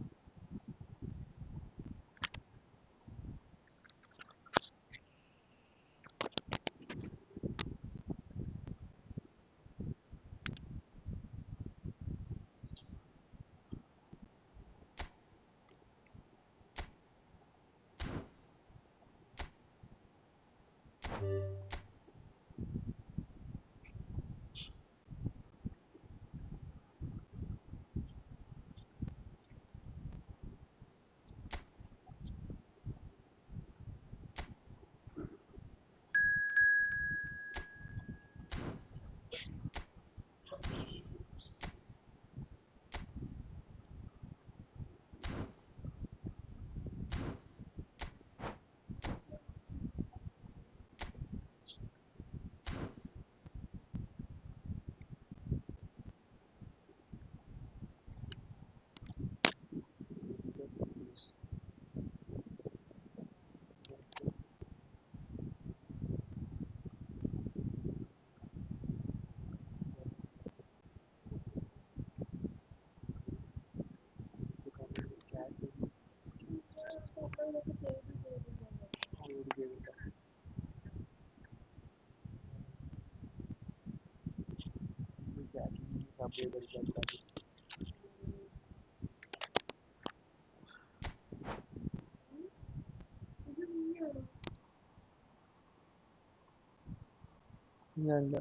A: ഞാനില്ല.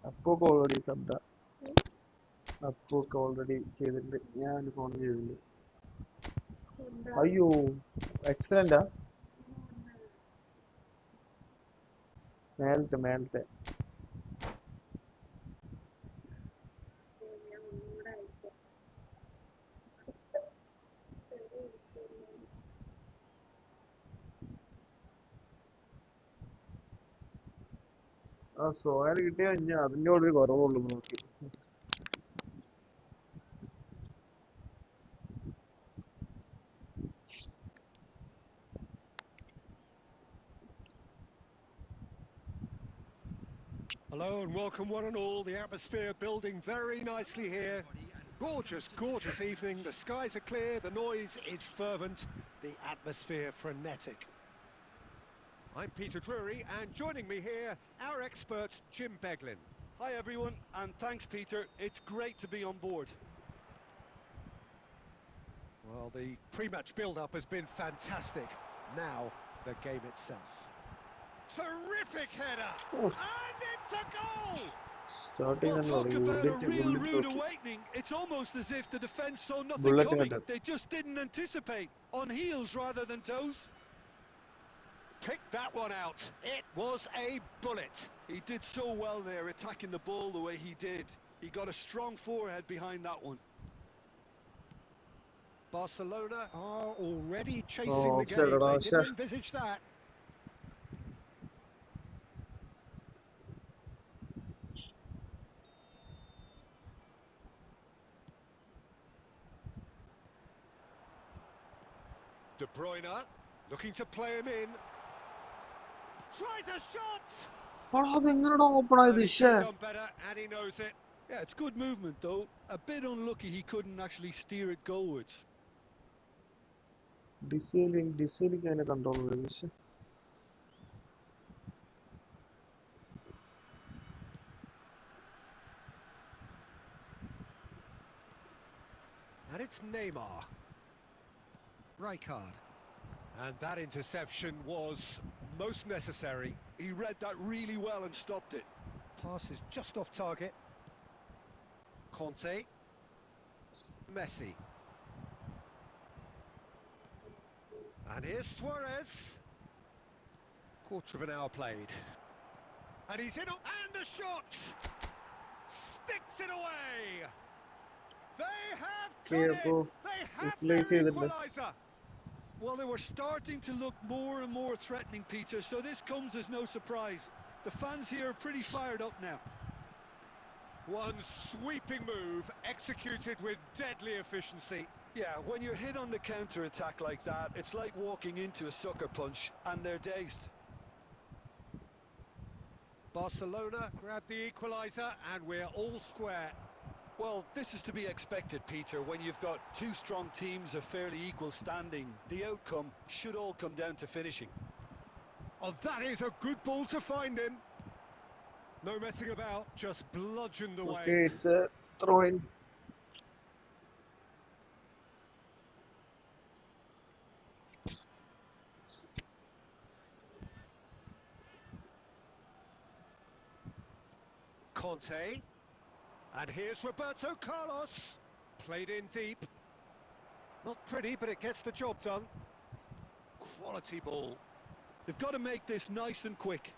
A: അപ്പൊക്കെ ഓൾറെഡി ശബ്ദ അപ്പൊക്കെ ഓൾറെഡി ചെയ്തിട്ടുണ്ട്. ഞാൻ ഫോൺ ചെയ്തിട്ടുണ്ട്. അയ്യോ, എക്സലന്റാ. മേലത്തെ സോയാൽ കിട്ടിയാ കഴിഞ്ഞാൽ അതിൻ്റെ കൂടെ ഒരു കുറവുള്ളൂ നോക്കി.
E: Hello and welcome one and all. The atmosphere building very nicely here.
B: Gorgeous, gorgeous evening. The skies are clear, the noise is fervent, the atmosphere frenetic. I'm Peter Drury, and joining me here, our expert, Jim Beglin.
C: Hi everyone, and thanks Peter. It's great to be on board.
B: Well, the pre-match build-up has been fantastic. Now, the game itself. Terrific header!
A: Oh.
B: And it's a goal!
A: Starting
C: Well,
A: and
C: talk about a real rude
A: bullet.
C: awakening. It's almost as if the defence saw nothing
A: Bullet
C: coming.
A: header.
C: They just didn't anticipate. On heels rather than toes.
B: Picked that one out. It was a bullet.
C: He did so well there, attacking the ball the way he did. He got a strong forehead behind that one.
B: Barcelona are already chasing
A: Oh,
B: the
A: offside,
B: game. They
A: offside.
B: didn't envisage that. De Bruyne looking to play him in. Tries a shot! And he could have done better, and he knows it.
C: Yeah, it's good movement though. A bit unlucky he couldn't actually steer it goalwards.
A: Disabling kind of control.
B: And it's Neymar. Rijkaard. And that interception was most necessary.
C: He read that really well and stopped it.
B: Pass is just off target. Conte. Messi. And here's Suarez. Quarter of an hour played. And he's in, and a shot! Sticks it away! They have done it! They have their equaliser!
C: Well, they were starting to look more and more threatening, Peter, so this comes as no surprise. The fans here are pretty fired up now.
B: One sweeping move, executed with deadly efficiency.
C: Yeah, when you're hit on the counter-attack like that, it's like walking into a sucker punch, and they're dazed.
B: Barcelona grab the equaliser, and we're all square.
C: Well, this is to be expected, Peter. When you've got two strong teams of fairly equal standing, the outcome should all come down to finishing.
B: Oh, that is a good ball to find him. No messing about, just bludgeoned away.
A: Okay, it's a throw-in.
B: Conte. And here's Roberto Carlos. Played in deep. Not pretty, but it gets the job done. Quality ball.
C: They've got to make this nice and quick.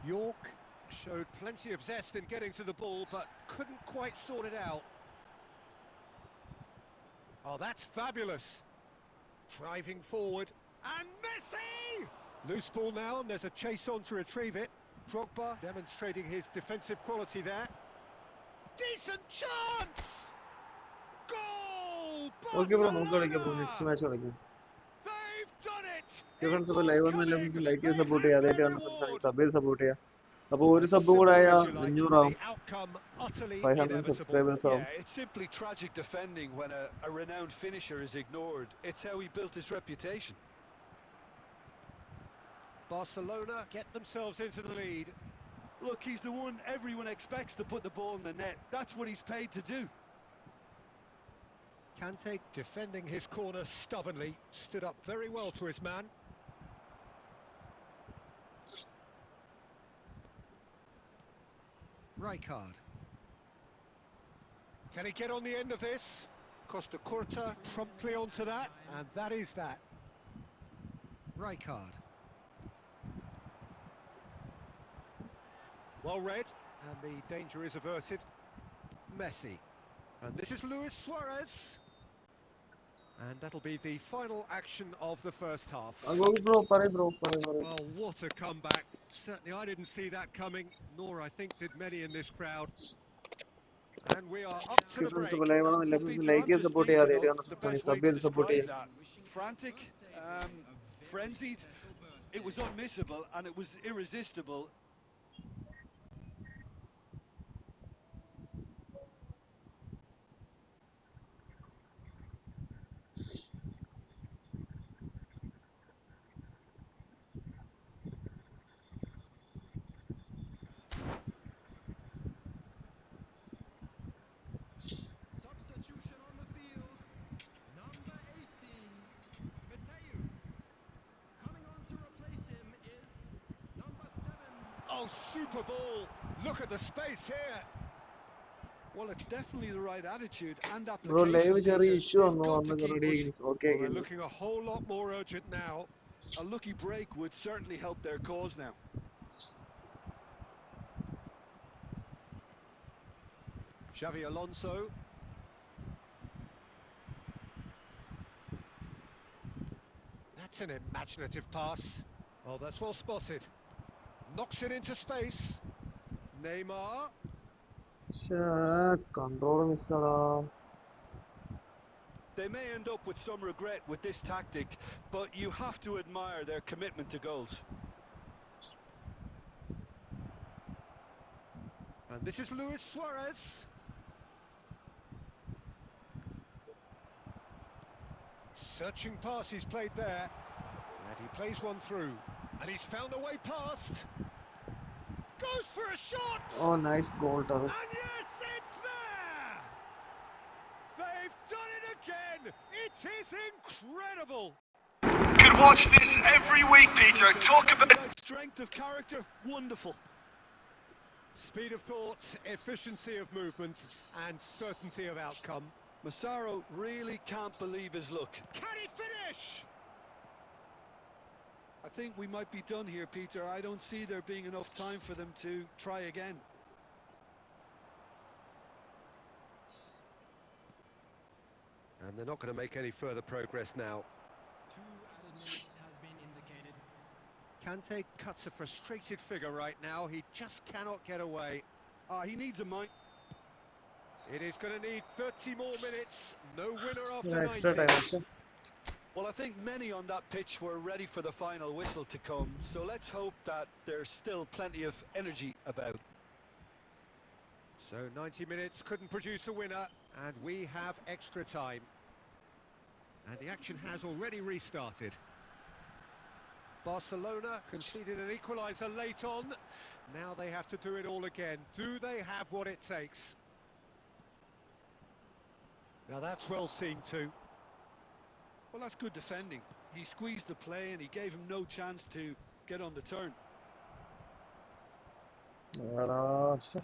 B: York showed plenty of zest in getting to the ball, but couldn't quite sort it out. Oh, that's fabulous. Driving forward. And Messi! Loose ball now, and there's a chase on to retrieve it. Drogba demonstrating his defensive quality there. Decent chance! Goal!
A: Okay, bro, no
B: Barcelona!
A: bro. Next match again.
B: They've done it!
A: Friends,
B: It
A: live
B: was
A: on
B: coming!
A: like
B: They
A: support
B: have
A: ചെയ്യാതെ
B: their reward!
A: support ചെയ്യാ അപ്പോൾ ഒരു
B: As
A: sub
B: simple
A: കൂടെ
B: as
A: ആയാ
B: you like,
A: 500 ആവും
B: the outcome utterly
A: 500
B: inevitable.
A: subscribers
C: Yeah,
A: ആവും
C: it's simply tragic defending when a renowned finisher is ignored. It's how he built his reputation.
B: Barcelona get themselves into the lead.
C: Look, he's the one everyone expects to put the ball in the net. That's what he's paid to do.
B: Kante defending his corner stubbornly, stood up very well to his man. Rijkaard. Can he get on the end of this? Costa Curta promptly onto that, and that is that. Rijkaard. Well read, and the danger is averted. Messi. And this is Luis Suarez. And that'll be the final action of the first half.
A: bro പറയ് bro
B: Well, what a comeback. Certainly I didn't see that coming, nor I think did many in this crowd. And we are up to the break.
A: live on
C: Well, Peter,
A: like
C: I'm just
A: support
C: thinking
A: ചെയ്യാതെ
C: of the best way to describe that. Frantic, frenzied. It was unmissable and it was irresistible.
E: Oh, super ball. Look at the space here.
C: Well, it's definitely the right attitude and
A: Bro, live
C: application,
A: ചെറിയ
C: Peter.
A: issue
C: They've
A: വന്നു
C: got to
A: വന്ന്
C: keep
A: ready
C: pushing.
A: okay
E: Well, they're looking a whole lot more urgent now.
C: A lucky break would certainly help their cause now.
E: Xavi Alonso. That's an imaginative pass. Oh, that's well spotted. Knocks it into space. Neymar.
A: control മിസ്സടാ.
C: They may end up with some regret with this tactic, but you have to admire their commitment to goals.
E: And this is Luis Suarez. Searching pass he's played there. And he plays one through. And he's found a way past. Goes for a shot!
A: Oh, nice goal അത്.
E: And yes, it's there! They've done it again! It is incredible!
F: You can watch this every week, Peter. Talk about
C: Strength of character, wonderful.
E: Speed of thought, efficiency of movement, and certainty of outcome.
C: Massaro really can't believe his luck.
E: Can he finish?
C: I think we might be done here, Peter. I don't see there being enough time for them to try again.
E: And they're not going to make any further progress now.
D: 2 added minutes has been indicated.
E: Kante cuts a frustrated figure right now. He just cannot get away.
C: He needs a mind.
E: It is going to need 30 more minutes. No winner after
A: extra
E: 90.
A: time പക്ഷെ.
C: Well, I think many on that pitch were ready for the final whistle to come, so let's hope that there's still plenty of energy about.
E: So 90 minutes couldn't produce a winner, and we have extra time. And the action has already restarted. Barcelona conceded an equaliser late on. Now they have to do it all again. Do they have what it takes? Now that's well seen too.
C: Well, that's good defending. He squeezed the play and he gave him no chance to get on the turn.
A: എടാ, ശ്ശെ.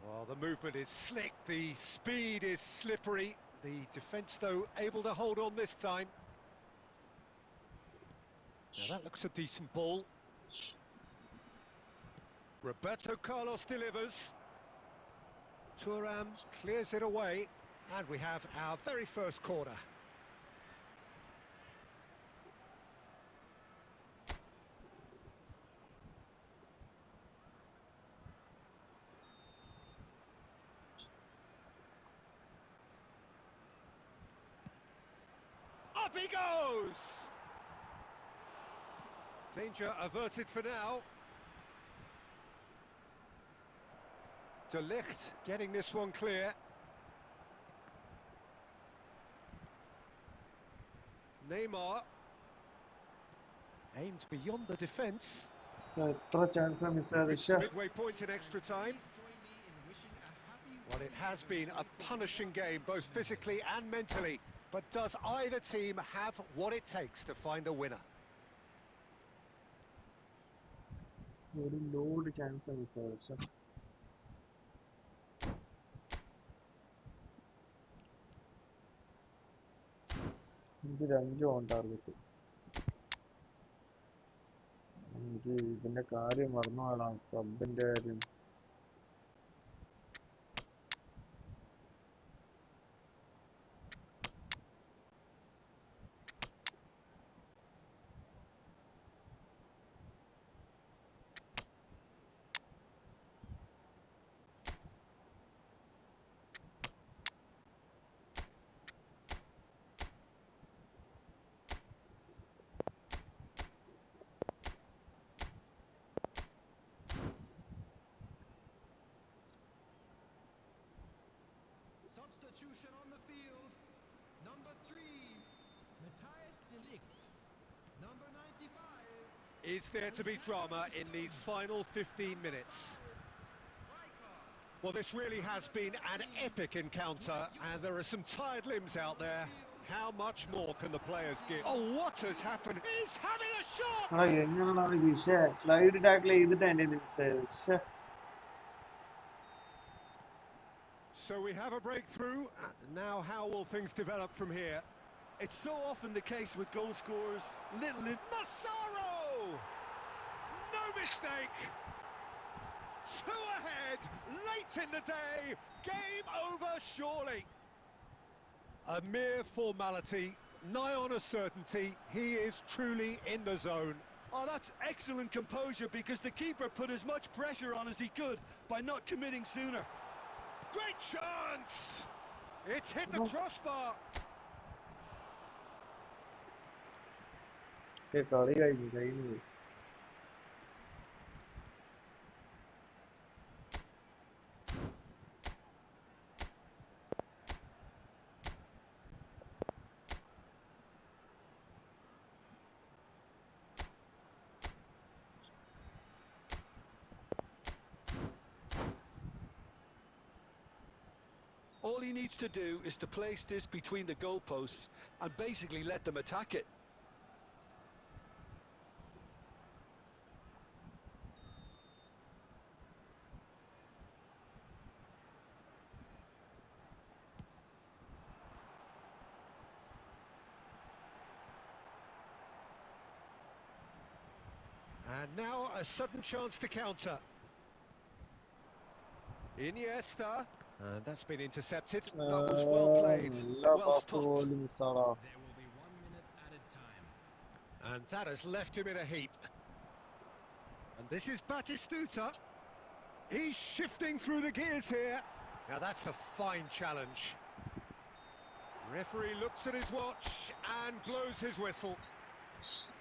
E: Well, the movement is slick, the speed is slippery. The defence, though, able to hold on this time. Now that looks a decent ball. Roberto Carlos delivers. Thuram clears it away, and we have our very first corner. Up he goes! Danger averted for now. De Ligt getting this one clear. Neymar aimed beyond the defence.
A: എത്ര ചാൻസാ മിസ്സായത്.
E: Reached the midway point in extra time.
D: Join me in wishing a happy
E: Well, it has been a punishing game, both physically and mentally. But does either team have what it takes to find a winner?
A: ഒരു load ചാൻസാ മിസ്സായത്. പക്ഷെ. ഇത് 5 on target. എനിക്ക് ഇതിന്റെ കാര്യം മറന്നു പോയതാണ്, സബിന്റെ കാര്യം.
D: substitution on the field. Number 3, Matthias de Ligt. Number 95.
E: Is there to be drama in these final 15 minutes? Well, this really has been an epic encounter, and there are some tired limbs out there.
B: How much more can the players give? Oh, what has happened? He's having a shot!
A: എടാ എങ്ങനെയാണ് ഈ slide tackle ചെയ്തിട്ട് എന്റെ miss
B: So we have a breakthrough. Now how will things develop from here?
C: It's so often the case with goal scorers.
B: Massaro! No mistake! Two ahead, late in the day. Game over, surely. A mere formality, nigh on a certainty. He is truly in the zone.
C: Oh, that's excellent composure because the keeper put as much pressure on as he could by not committing sooner.
B: Great chance! It's hit the crossbar.
A: കളി കഴിഞ്ഞു
C: All he needs to do is to place this between the goalposts and basically let them attack it.
B: And now a sudden chance to counter. Iniesta. And that's been intercepted.
C: That was well played, well stopped.
D: There will be 1 minute added time.
B: And that has left him in a heap. And this is Batistuta. He's shifting through the gears here. Now that's a fine challenge. Referee looks at his watch and blows his whistle.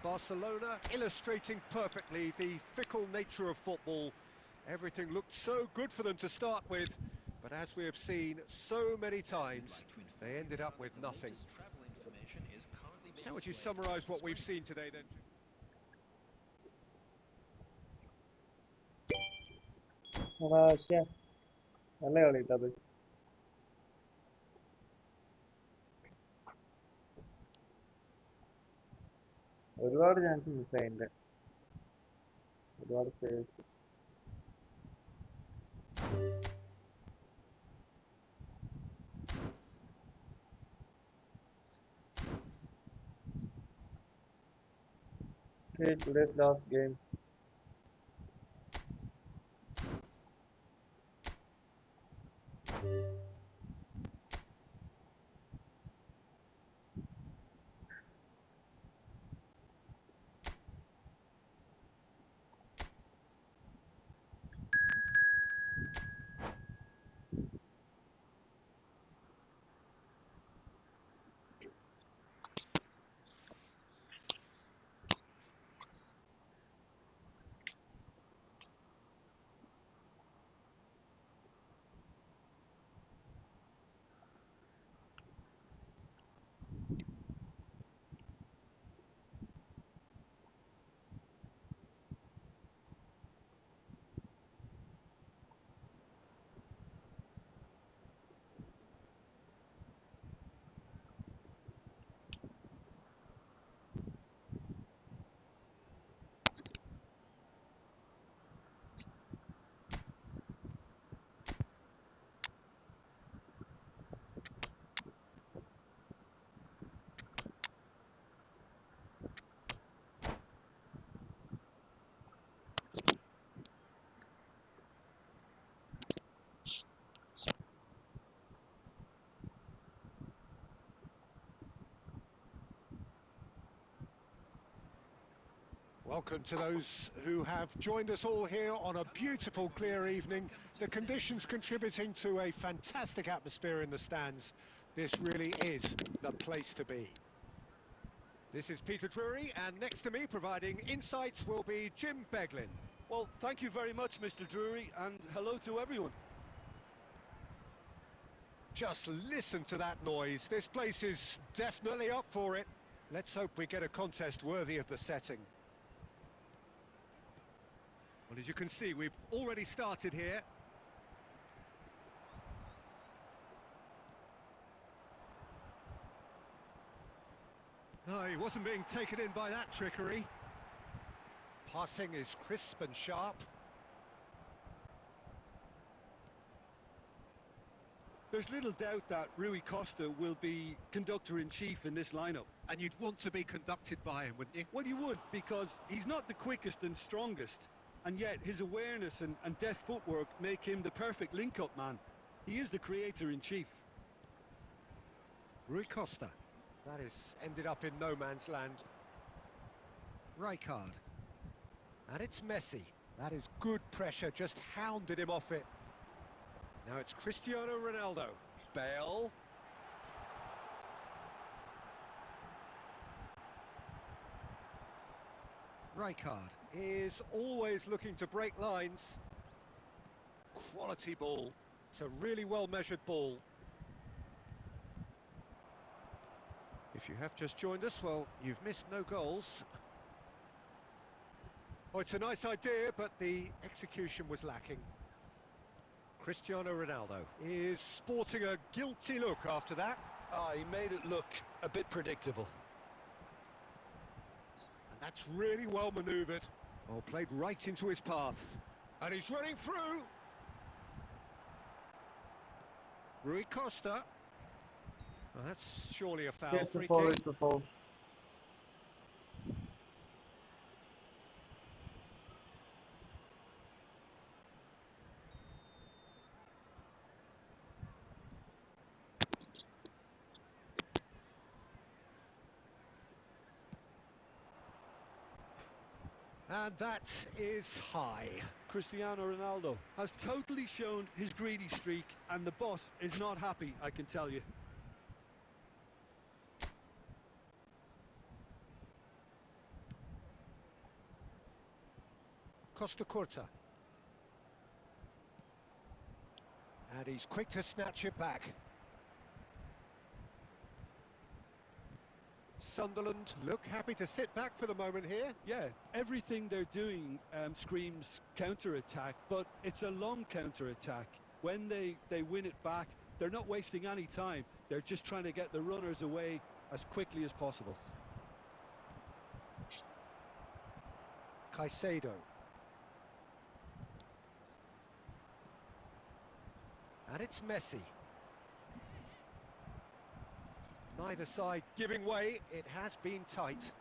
B: Barcelona illustrating perfectly the fickle nature of football. Everything looked so good for them to start with, but as we have seen so many times, they ended up with nothing. How would you summarise what we've seen today then?
A: നല്ല കളി അത് ഒരുപാട് chance മിസ്സായിട്ടുണ്ട് ഒരുപാട് saves Okay, today's last game.
B: Welcome to those who have joined us all here on a beautiful, clear evening. The conditions contributing to a fantastic atmosphere in the stands. This really is the place to be. This is Peter Drury, and next to me providing insights will be Jim Beglin.
C: Well, thank you very much, Mr. Drury, and hello to everyone.
B: Just listen to that noise. This place is definitely up for it. Let's hope we get a contest worthy of the setting. Well, as you can see, we've already started here.
E: No, he wasn't being taken in by that trickery. Passing is crisp and sharp.
C: There's little doubt that Rui Costa will be conductor-in-chief in this lineup.
E: And you'd want to be conducted by him, wouldn't you?
C: Well, you would, because he's not the quickest and strongest, and yet his awareness and deft footwork make him the perfect link-up man. He is the creator-in-chief.
E: Rui Costa. That is ended up in no man's land. Rijkaard. And it's Messi. That is good pressure, just hounded him off it. Now it's Cristiano Ronaldo. Bale. Rijkaard is always looking to break lines. Quality ball. It's a really well-measured ball. If you have just joined us, well, you've missed no goals. Oh, it's a nice idea, but the execution was lacking. Cristiano Ronaldo is sporting a guilty look after that.
C: Ah, he made it look a bit predictable.
E: And that's really well manoeuvred. Oh, played right into his path. And he's running through. Rui Costa. Oh, that's surely a foul.
A: It's a
E: Free
A: foul,
E: kick.
A: it's a foul.
E: And that is high.
C: Cristiano Ronaldo has totally shown his greedy streak, and the boss is not happy, I can tell you.
E: Costa Curta. And he's quick to snatch it back. Sunderland look happy to sit back for the moment here.
C: Yeah, everything they're doing screams counter-attack, but it's a long counter-attack. When they win it back, they're not wasting any time. They're just trying to get the runners away as quickly as possible.
E: Caicedo. And it's Messi. Neither side giving way. It has been tight.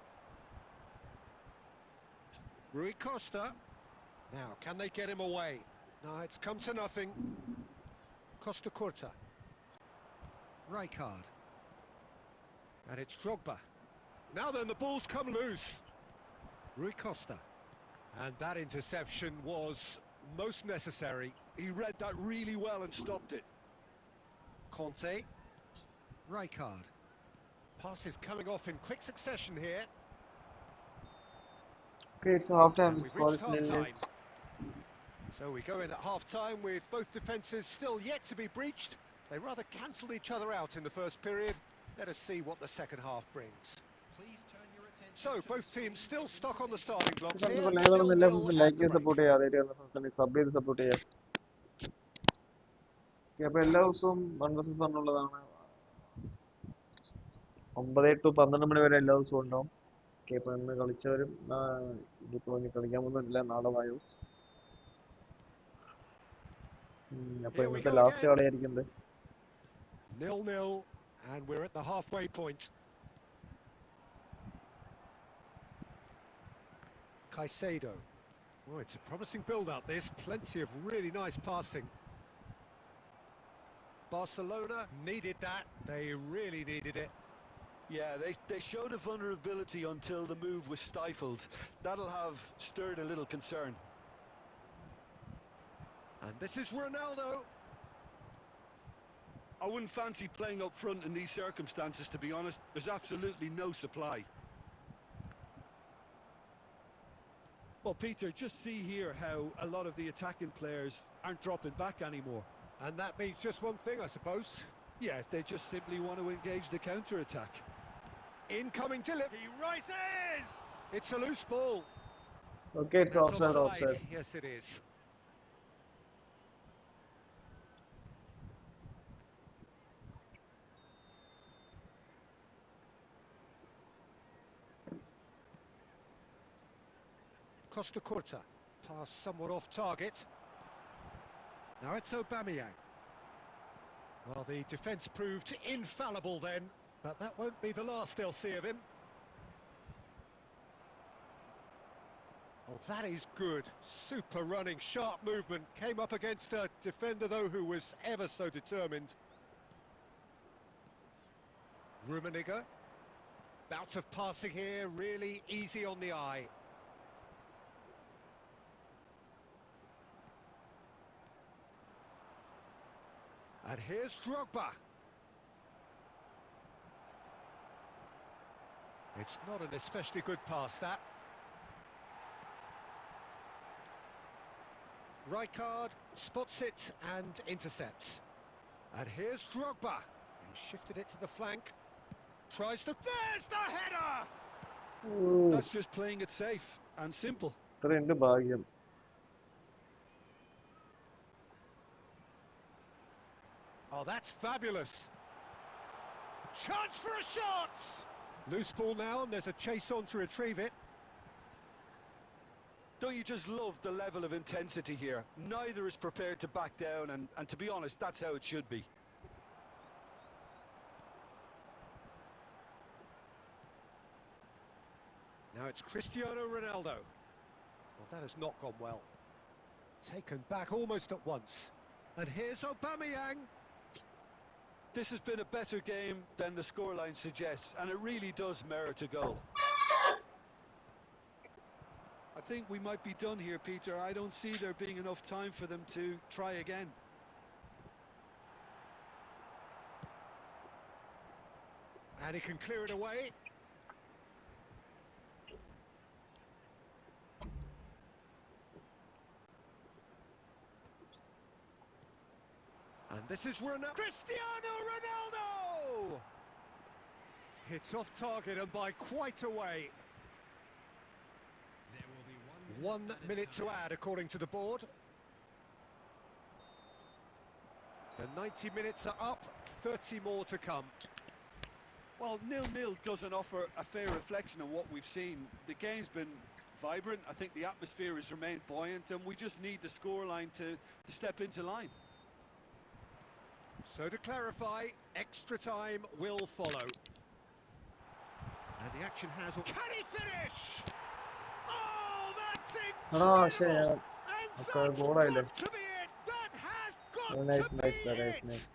E: Rui Costa. Now, can they get him away? No, it's come to nothing. Costa Curta. Rijkaard. And it's Drogba. Now then, the ball's come loose. Rui Costa. And that interception was most necessary.
C: He read that really well and stopped it.
E: Conte. Rijkaard. Passes coming off in quick succession here.
A: Okay, it's half time.
E: And
A: The
E: we've
A: score
E: reached
A: is nil-nil.
E: half-time. So we go in at half-time with both defences still yet to be breached. They rather cancelled each other out in the first period. Let us see what the second half brings.
D: Please turn your attention
E: So
D: to
E: both
D: the
E: teams
D: screen.
E: still stuck on the starting blocks here.
A: ഇപ്പോൾ live കാണുന്ന എല്ലാ
E: 0-0
A: ഫ്രണ്ട്സും
E: at
A: like
E: the
A: ചെയ്ത്
E: break.
A: Support ചെയ്യുക ആദ്യമായിട്ട് കാണുന്ന ഫ്രണ്ട്സിനെ sub ചെയ്ത് സപ്പോർട്ട് ചെയ്യുക. ഓക്കെ, അപ്പോൾ എല്ലാ ദിവസവും 1 vs 1 ഉള്ളതാണ്. 9 to 12 മണി വരെ എല്ലാ ദിവസവും ഉണ്ടാവും. ഓക്കെ, അപ്പോൾ ഇന്ന് കളിച്ചവരും ഇനിയിപ്പോൾ ഇനി കളിക്കാൻ പോകുന്നില്ല, നാളെ വായു. അപ്പോൾ
E: Here we
A: ഇന്നത്തെ
E: go
A: last
E: again.
A: കളിയായിരിക്കുന്നത്.
E: 0-0, and we're at the halfway point. Caicedo. Oh, it's a promising build-up, this. Plenty of really nice passing. Barcelona needed that. They really needed it.
C: Yeah, they showed a vulnerability until the move was stifled. That'll have stirred a little concern.
E: And this is Ronaldo.
C: I wouldn't fancy playing up front in these circumstances, to be honest. There's absolutely no supply. Well, Peter, just see here how a lot of the attacking players aren't dropping back anymore.
E: And that means just one thing, I suppose.
C: Yeah, they just simply want to engage the counter-attack.
E: Incoming Dilip. He rises! It's a loose ball.
A: Okay, it's
E: That's
A: offside, offside.
E: Yes, it is. Costa Curta. Pass somewhat off target. Now it's Aubameyang. Well, the defence proved infallible then, but that won't be the last they'll see of him. Oh, that is good. Super running, sharp movement. Came up against a defender, though, who was ever so determined. Rummenigge. Bout of passing here, really easy on the eye. And here's Drogba. It's not an especially good pass, that. Rijkaard spots it and intercepts. And here's Drogba. He shifted it to the flank. Tries to... There's the header!
C: That's just playing it safe and simple.
A: ഇത്രയുണ്ട് ഭാഗ്യം.
E: Oh, that's fabulous. Chance for a shot! Loose ball now, and there's a chase on to retrieve it.
C: Don't you just love the level of intensity here? Neither is prepared to back down, and to be honest, that's how it should be.
E: Now it's Cristiano Ronaldo. Well, that has not gone well. Taken back almost at once. And here's Aubameyang.
C: This has been a better game than the scoreline suggests, and it really does merit a goal. I think we might be done here, Peter. I don't see there being enough time for them to try again.
E: And he can clear it away. And this is Cristiano Ronaldo! It's off target and by quite a way.
D: There will be
E: 1 minute to add, according to the board. The 90 minutes are up, 30 more to come.
C: Well, 0-0 doesn't offer a fair reflection on what we've seen. The game's been vibrant. I think the atmosphere has remained buoyant, and we just need the scoreline to step into line.
E: So to clarify, extra time will follow. And the action has... Can he finish? Oh, that's incredible! And that's got to be it! That has got to be it!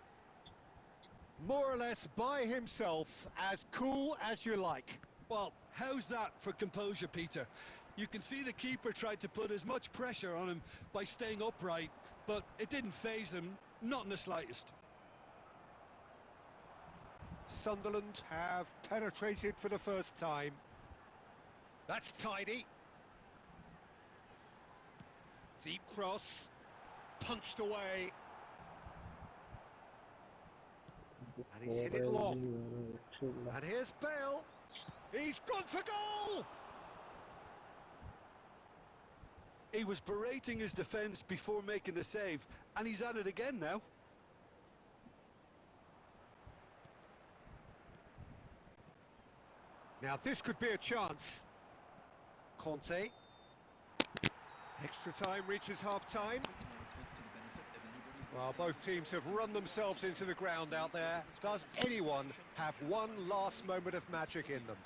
E: More or less by himself, as cool as you like.
C: Well, how's that for composure, Peter? You can see the keeper tried to put as much pressure on him by staying upright, but it didn't faze him, not in the slightest.
E: Sunderland have penetrated for the first time. That's tidy. Deep cross, punched away. And he's hit it long. And here's Bale. He's gone for goal!
C: He was berating his defence before making the save, and he's at it again now.
E: Now this could be a chance. Conte. Extra time reaches half-time. Well, both teams have run themselves into the ground out there. Does anyone have one last moment of magic in them?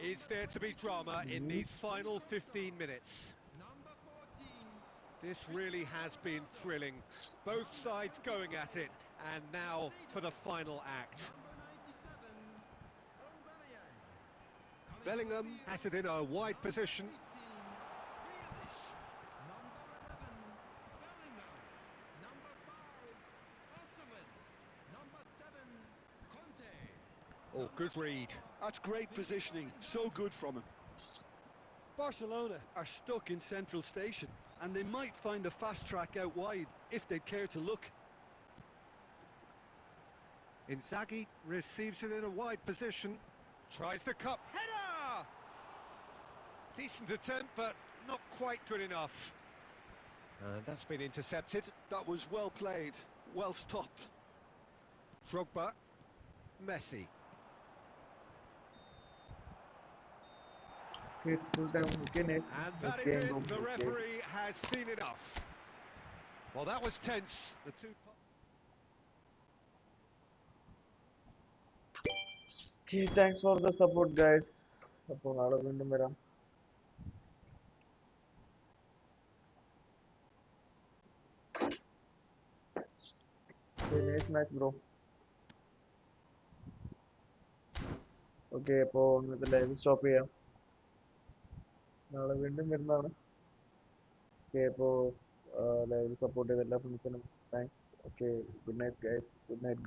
E: Is there to be drama in these final 15 minutes?
D: number 14.
E: This really has been thrilling. Both sides going at it, and now for the final act.
D: Number 97, Aubameyang.
E: Bellingham has it in a wide position.
D: 18, Grealish. Number 11, Bellingham. Number 5, Osimhen. Number 7, Conte.
E: Oh, good read.
C: That's great positioning, so good from him. Barcelona are stuck in central station. and they might find the fast track out wide if they'd care to look.
E: Inzaghi receives it in a wide position. Tries the cup. Header! Decent attempt, but not quite good enough. And that's been intercepted.
C: That was well played, well stopped.
E: Drogba. Messi.
A: Okay, it's full time. Okay, nice.
E: And that
A: Okay,
E: is
A: bro.
E: it. The
A: Okay.
E: referee has seen enough. Well, that was tense. The two...
A: Okay, thanks for the support, guys. അപ്പോൾ നാളെ വീണ്ടും വരാം. Okay, nice match, bro. Okay, അപ്പോൾ ഇന്നത്തെ live stop ചെയ്യാം. നാളെ വീണ്ടും വരുന്നതാണ്. ഓക്കെ, അപ്പോൾ ലൈവ് സപ്പോർട്ട് ചെയ്ത എല്ലാ ഫ്രണ്ട്സിനും thanks. Okay, good night guys. Good night.